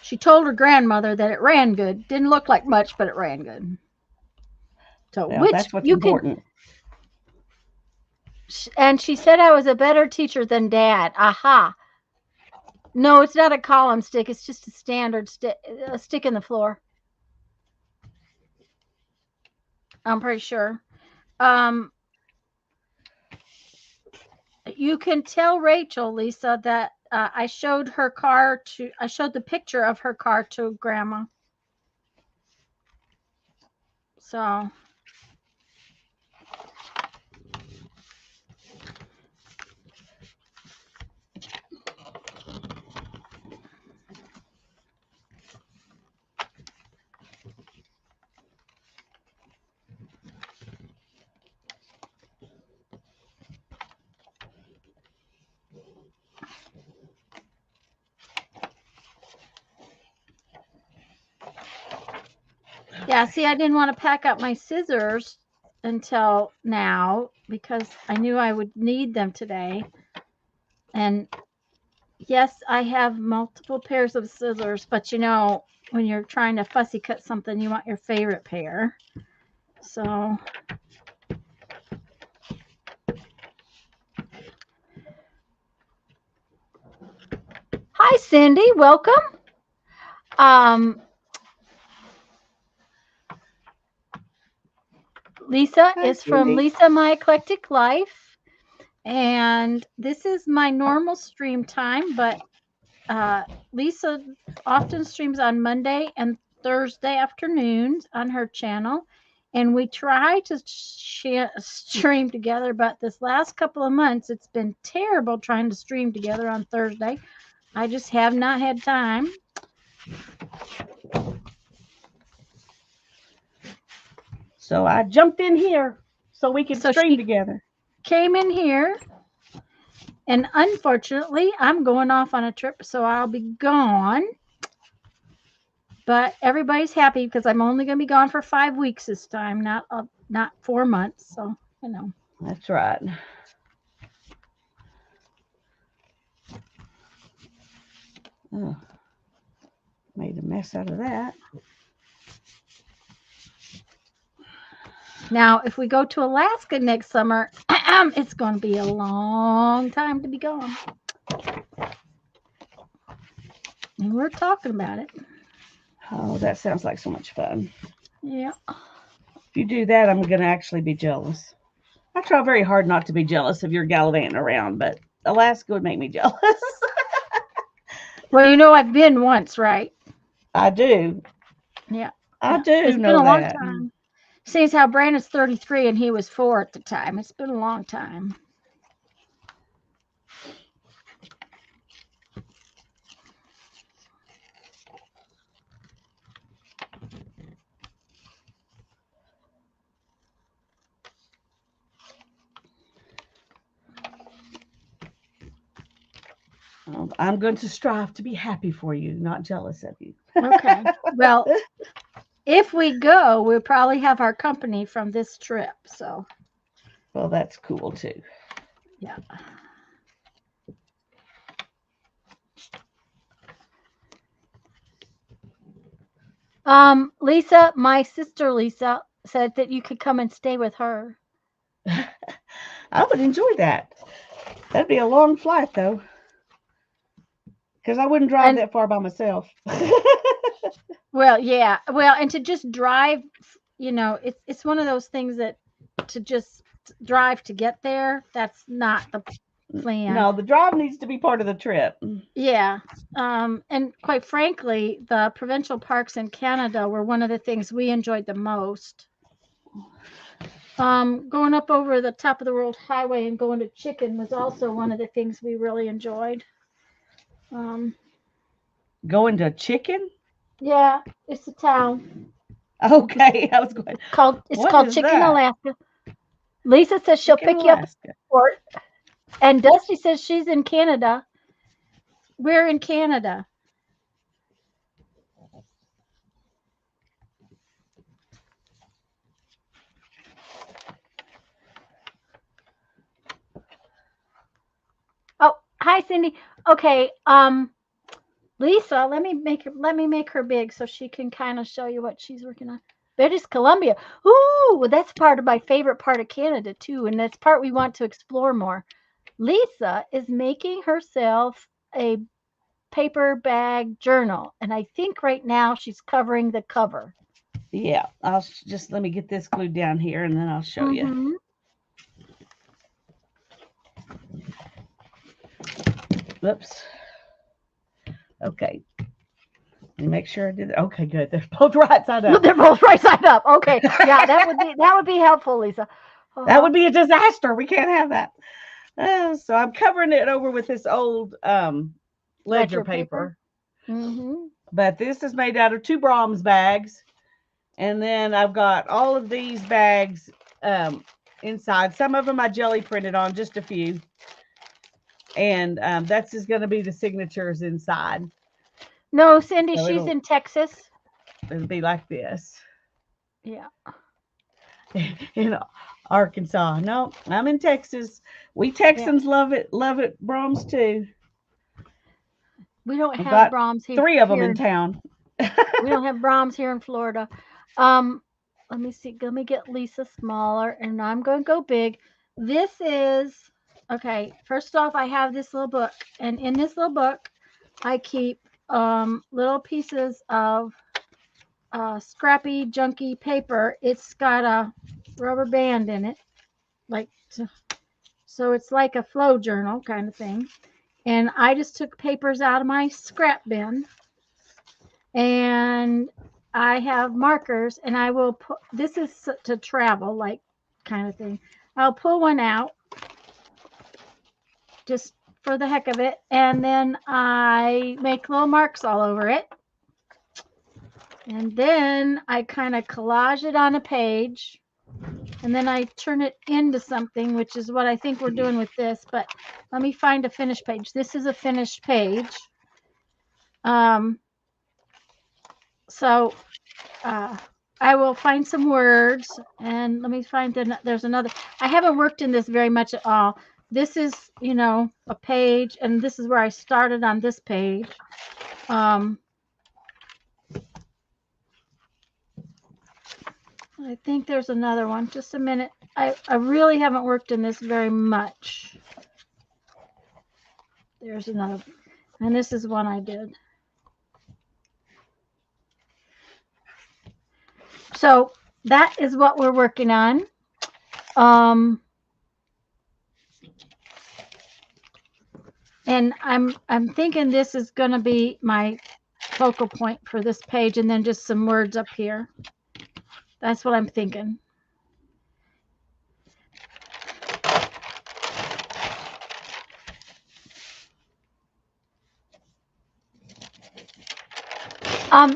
Speaker 1: She told her grandmother that it ran good. Didn't look like much, but it ran good. So
Speaker 2: that's what's important.
Speaker 1: And she said I was a better teacher than Dad. Aha. No, it's not a column stick. It's just a standard stick in the floor. I'm pretty sure. You can tell Rachel, Lisa, that I showed the picture of her car to Grandma. So. Yeah, see, I didn't want to pack up my scissors until now because I knew I would need them today. And Yes, I have multiple pairs of scissors, but you know, when you're trying to fussy cut something, you want your favorite pair. So, hi Cindy, welcome. Um, Lisa
Speaker 2: Hi,
Speaker 1: is from
Speaker 2: Cindy.
Speaker 1: Lisa My Eclectic Life, and this is my normal stream time, but Lisa often streams on Monday and Thursday afternoons on her channel, and we try to stream together. But this last couple of months, it's been terrible trying to stream together on Thursday. I just have not had time.
Speaker 2: So I jumped in here so we could
Speaker 1: So
Speaker 2: stream
Speaker 1: she
Speaker 2: together.
Speaker 1: came in here, and unfortunately, I'm going off on a trip, so I'll be gone. But everybody's happy because I'm only going to be gone for 5 weeks this time, not 4 months. So you know.
Speaker 2: That's right. Oh, made a mess out of that.
Speaker 1: Now, if we go to Alaska next summer, it's going to be a long time to be gone. And we're talking about it.
Speaker 2: Oh, that sounds like so much fun.
Speaker 1: Yeah.
Speaker 2: If you do that, I'm going to actually be jealous. I try very hard not to be jealous of your gallivanting around, but Alaska would make me jealous.
Speaker 1: Well, you know, I've been once, right?
Speaker 2: I do.
Speaker 1: Yeah.
Speaker 2: I do
Speaker 1: It's
Speaker 2: know
Speaker 1: been a long
Speaker 2: that.
Speaker 1: time. Seems how Brandon's 33 and he was 4 at the time. It's been a long time.
Speaker 2: I'm going to strive to be happy for you, not jealous of you.
Speaker 1: Okay. Well, if we go, we'll probably have our company from this trip. So,
Speaker 2: Well, that's cool too.
Speaker 1: yeah. Lisa, my sister Lisa said that you could come and stay with her.
Speaker 2: I would enjoy that. That'd be a long flight though. Because I wouldn't drive
Speaker 1: And
Speaker 2: that far by myself.
Speaker 1: well, yeah. Well, and to just drive, you know, it's one of those things that to just drive to get there, that's not the plan.
Speaker 2: No, the drive needs to be part of the trip.
Speaker 1: Yeah. And quite frankly, the provincial parks in Canada were one of the things we enjoyed the most. Going up over the top of the World Highway and going to Chicken was also one of the things we really enjoyed.
Speaker 2: Going to Chicken?
Speaker 1: Yeah, it's a town.
Speaker 2: Okay, I was going.
Speaker 1: It's called
Speaker 2: What is
Speaker 1: Chicken,
Speaker 2: that?
Speaker 1: Alaska. Lisa says she'll
Speaker 2: Chicken,
Speaker 1: pick you up at
Speaker 2: Alaska.
Speaker 1: the airport, and Dusty says she's in Canada. We're in Canada. Oh, hi Cindy. Okay, Lisa, let me make her big so she can kind of show you what she's working on. British Columbia. Ooh, that's part of my favorite part of Canada too, and that's part we want to explore more. Lisa is making herself a paper bag journal, and I think right now she's covering the cover.
Speaker 2: Yeah, I'll just let me get this glued down here and then I'll show you.
Speaker 1: Mhm.
Speaker 2: Oops. Okay. Let me make sure I did it. Okay, good. They're both right side up.
Speaker 1: They're both right side up. Okay, yeah, that would be helpful, Lisa.
Speaker 2: That would be a disaster. We can't have that. So I'm covering it over with this old ledger paper.
Speaker 1: Mm-hmm.
Speaker 2: But this is made out of 2 Brahms bags. And then I've got all of these bags inside. Some of them I jelly printed on, just a few. And that's just going to be the signatures inside.
Speaker 1: No, Cindy,
Speaker 2: So
Speaker 1: she's in Texas.
Speaker 2: It'll be like this.
Speaker 1: Yeah.
Speaker 2: In Arkansas. No, I'm in Texas. We Texans love it Brahms too.
Speaker 1: We don't
Speaker 2: I've
Speaker 1: have
Speaker 2: got
Speaker 1: Brahms here.
Speaker 2: 3 of them
Speaker 1: here
Speaker 2: in town.
Speaker 1: We don't have Brahms here in Florida. Let me see. Let me get Lisa smaller, and I'm going to go big. This is okay. First off, I have this little book, and in this little book, I keep little pieces of scrappy, junky paper. It's got a rubber band in it, like so. It's like a flow journal kind of thing. And I just took papers out of my scrap bin, and I have markers, and I will put, this is to travel, like kind of thing. I'll pull one out just for the heck of it, and then I make little marks all over it. And then I kind of collage it on a page, and then I turn it into something, which is what I think we're doing with this. But let me find a finished page. This is a finished page. So I will find some words, and let me find there's another. I haven't worked in this very much at all. This is, a page, and this is where I started on this page. I think there's another one. Just a minute. I really haven't worked in this very much. There's another, and this is one I did. So that is what we're working on. And I'm thinking this is going to be my focal point for this page, and then just some words up here. That's what I'm thinking.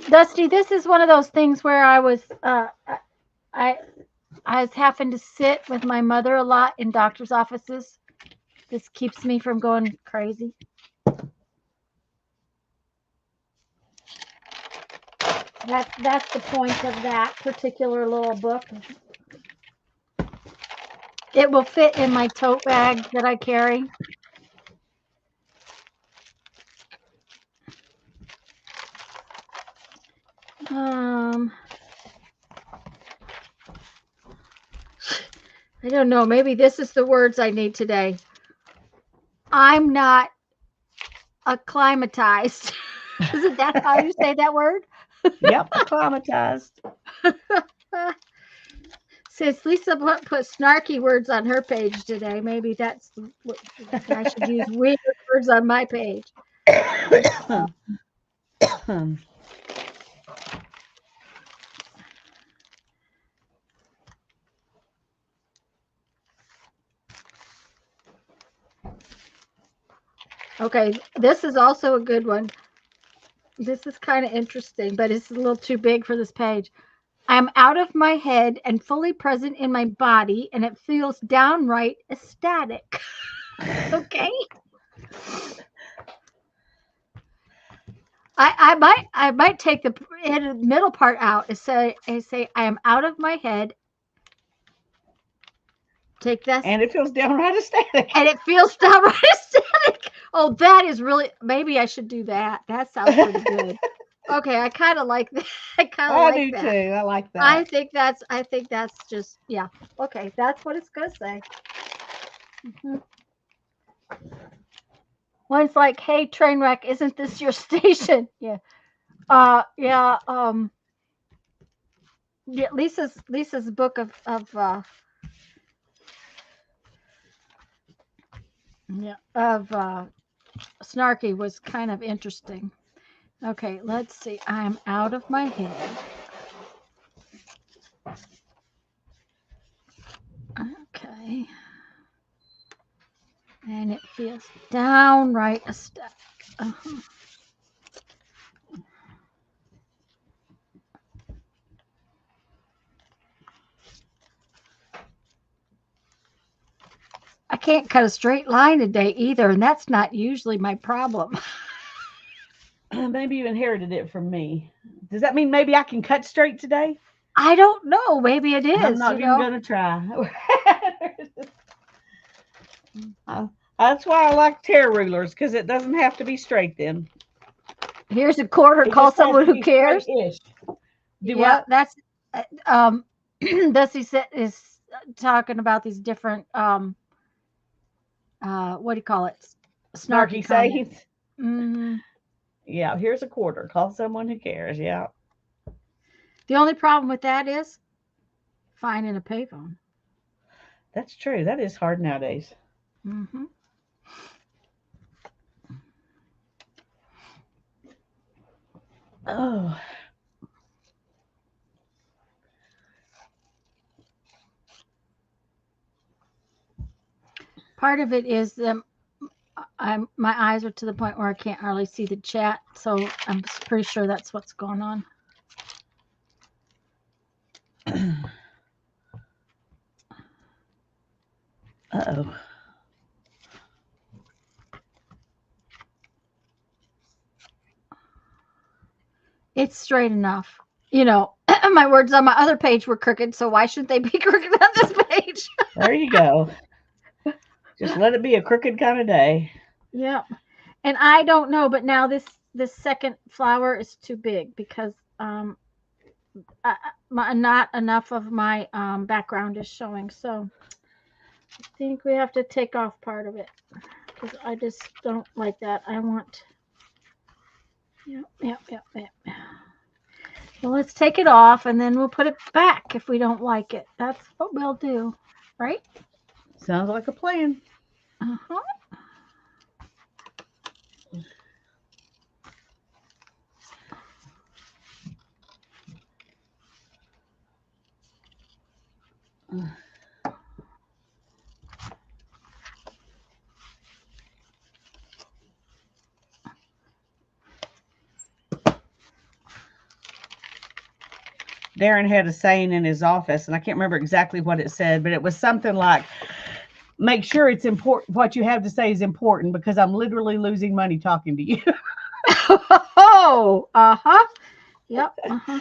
Speaker 1: Dusty, this is one of those things where I was having to sit with my mother a lot in doctor's offices. This keeps me from going crazy. That's the point of that particular little book. It will fit in my tote bag that I carry. I don't know. Maybe this is the words I need today. I'm not acclimatized. Isn't that how you say that word?
Speaker 2: Yep, acclimatized.
Speaker 1: Since Lisa put snarky words on her page today, maybe that's what I should use weird words on my page. Okay, this is also a good one. This is kind of interesting, but it's a little too big for this page. I'm out of my head and fully present in my body, and it feels downright ecstatic. Okay. I might take the middle part out and say I am out of my head. Take this.
Speaker 2: And it feels downright ecstatic.
Speaker 1: And it feels downright ecstatic. Oh, that is really, maybe I should do that. That sounds pretty good. Okay, I kind of like that. I
Speaker 2: do too. I like that.
Speaker 1: I think that's just, yeah. Okay, that's what it's gonna say. One's like, hey, train wreck, isn't this your station? Yeah. Yeah. Yeah, Lisa's book of snarky was kind of interesting. Okay, let's see. I'm out of my head. Okay. And it feels downright ecstatic. I can't cut a straight line today either, and that's not usually my problem.
Speaker 2: Maybe you inherited it from me. Does that mean maybe I can cut straight today?
Speaker 1: I don't know. Maybe it is.
Speaker 2: I'm not even going to try. That's why I like tear rulers, because it doesn't have to be straight then.
Speaker 1: Here's a quarter.
Speaker 2: It
Speaker 1: Call
Speaker 2: just has
Speaker 1: someone
Speaker 2: to
Speaker 1: who
Speaker 2: be
Speaker 1: cares.
Speaker 2: straight-ish. Do
Speaker 1: Yeah,
Speaker 2: what?
Speaker 1: that's Dusty is talking about these different what do you call it?
Speaker 2: Snarky
Speaker 1: comments.
Speaker 2: sayings.
Speaker 1: Hmm.
Speaker 2: Yeah, here's a quarter. Call someone who cares. Yeah.
Speaker 1: The only problem with that is finding a payphone.
Speaker 2: That's true. That is hard nowadays.
Speaker 1: Hmm.
Speaker 2: Oh.
Speaker 1: Part of it is my eyes are to the point where I can't hardly see the chat, so I'm pretty sure that's what's going on.
Speaker 2: Uh-oh.
Speaker 1: It's straight enough. You know, my words on my other page were crooked, so why shouldn't they be crooked on this page?
Speaker 2: There you go. Just let it be a crooked kind of day.
Speaker 1: Yep. And I don't know, but now this second flower is too big because not enough of my background is showing. So I think we have to take off part of it because I just don't like that. I want. Yep. Well, let's take it off and then we'll put it back if we don't like it. That's what we'll do, right?
Speaker 2: Sounds like a plan.
Speaker 1: Uh-huh.
Speaker 2: Darren had a saying in his office, and I can't remember exactly what it said, but it was something like, make sure it's important. What you have to say is important because I'm literally losing money talking to you.
Speaker 1: Oh, uh-huh. Yep. Uh-huh.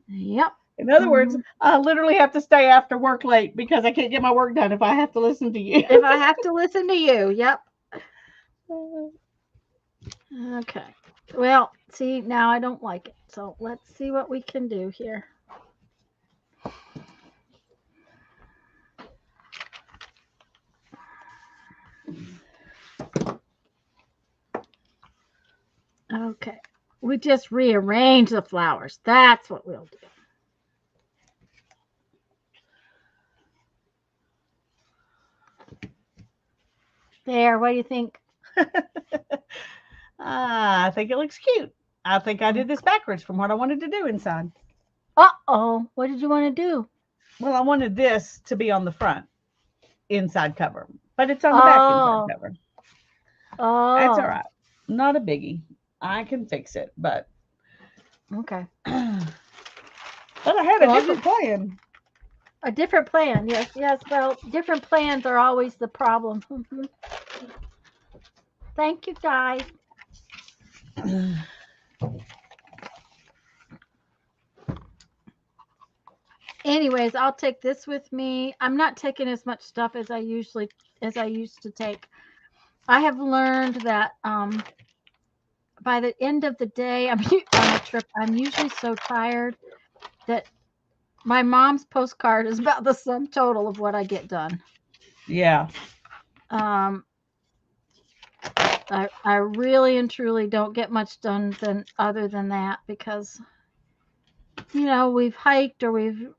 Speaker 1: Yep.
Speaker 2: In other words, I literally have to stay after work late because I can't get my work done if I have to listen to you.
Speaker 1: If I have to listen to you, yep. Okay. Well, see, now I don't like it. So let's see what we can do here. Okay. We just rearrange the flowers. That's what we'll do. There, what do you think?
Speaker 2: I think it looks cute. I think I did this backwards from what I wanted to do inside.
Speaker 1: Uh-oh. What did you want to do?
Speaker 2: Well, I wanted this to be on the front inside cover, but it's on the back inside cover.
Speaker 1: Oh.
Speaker 2: That's all right. Not a biggie. I can fix it, but
Speaker 1: okay.
Speaker 2: But I had a different plan.
Speaker 1: A different plan, yes. Well, different plans are always the problem. Thank you, guys. Anyways, I'll take this with me. I'm not taking as much stuff as I used to take. I have learned that by the end of the day, on a trip, I'm usually so tired that my mom's postcard is about the sum total of what I get done.
Speaker 2: Yeah.
Speaker 1: I really and truly don't get much done other than that because, you know, we've hiked or we've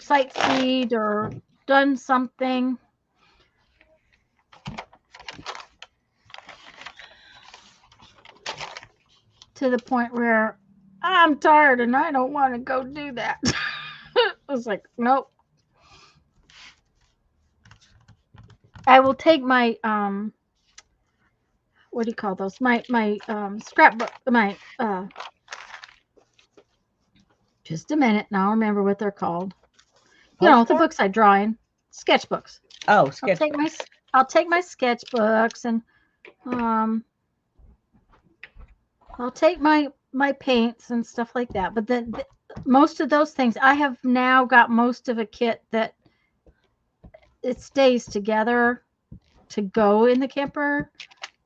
Speaker 1: sightseed or done something. To the point where I'm tired and I don't want to go do that. I was like, nope. I will take my what do you call those? My scrapbook, my just a minute, now I'll remember what they're called. You know, the books I draw in, sketchbooks.
Speaker 2: Oh, sketchbooks.
Speaker 1: I'll take my sketchbooks and I'll take my paints and stuff like that. But then most of those things, I have now got most of a kit that it stays together to go in the camper.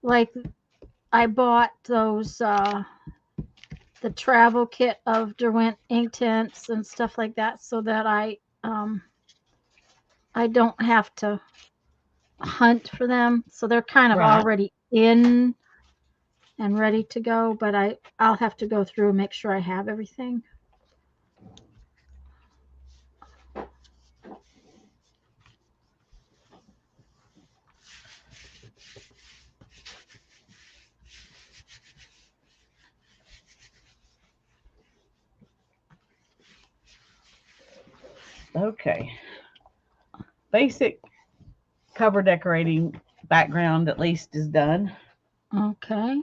Speaker 1: Like I bought those the travel kit of Derwent ink tints and stuff like that, so that I don't have to hunt for them. So they're kind of
Speaker 2: Right.
Speaker 1: already in and ready to go, but I'll have to go through and make sure I have everything.
Speaker 2: Okay. Basic cover decorating background at least is done.
Speaker 1: Okay.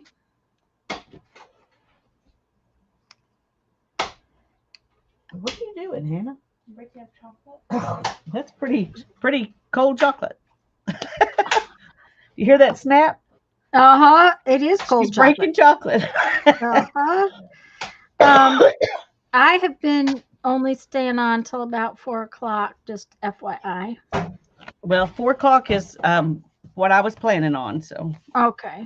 Speaker 2: What are you doing, Hannah?
Speaker 3: Breaking up chocolate.
Speaker 2: That's pretty cold chocolate. You hear that snap?
Speaker 1: Uh-huh. It is cold
Speaker 2: She's
Speaker 1: chocolate.
Speaker 2: breaking chocolate.
Speaker 1: Uh-huh. I have been only staying on till about 4 o'clock, just FYI.
Speaker 2: Well, 4 o'clock is what I was planning on. So
Speaker 1: Okay.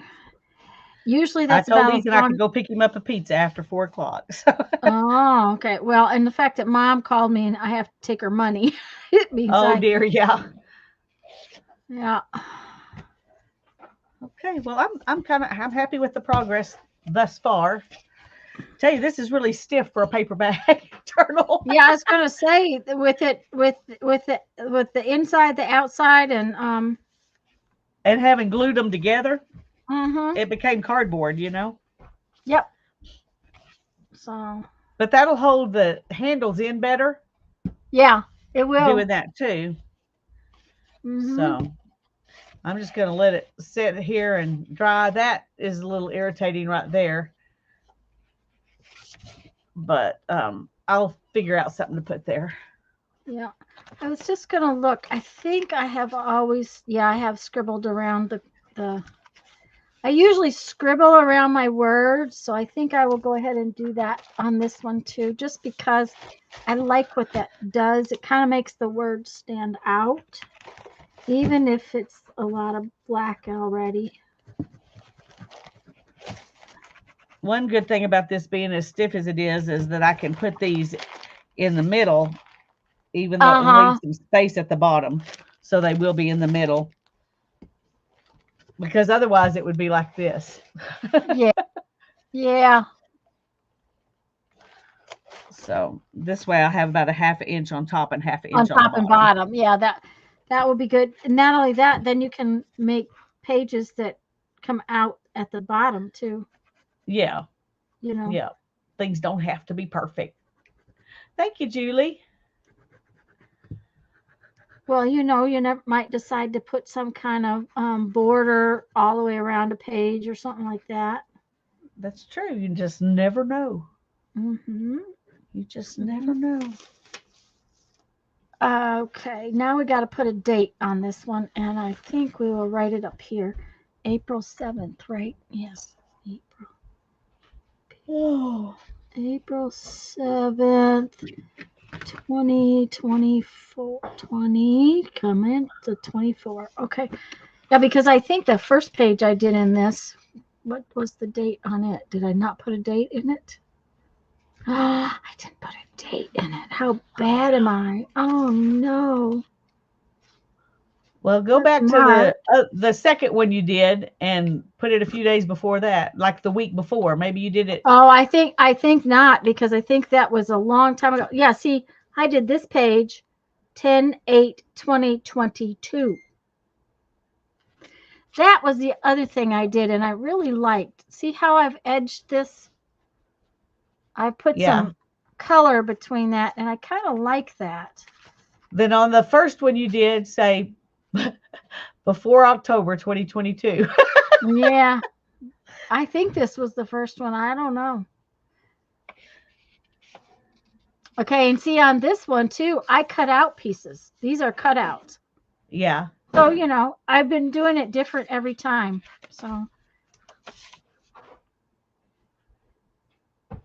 Speaker 1: Usually
Speaker 2: I
Speaker 1: that's
Speaker 2: told
Speaker 1: about
Speaker 2: Ethan I could go pick him up a pizza after 4 o'clock. So.
Speaker 1: Oh, okay. Well, and the fact that Mom called me and I have to take her money, it means
Speaker 2: Oh dear, yeah.
Speaker 1: yeah.
Speaker 2: Okay, well I'm I'm happy with the progress thus far. Tell you, this is really stiff for a paperback journal.
Speaker 1: Yeah, I was gonna say with the inside, the outside, and
Speaker 2: And having glued them together,
Speaker 1: mm-hmm.
Speaker 2: it became cardboard, you know.
Speaker 1: Yep. So
Speaker 2: But that'll hold the handles in better
Speaker 1: yeah, it will.
Speaker 2: doing that too.
Speaker 1: Mm-hmm.
Speaker 2: So I'm just going to let it sit here and dry. That is a little irritating right there. But I'll figure out something to put there.
Speaker 1: Yeah. I was just gonna look. I think I have I have scribbled around the I usually scribble around my words, so I think I will go ahead and do that on this one too, just because I like what that does. It kind of makes the words stand out, even if it's a lot of black already.
Speaker 2: One good thing about this being as stiff as it is that I can put these in the middle, even though it leaves some space at the bottom. So they will be in the middle. Because otherwise it would be like this.
Speaker 1: Yeah. Yeah.
Speaker 2: So this way I have about a half an inch on top and half an
Speaker 1: On
Speaker 2: inch on
Speaker 1: top
Speaker 2: the
Speaker 1: and
Speaker 2: bottom.
Speaker 1: bottom. Yeah, that would be good. And not only that, then you can make pages that come out at the bottom too.
Speaker 2: Yeah.
Speaker 1: You know.
Speaker 2: Yeah. Things don't have to be perfect. Thank you, Julie.
Speaker 1: Well, you might decide to put some kind of border all the way around a page or something like that.
Speaker 2: That's true. You just never know.
Speaker 1: Mm-hmm.
Speaker 2: You just never know.
Speaker 1: Okay, now we got to put a date on this one, and I think we will write it up here. April 7th, right? Yes, April.
Speaker 2: Oh.
Speaker 1: April 7th, 2024. 20, coming to 24. Okay. Yeah, because I think the first page I did in this, what was the date on it? Did I not put a date in it? I didn't put a date in it. How bad am I? Oh no.
Speaker 2: Well, go back to the second one you did and put it a few days before that, like the week before. Maybe you did it.
Speaker 1: Oh, I think not, because I think that was a long time ago. Yeah, see, I did this page 10/8/2022. That was the other thing I did, and I really liked. See how I've edged this? I put some color between that, and I kind of like that.
Speaker 2: Then on the first one you did say before October 2022.
Speaker 1: Yeah. I think this was the first one. I don't know. Okay, and see on this one too, I cut out pieces. These are cut out.
Speaker 2: Yeah.
Speaker 1: So, I've been doing it different every time. So.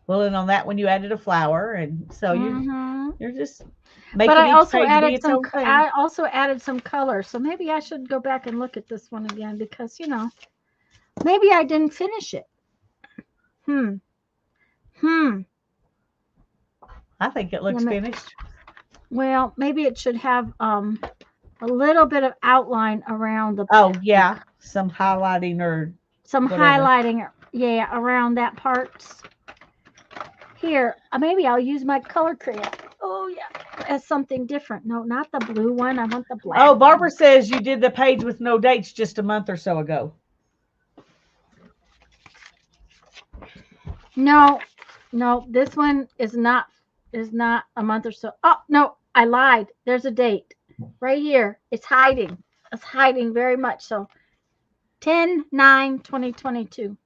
Speaker 2: Well, and on that one you added a flower, and so you're just making
Speaker 1: but I
Speaker 2: each
Speaker 1: also
Speaker 2: page
Speaker 1: added
Speaker 2: be its
Speaker 1: some.
Speaker 2: own thing.
Speaker 1: I also added some color, so maybe I should go back and look at this one again because Maybe I didn't finish it. Hmm.
Speaker 2: I think it looks
Speaker 1: Let me-
Speaker 2: finished.
Speaker 1: Well, maybe it should have a little bit of outline around the
Speaker 2: Oh, yeah. Some highlighting or
Speaker 1: some
Speaker 2: whatever.
Speaker 1: highlighting, yeah, around that parts. Here, maybe I'll use my color crayon. Oh yeah, as something different. No, not the blue one. I want the black.
Speaker 2: Oh,
Speaker 1: one.
Speaker 2: Barbara says you did the page with no dates just a month or so ago.
Speaker 1: No, this one is not a month or so. Oh no, I lied. There's a date right here. It's hiding. It's hiding very much. So 10/9/2022.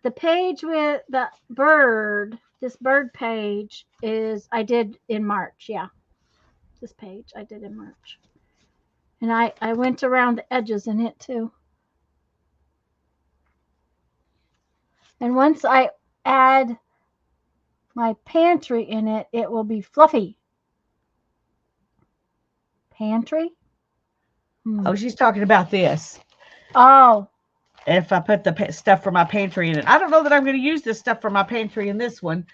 Speaker 1: The page with the bird, this bird page is I did in March. Yeah, this page I did in March, and I went around the edges in it too. And once I add my pantry in it, it will be fluffy. Pantry?
Speaker 2: Oh, she's talking about this.
Speaker 1: Oh,
Speaker 2: If I put the stuff for my pantry in it. I don't know that I'm going to use this stuff for my pantry in this one.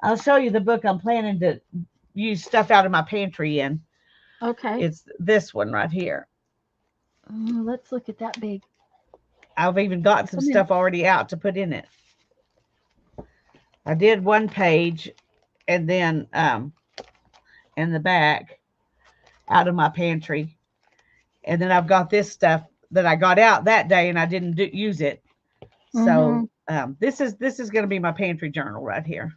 Speaker 2: I'll show you the book I'm planning to use stuff out of my pantry in.
Speaker 1: okay.
Speaker 2: It's this one right here.
Speaker 1: Let's look at that big.
Speaker 2: I've even got some stuff already out to put in it. I did one page and then in the back out of my pantry. And then I've got this stuff that I got out that day and I didn't use it. So this is going to be my pantry journal right here.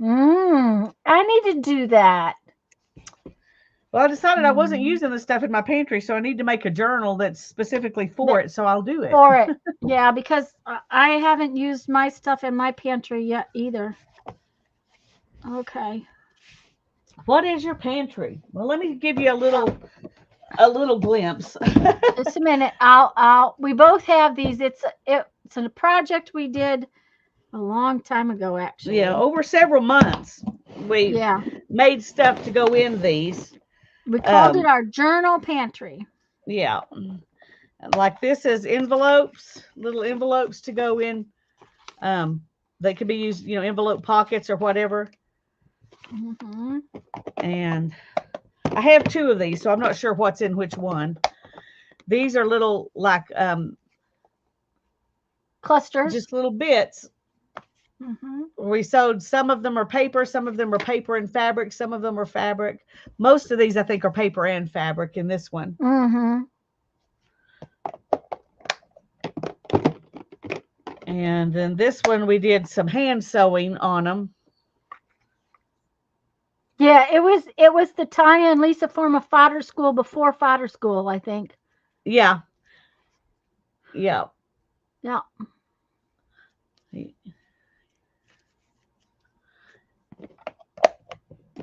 Speaker 1: I need to do that.
Speaker 2: Well, I decided I wasn't using the stuff in my pantry, so I need to make a journal that's specifically for it. So I'll do it.
Speaker 1: For it. Yeah, because I haven't used my stuff in my pantry yet either. Okay.
Speaker 2: What is your pantry? Well, let me give you a little glimpse.
Speaker 1: Just a minute. We both have these. It's a project we did a long time ago, actually.
Speaker 2: Yeah, over several months. We made stuff to go in these.
Speaker 1: We called it our journal pantry.
Speaker 2: Yeah. Like this is envelopes, little envelopes to go in. They could be used, envelope pockets or whatever. And I have two of these, so I'm not sure what's in which one. These are little like
Speaker 1: clusters,
Speaker 2: just little bits. We sewed, some of them are paper, some of them are paper and fabric, some of them are fabric. Most of these I think are paper and fabric in this one. And then this one we did some hand sewing on them.
Speaker 1: Yeah, it was the Tanya and Lisa form of fodder school before fodder school, I think.
Speaker 2: Yeah.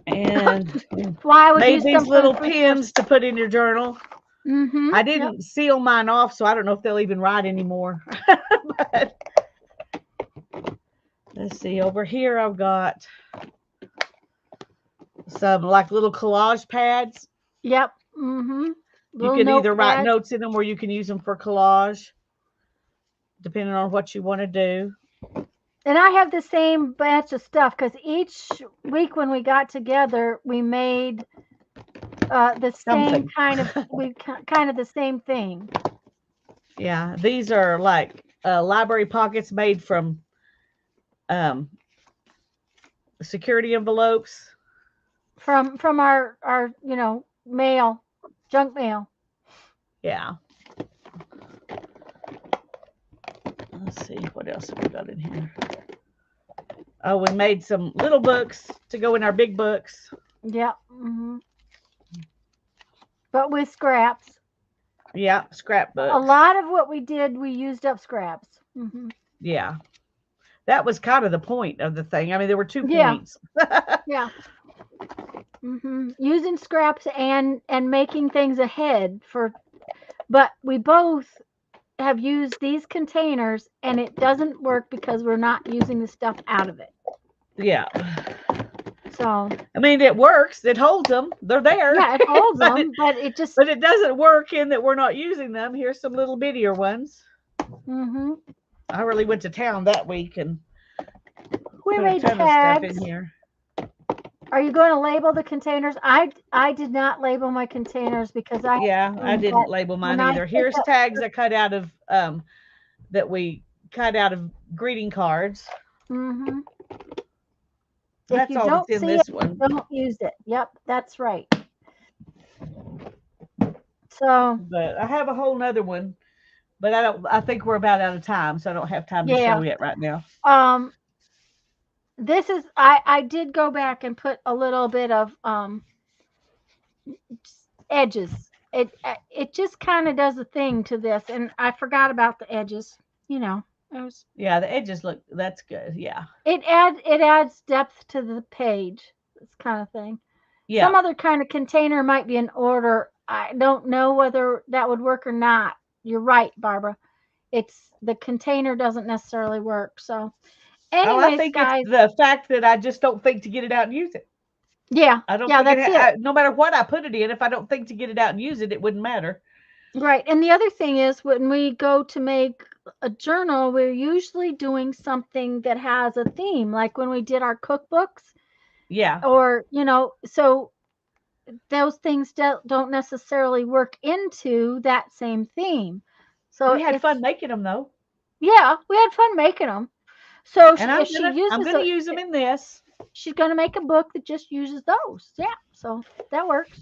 Speaker 2: And
Speaker 1: why would
Speaker 2: made these little pins to put in your journal. I didn't seal mine off, so I don't know if they'll even write anymore. But let's see, over here I've got some like little collage pads.
Speaker 1: Yep.
Speaker 2: You can either write notes in them or you can use them for collage, depending on what you want to do.
Speaker 1: And I have the same batch of stuff because each week when we got together, we made the same kind of the same thing.
Speaker 2: Yeah, these are like library pockets made from security envelopes
Speaker 1: from our mail, junk mail.
Speaker 2: Yeah. Let's see what else have we got in here. Oh, we made some little books to go in our big books.
Speaker 1: Yep. But with scraps.
Speaker 2: Yeah, scrapbooks.
Speaker 1: A lot of what we did, we used up scraps.
Speaker 2: Yeah. That was kind of the point of the thing. I mean, there were 2 points.
Speaker 1: Yeah. Using scraps and making things ahead but we both have used these containers and it doesn't work because we're not using the stuff out of it.
Speaker 2: Yeah.
Speaker 1: So
Speaker 2: I mean, it works. It holds them. They're there.
Speaker 1: Yeah, it holds them, but it just.
Speaker 2: But it doesn't work in that we're not using them. Here's some little bittier ones.
Speaker 1: Mm-hmm.
Speaker 2: I really went to town that week and
Speaker 1: We
Speaker 2: put a
Speaker 1: made
Speaker 2: ton of stuff
Speaker 1: tags.
Speaker 2: in here.
Speaker 1: Are you going to label the containers? I did not label my containers because I
Speaker 2: Yeah, I didn't label mine
Speaker 1: when I
Speaker 2: either.
Speaker 1: pick
Speaker 2: Here's
Speaker 1: up-
Speaker 2: tags I cut out of that we cut out of greeting cards.
Speaker 1: Mhm. If
Speaker 2: That's
Speaker 1: you
Speaker 2: all
Speaker 1: don't
Speaker 2: that's in
Speaker 1: see
Speaker 2: this
Speaker 1: it,
Speaker 2: one.
Speaker 1: don't use it. Yep, that's right. So
Speaker 2: But I have a whole nother one. But I think we're about out of time, so I don't have time to
Speaker 1: yeah,
Speaker 2: show it right now.
Speaker 1: this is I did go back and put a little bit of edges. It just kind of does a thing to this, and I forgot about the edges. You know, it was
Speaker 2: Yeah, the edges look, that's good. Yeah.
Speaker 1: it adds depth to the page. This kind of thing.
Speaker 2: Yeah.
Speaker 1: Some other kind of container might be in order. I don't know whether that would work or not. You're right, Barbara. It's the container doesn't necessarily work. So,
Speaker 2: Oh, I
Speaker 1: anyways,
Speaker 2: think
Speaker 1: guys,
Speaker 2: it's the fact that I just don't think to get it out and use it.
Speaker 1: yeah,
Speaker 2: I don't
Speaker 1: yeah,
Speaker 2: think
Speaker 1: that's it.
Speaker 2: no matter what I put it in, if I don't think to get it out and use it, it wouldn't matter.
Speaker 1: Right. And the other thing is when we go to make a journal, we're usually doing something that has a theme, like when we did our cookbooks
Speaker 2: Yeah.
Speaker 1: or, so those things don't necessarily work into that same theme. So
Speaker 2: We had fun making them though.
Speaker 1: Yeah, we had fun making them. So
Speaker 2: And
Speaker 1: if she uses
Speaker 2: I'm gonna use them in this.
Speaker 1: she's going to make a book that just uses those. Yeah, so that works.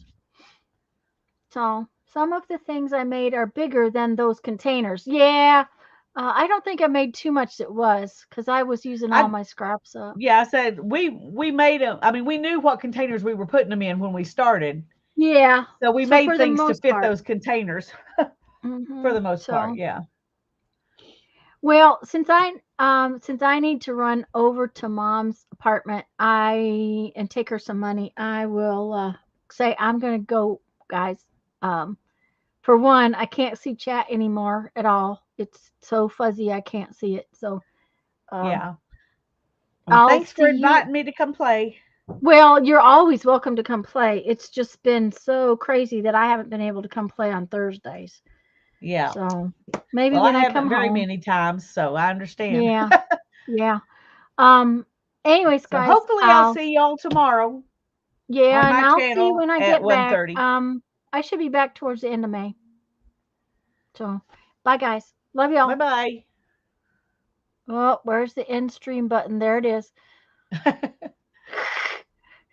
Speaker 1: So some of the things I made are bigger than those containers. Yeah, I don't think I made too much. It was because I was using all my scraps up.
Speaker 2: Yeah, I said we made them. I mean, we knew what containers we were putting them in when we started.
Speaker 1: Yeah.
Speaker 2: So we made things to fit those containers for the most part. Yeah.
Speaker 1: Well, since I need to run over to Mom's apartment, and take her some money, I will say I'm gonna go, guys. For one, I can't see chat anymore at all. It's so fuzzy I can't see it. So
Speaker 2: yeah. Well, thanks for inviting me to come play.
Speaker 1: Well, you're always welcome to come play. It's just been so crazy that I haven't been able to come play on Thursdays.
Speaker 2: Yeah.
Speaker 1: So maybe
Speaker 2: when
Speaker 1: I
Speaker 2: haven't very many times, so I understand.
Speaker 1: Yeah. Yeah. Anyways, guys.
Speaker 2: Hopefully I'll see y'all tomorrow.
Speaker 1: Yeah, and I'll see when I get back.
Speaker 2: 1:30.
Speaker 1: I should be back towards the end of May. So, bye guys. Love y'all.
Speaker 2: Bye-bye.
Speaker 1: Oh, where's the end stream button? There it is.